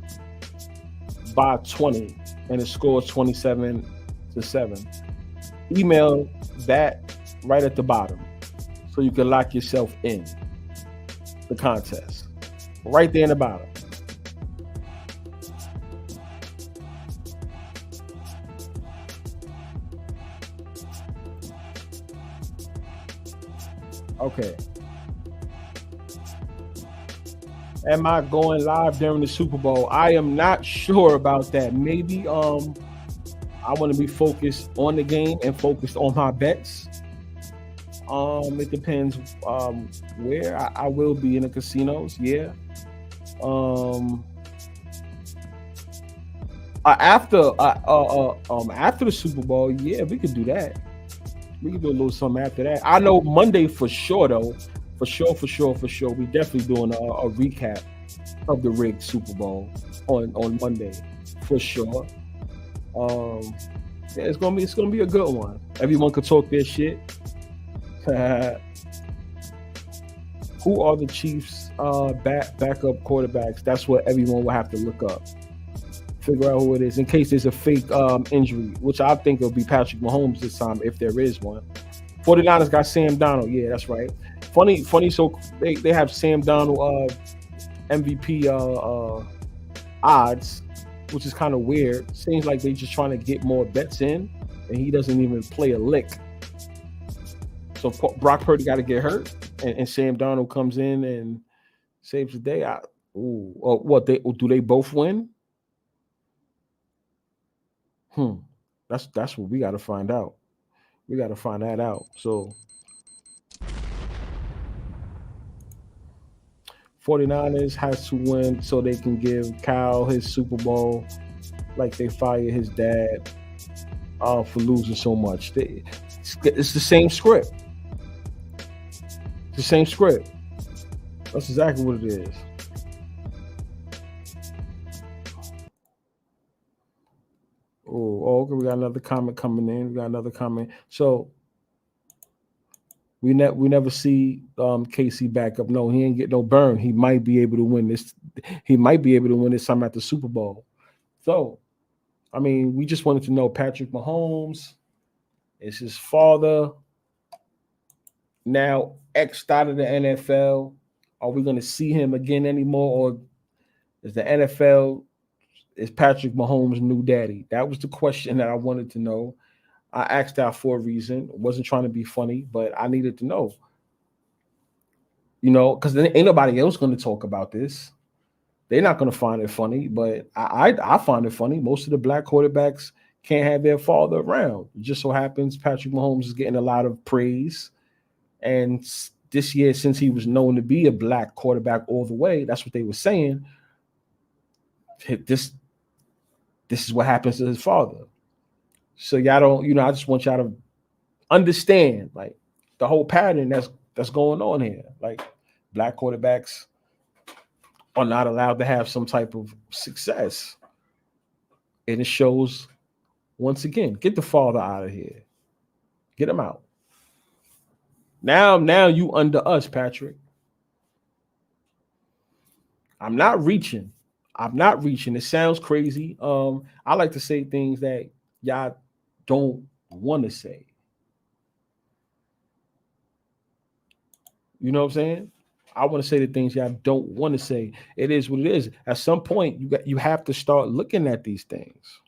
by 20, and the score is 27-7. Email that right at the bottom so you can lock yourself in the contest. Right there in the bottom. Okay. Am I going live during the Super Bowl? I am not sure about that. Maybe I want to be focused on the game and focused on my bets. It depends where I will be in the casinos. Yeah. After the Super Bowl, yeah, we could do that. We could do a little something after that. I know Monday for sure, though. For sure. We definitely doing a recap of the rigged Super Bowl on Monday, for sure. Yeah, it's gonna be a good one. Everyone could talk their shit. Who are the Chiefs' backup quarterbacks? That's what everyone will have to look up. Figure out who it is in case there's a fake injury, which I think will be Patrick Mahomes this time if there is one. 49ers got Sam Darnold. Yeah, that's right. Funny. So they have Sam Darnold MVP odds, which is kind of weird. Seems like they're just trying to get more bets in, and he doesn't even play a lick. So Brock Purdy got to get hurt, and Sam Darnold comes in and saves the day. Do they both win? That's what we got to find out. We got to find that out. So 49ers has to win so they can give Kyle his Super Bowl, like they fired his dad for losing so much. It's the same script. It's the same script. That's exactly what it is. Okay, we got another comment coming in. So we never see KC back up. No, he ain't get no burn. He might be able to win this. He might be able to win this time at the Super Bowl. So, I mean, we just wanted to know Patrick Mahomes is his father now X'd out of the NFL. Are we going to see him again anymore, or is the NFL? Is Patrick Mahomes' new daddy? That was the question that I wanted to know. I asked that for a reason. I wasn't trying to be funny, but I needed to know. Because then ain't nobody else going to talk about this. They're not going to find it funny, but I find it funny. Most of the black quarterbacks can't have their father around. It just so happens Patrick Mahomes is getting a lot of praise, and this year, since he was known to be a black quarterback all the way, that's what they were saying. This this is what happens to his father. So y'all don't, I just want y'all to understand like the whole pattern that's going on here. Like black quarterbacks are not allowed to have some type of success. And it shows once again, get the father out of here. Get him out. Now you under us, Patrick. I'm not reaching. I'm not reaching. It sounds crazy. I like to say things that y'all don't want to say. You know what I'm saying? I want to say the things y'all don't want to say. It is what it is. At some point, you have to start looking at these things.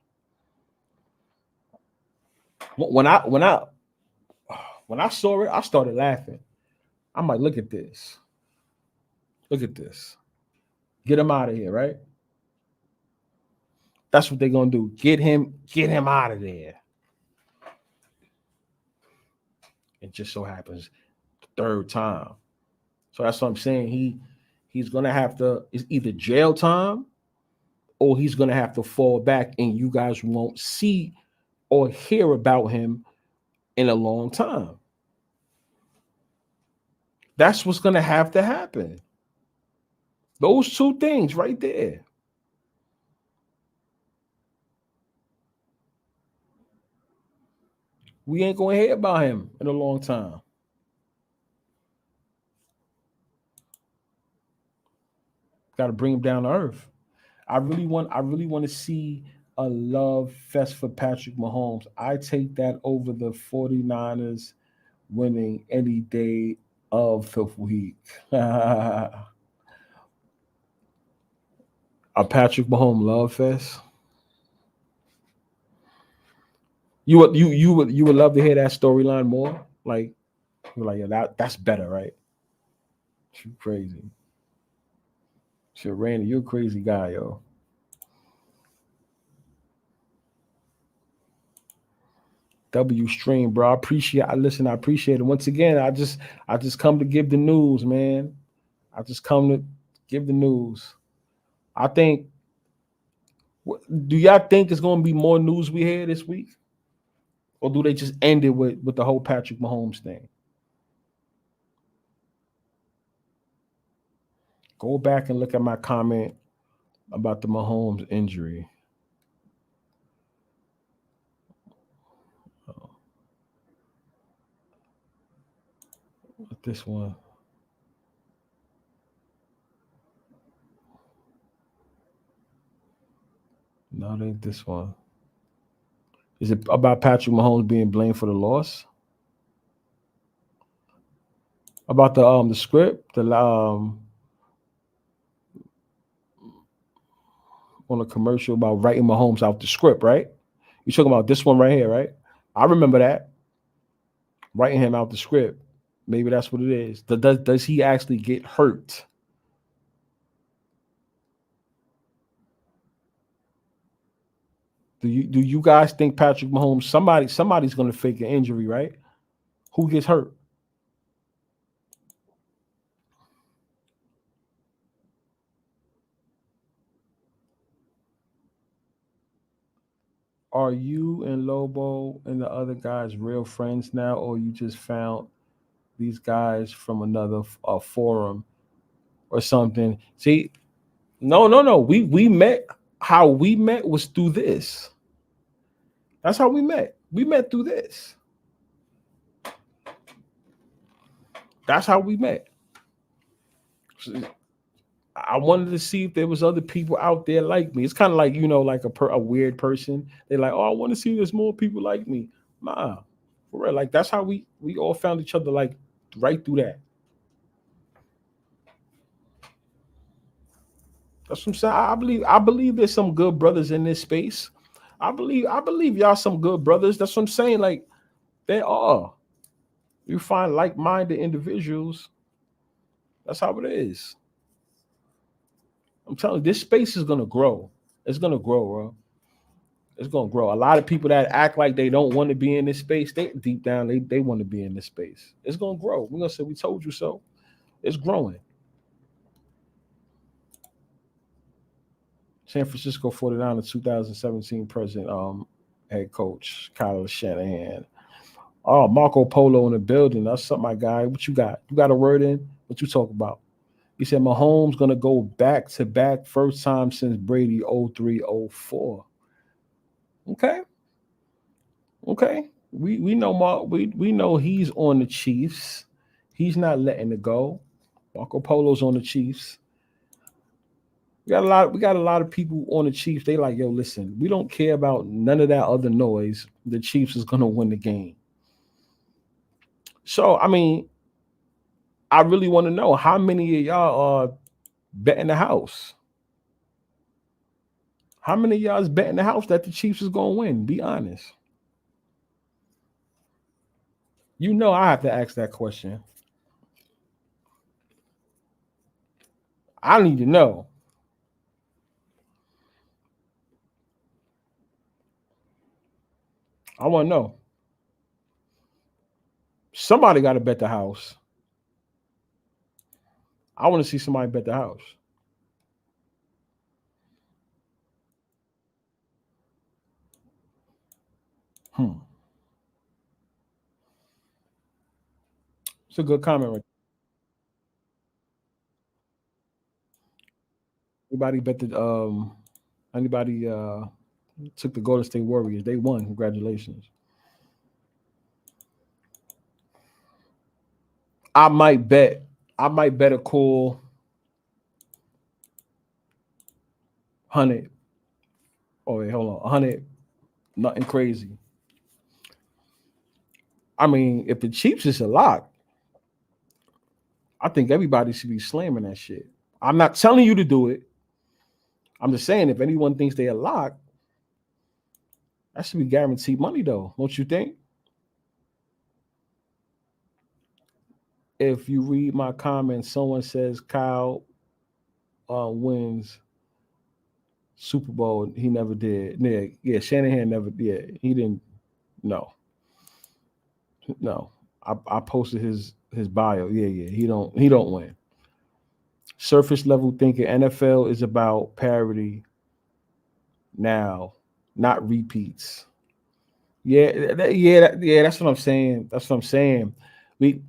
When I saw it, I started laughing. I'm like, look at this. Look at this. Get him out of here, right? That's what they're gonna do. Get him out of there. It just so happens the third time. So that's what I'm saying. He's gonna have to, it's either jail time or he's gonna have to fall back and you guys won't see or hear about him in a long time. That's what's gonna have to happen. Those two things right there. We ain't gonna hear about him in a long time. Got to bring him down to earth. I really want to see a love fest for Patrick Mahomes. I take that over the 49ers winning any day of the week. A Patrick Mahomes love fest. You would love to hear that storyline more. Like you're like, yeah, that's better, right? You crazy. Shit, Randy, you're a crazy guy, yo. W stream, bro. I appreciate it. Once again, I just come to give the news, man. I just come to give the news. I think do y'all think it's gonna be more news we hear this week? Or do they just end it with the whole Patrick Mahomes thing? Go back and look at my comment about the Mahomes injury. Oh, this one. No, it ain't this one. Is it about Patrick Mahomes being blamed for the loss? About the script, the on a commercial about writing Mahomes out the script, right? You talking about this one right here, right? I remember that writing him out the script. Maybe that's what it is. Does he actually get hurt? Do you guys think Patrick Mahomes somebody's going to fake an injury, right? Who gets hurt? Are you and Lobo and the other guys real friends now, or you just found these guys from another forum or something? See, no. We met. How we met was through this. That's how we met. We met through this. That's how we met. I wanted to see if there was other people out there like me. It's kind of like like a weird person. They're like, oh, I want to see if there's more people like me. Nah, for real. Like that's how we all found each other. Like right through that. That's what I'm saying. I believe there's some good brothers in this space. I believe y'all some good brothers. That's what I'm saying. Like there are. You find like-minded individuals. That's how it is. I'm telling you, this space is gonna grow. It's gonna grow, bro. It's gonna grow. A lot of people that act like they don't want to be in this space, they deep down they want to be in this space. It's gonna grow. We're gonna say we told you so. It's growing. San Francisco 49ers 2017 president head coach Kyle Shanahan. Oh, Marco Polo in the building. That's something, my guy. What you got? You got a word in? What you talk about? He said Mahomes gonna go back to back first time since Brady 03-04. Okay. Okay. We know Mark we know he's on the Chiefs. He's not letting it go. Marco Polo's on the Chiefs. We got a lot of people on the Chiefs. They like, yo, listen, we don't care about none of that other noise. The Chiefs is gonna win the game. So I mean, I really want to know how many of y'all are betting the house. How many of y'all is betting the house that the Chiefs is gonna win? Be honest. You know I have to ask that question. I need to know. I want to know. Somebody got to bet the house. I want to see somebody bet the house. Hmm. It's a good comment. Right? Anybody bet the anybody took the Golden State Warriors? They won. Congratulations. I might bet. I might bet a cool 100. Oh wait, hold on. 100. Nothing crazy. I mean, if the Chiefs is a lock, I think everybody should be slamming that shit. I'm not telling you to do it. I'm just saying if anyone thinks they a lock, that should be guaranteed money though. Don't you think? If you read my comments, someone says Kyle wins Super Bowl. He never did. Yeah, yeah, Shanahan never did. He didn't. No, no. I posted his bio. Yeah, yeah. He don't win. Surface level thinking. NFL is about parity now, not repeats. Yeah, yeah. That's what I'm saying. That's what I'm saying. We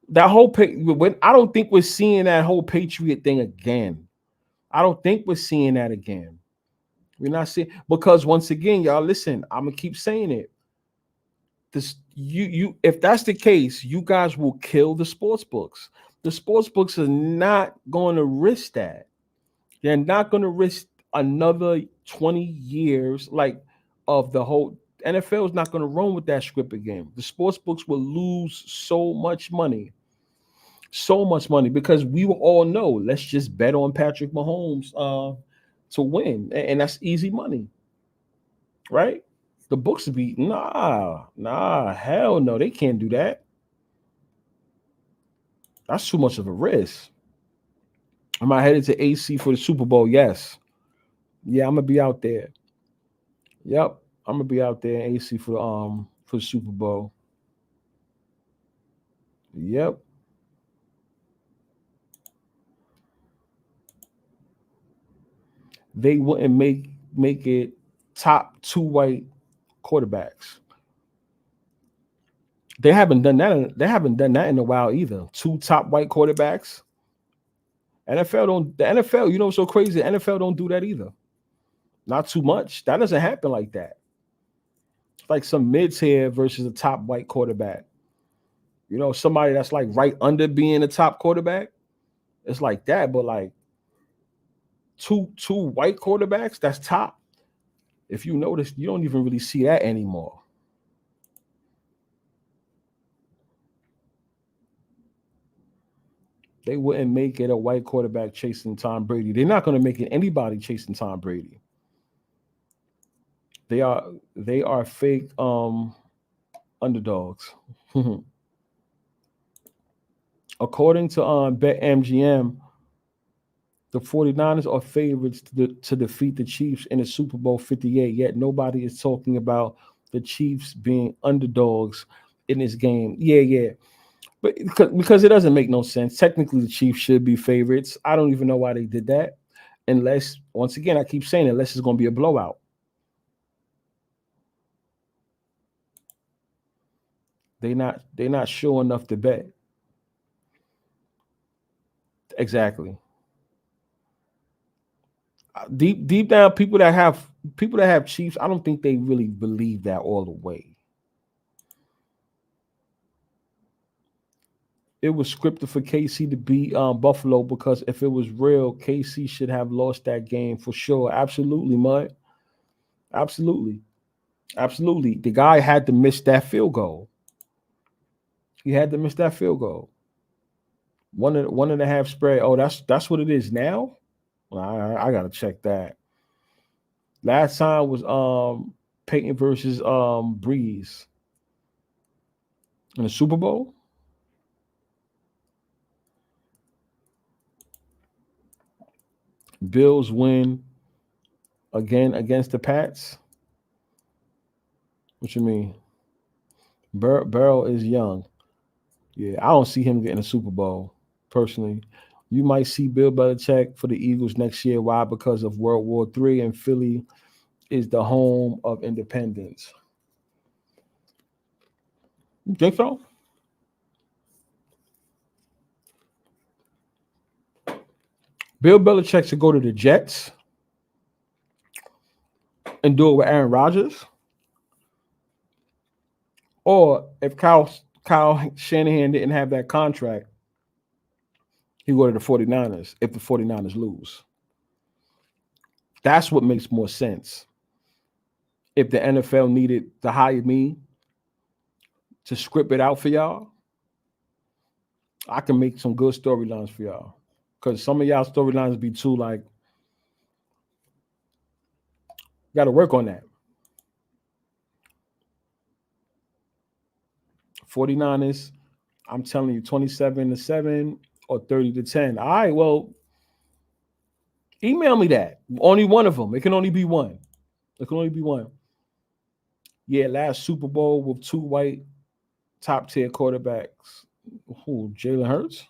that whole when I don't think we're seeing that whole Patriot thing again. I don't think we're seeing that again. We're not seeing because once again, y'all listen. I'm gonna keep saying it. This you if that's the case, you guys will kill the sports books. The sports books are not going to risk that. They're not going to risk another 20 years like of the whole NFL is not going to run with that script again. The sports books will lose so much money because we will all know. Let's just bet on Patrick Mahomes to win, and that's easy money, right? The books would be hell no, they can't do that. That's too much of a risk. Am I headed to AC for the Super Bowl? Yes. Yeah, I'm gonna be out there. Yep, I'm gonna be out there in AC for the Super Bowl. Yep, they wouldn't make it top two white quarterbacks. They haven't done that. They haven't done that in a while either. Two top white quarterbacks. NFL don't. The NFL, you know, what's so crazy. The NFL don't do that either. Not too much. That doesn't happen like that. It's like some mid tier versus a top white quarterback. You know, somebody that's like right under being a top quarterback. It's like that, but like two white quarterbacks, that's top. If you notice, you don't even really see that anymore. They wouldn't make it a white quarterback chasing Tom Brady. They're not going to make it anybody chasing Tom Brady. They are fake underdogs. According to BetMGM, The 49ers are favorites to defeat the Chiefs in the Super Bowl 58, yet nobody is talking about the Chiefs being underdogs in this game. Yeah, yeah. But because it doesn't make no sense. Technically, the Chiefs should be favorites. I don't even know why they did that. Unless, once again, I keep saying, unless it's going to be a blowout. They're not sure enough to bet. Exactly. Deep down, people that have Chiefs, I don't think they really believe that all the way. It was scripted for KC to beat Buffalo because if it was real, KC should have lost that game for sure. Absolutely, Mud. Absolutely. Absolutely. The guy had to miss that field goal. He had to miss that field goal. One and a half spread. Oh, that's what it is now. Well, I gotta check that. Last time was Peyton versus Breeze in the Super Bowl. Bills win again against the Pats. What you mean? Burrow is young. Yeah, I don't see him getting a Super Bowl personally. You might see Bill Belichick for the Eagles next year. Why? Because of World War III, and Philly is the home of independence. You think so? Bill Belichick should go to the Jets and do it with Aaron Rodgers, or if Kyle Shanahan didn't have that contract, he go to the 49ers if the 49ers lose. That's what makes more sense. If the NFL needed to hire me to script it out for y'all, I can make some good storylines for y'all. Because some of y'all storylines be too like, got to work on that. 49ers, I'm telling you, 27-7 or 30-10. All right, well, email me that. Only one of them. It can only be one. It can only be one. Yeah, last Super Bowl with two white top tier quarterbacks. Who? Jalen Hurts.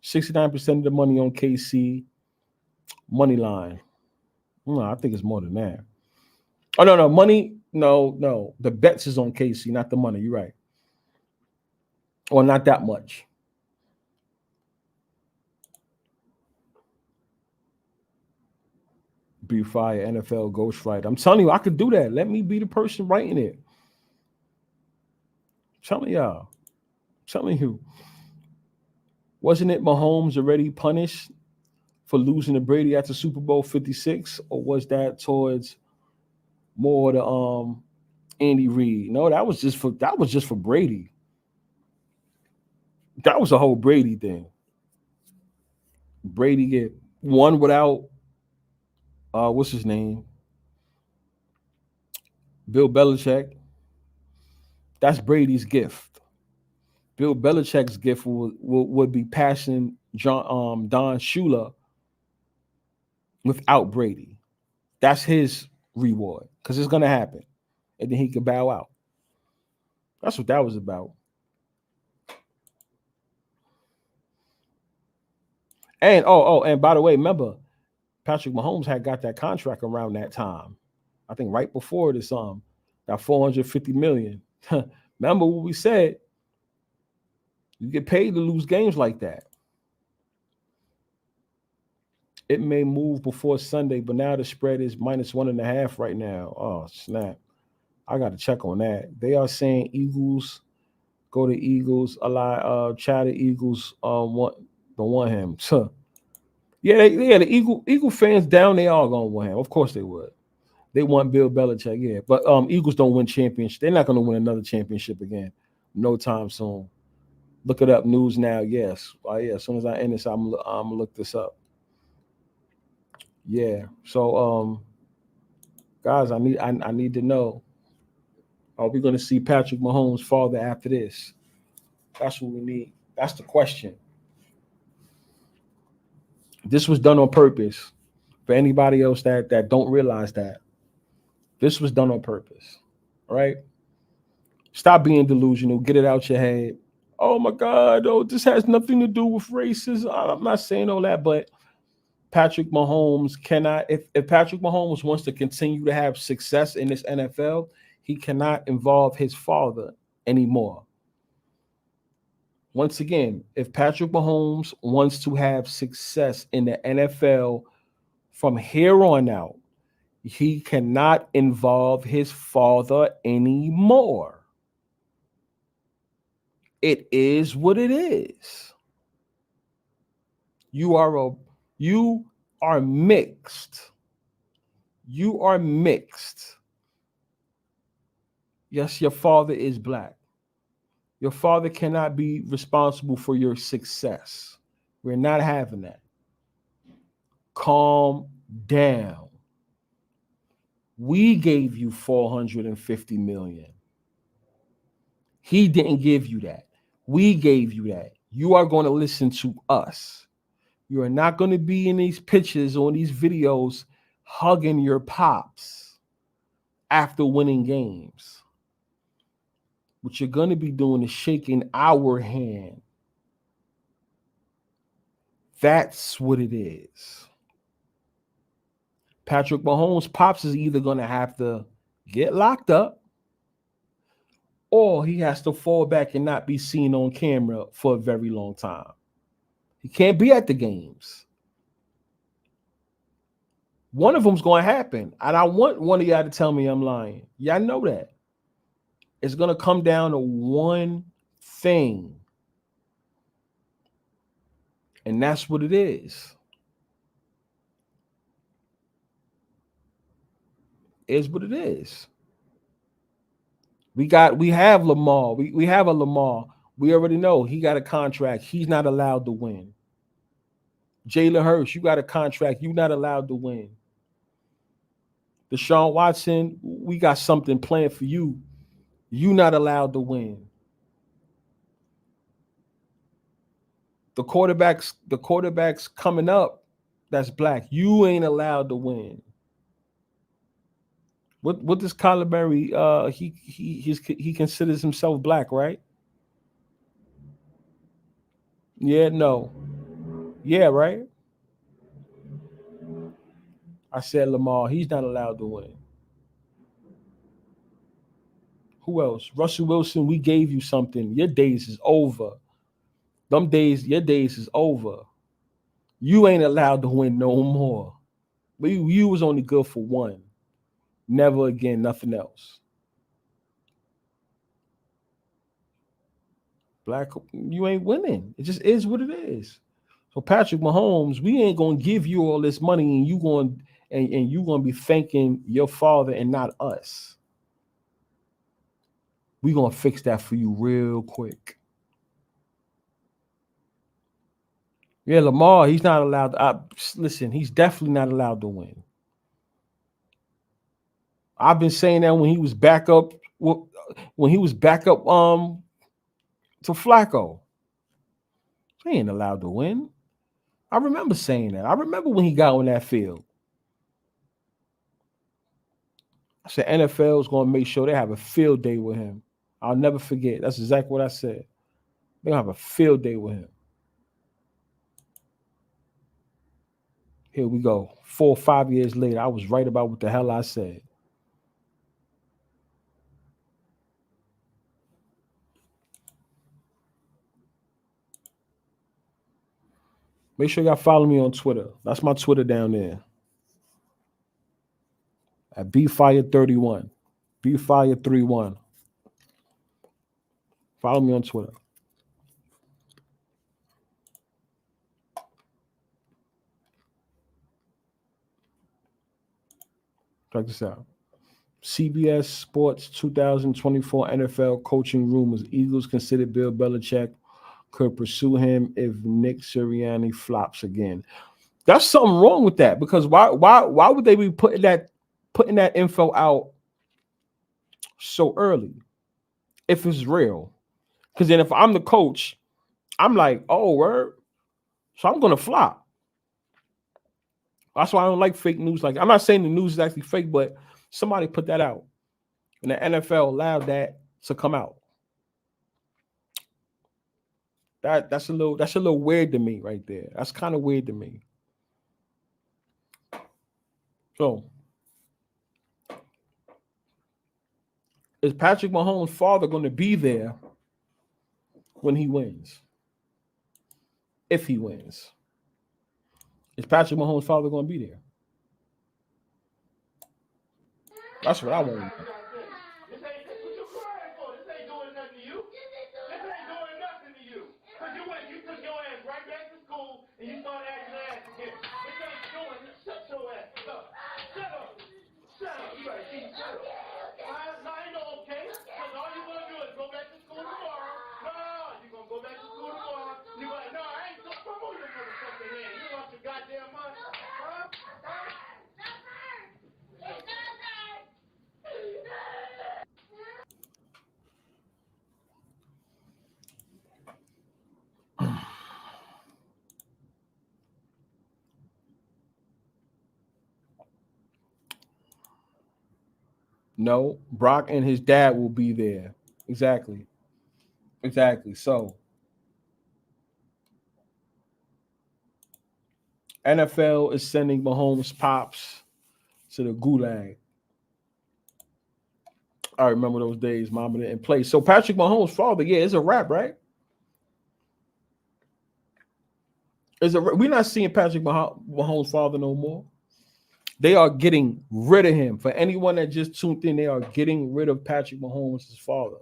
69% of the money on KC money line. No, I think it's more than that. Oh no, money. No. The bets is on KC, not the money. You're right. Or not that much. Be fire NFL ghostwriter. I'm telling you, I could do that. Let me be the person writing it. I'm telling y'all. I'm telling you. Wasn't it Mahomes already punished for losing to Brady after Super Bowl 56, or was that towards more the Andy Reid? No, that was just for Brady. That was a whole Brady thing. Brady get one without what's his name? Bill Belichick. That's Brady's gift. Bill Belichick's gift would be passing Don Shula without Brady. That's his reward because it's gonna happen, and then he could bow out. That's what that was about. And and by the way, remember Patrick Mahomes had got that contract around that time. I think right before this that 450 million. Remember what we said? You get paid to lose games like that. It may move before Sunday, but now the spread is -1.5 right now. Oh snap! I got to check on that. They are saying Eagles go to Eagles. A lot chatter Eagles don't want him. Yeah, the Eagle fans down. They are gonna want him. Of course they would. They want Bill Belichick. Yeah, but Eagles don't win championship. They're not gonna win another championship again. No time soon. Look it up. News now. Yes. Yeah. As soon as I end this, I'm gonna look this up. Yeah. So guys, I need to know. Are we gonna see Patrick Mahomes' father after this? That's what we need. That's the question. This was done on purpose. For anybody else that don't realize that, this was done on purpose. All right? Stop being delusional. Get it out your head. Oh my God! Oh, this has nothing to do with racism. I'm not saying all that, but Patrick Mahomes cannot. If Patrick Mahomes wants to continue to have success in this NFL, he cannot involve his father anymore. Once again, if Patrick Mahomes wants to have success in the NFL from here on out, he cannot involve his father anymore. It is what it is. You are a you are mixed. You are mixed. Yes, your father is black. Your father cannot be responsible for your success. We're not having that. Calm down. We gave you 450 million. He didn't give you that. We gave you that. You are going to listen to us. You are not going to be in these pictures or these videos hugging your pops after winning games. What you're going to be doing is shaking our hand. That's what it is. Patrick Mahomes' pops is either going to have to get locked up or he has to fall back and not be seen on camera for a very long time. He can't be at the games. One of them's going to happen. And I want one of y'all to tell me I'm lying. Y'all know that. It's going to come down to one thing. And that's what it is. Is what it is. We have Lamar. We have a Lamar. We already know he got a contract. He's not allowed to win. Jalen Hurts, you got a contract. You're not allowed to win. Deshaun Watson, we got something planned for you. You're not allowed to win. The quarterbacks coming up, that's black. You ain't allowed to win. What does Kyler Murray? He considers himself black, right? Yeah, no. Yeah, right. I said Lamar. He's not allowed to win. Who else? Russell Wilson. We gave you something. Your days is over. Your days is over. You ain't allowed to win no more. But you was only good for one. Never again, nothing else. Black, you ain't winning. It just is what it is. So Patrick Mahomes, we ain't gonna give you all this money, and you gonna be thanking your father and not us. We gonna fix that for you real quick. Yeah, Lamar, he's not allowed. Listen, he's definitely not allowed to win. I've been saying that when he was back up, to Flacco. He ain't allowed to win. I remember saying that. I remember when he got on that field. I said NFL is going to make sure they have a field day with him. I'll never forget. That's exactly what I said. They're going to have a field day with him. Here we go. 4 or 5 years later, I was right about what the hell I said. Make sure y'all follow me on Twitter. That's my Twitter down there. At BFire31. BFire31. Follow me on Twitter. Check this out. CBS Sports 2024 NFL coaching rumors. Eagles consider Bill Belichick could pursue him if Nick Sirianni flops again. That's something wrong with that, because why would they be putting that info out so early if it's real? Because then if I'm the coach, I'm like, oh, word, so I'm gonna flop. That's why I don't like fake news. Like, I'm not saying the news is actually fake, but somebody put that out, and the NFL allowed that to come out. That's a little weird to me right there. That's kind of weird to me. So, is Patrick Mahomes' father going to be there when he wins? If he wins, is Patrick Mahomes' father going to be there? That's what I want to know. This ain't what you crying for. This ain't doing nothing to you. This ain't doing nothing to you. Cause you took your ass right back to school and you started acting ass again. This ain't doing. Shut your ass up. Shut up. Shut up. You better keep shut up. No, ain't no okay. Cause all you gonna do is go back to school tomorrow. No, you gonna go back to school tomorrow. You gonna no, I ain't gonna come over your motherfucking hand. You lost your goddamn mind. Huh? No, Brock and his dad will be there. Exactly. Exactly. So, NFL is sending Mahomes pops to the gulag. I remember those days. Mama didn't play. So Patrick Mahomes' father, yeah, it's a wrap, right? We're not seeing Patrick Mahomes' father no more. They are getting rid of him. For anyone that just tuned in, they are getting rid of Patrick Mahomes' father.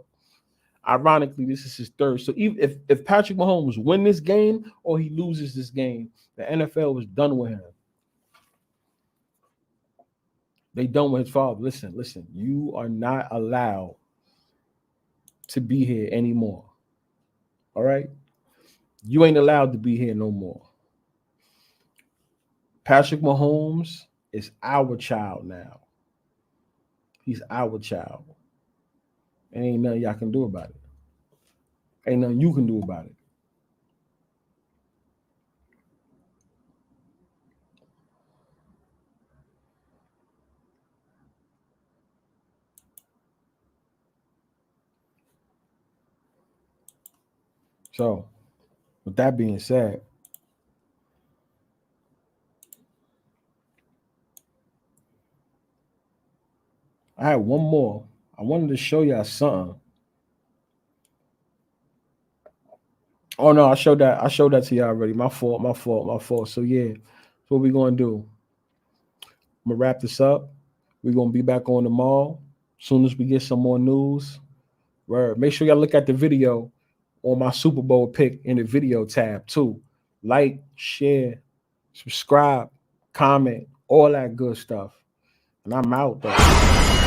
Ironically, this is his third. So even if Patrick Mahomes win this game or he loses this game, the NFL is done with him. They done with his father. Listen. You are not allowed to be here anymore. All right? You ain't allowed to be here no more. Patrick Mahomes is our child now. He's our child. And ain't nothing y'all can do about it. Ain't nothing you can do about it. So, with that being said, I had one more. I wanted to show y'all something. Oh no, I showed that to y'all already. My fault. So yeah, that's what we're gonna do. I'm gonna wrap this up. We're gonna be back on tomorrow. As soon as we get some more news. Word. Make sure y'all look at the video on my Super Bowl pick in the video tab too. Like, share, subscribe, comment, all that good stuff. And I'm out though.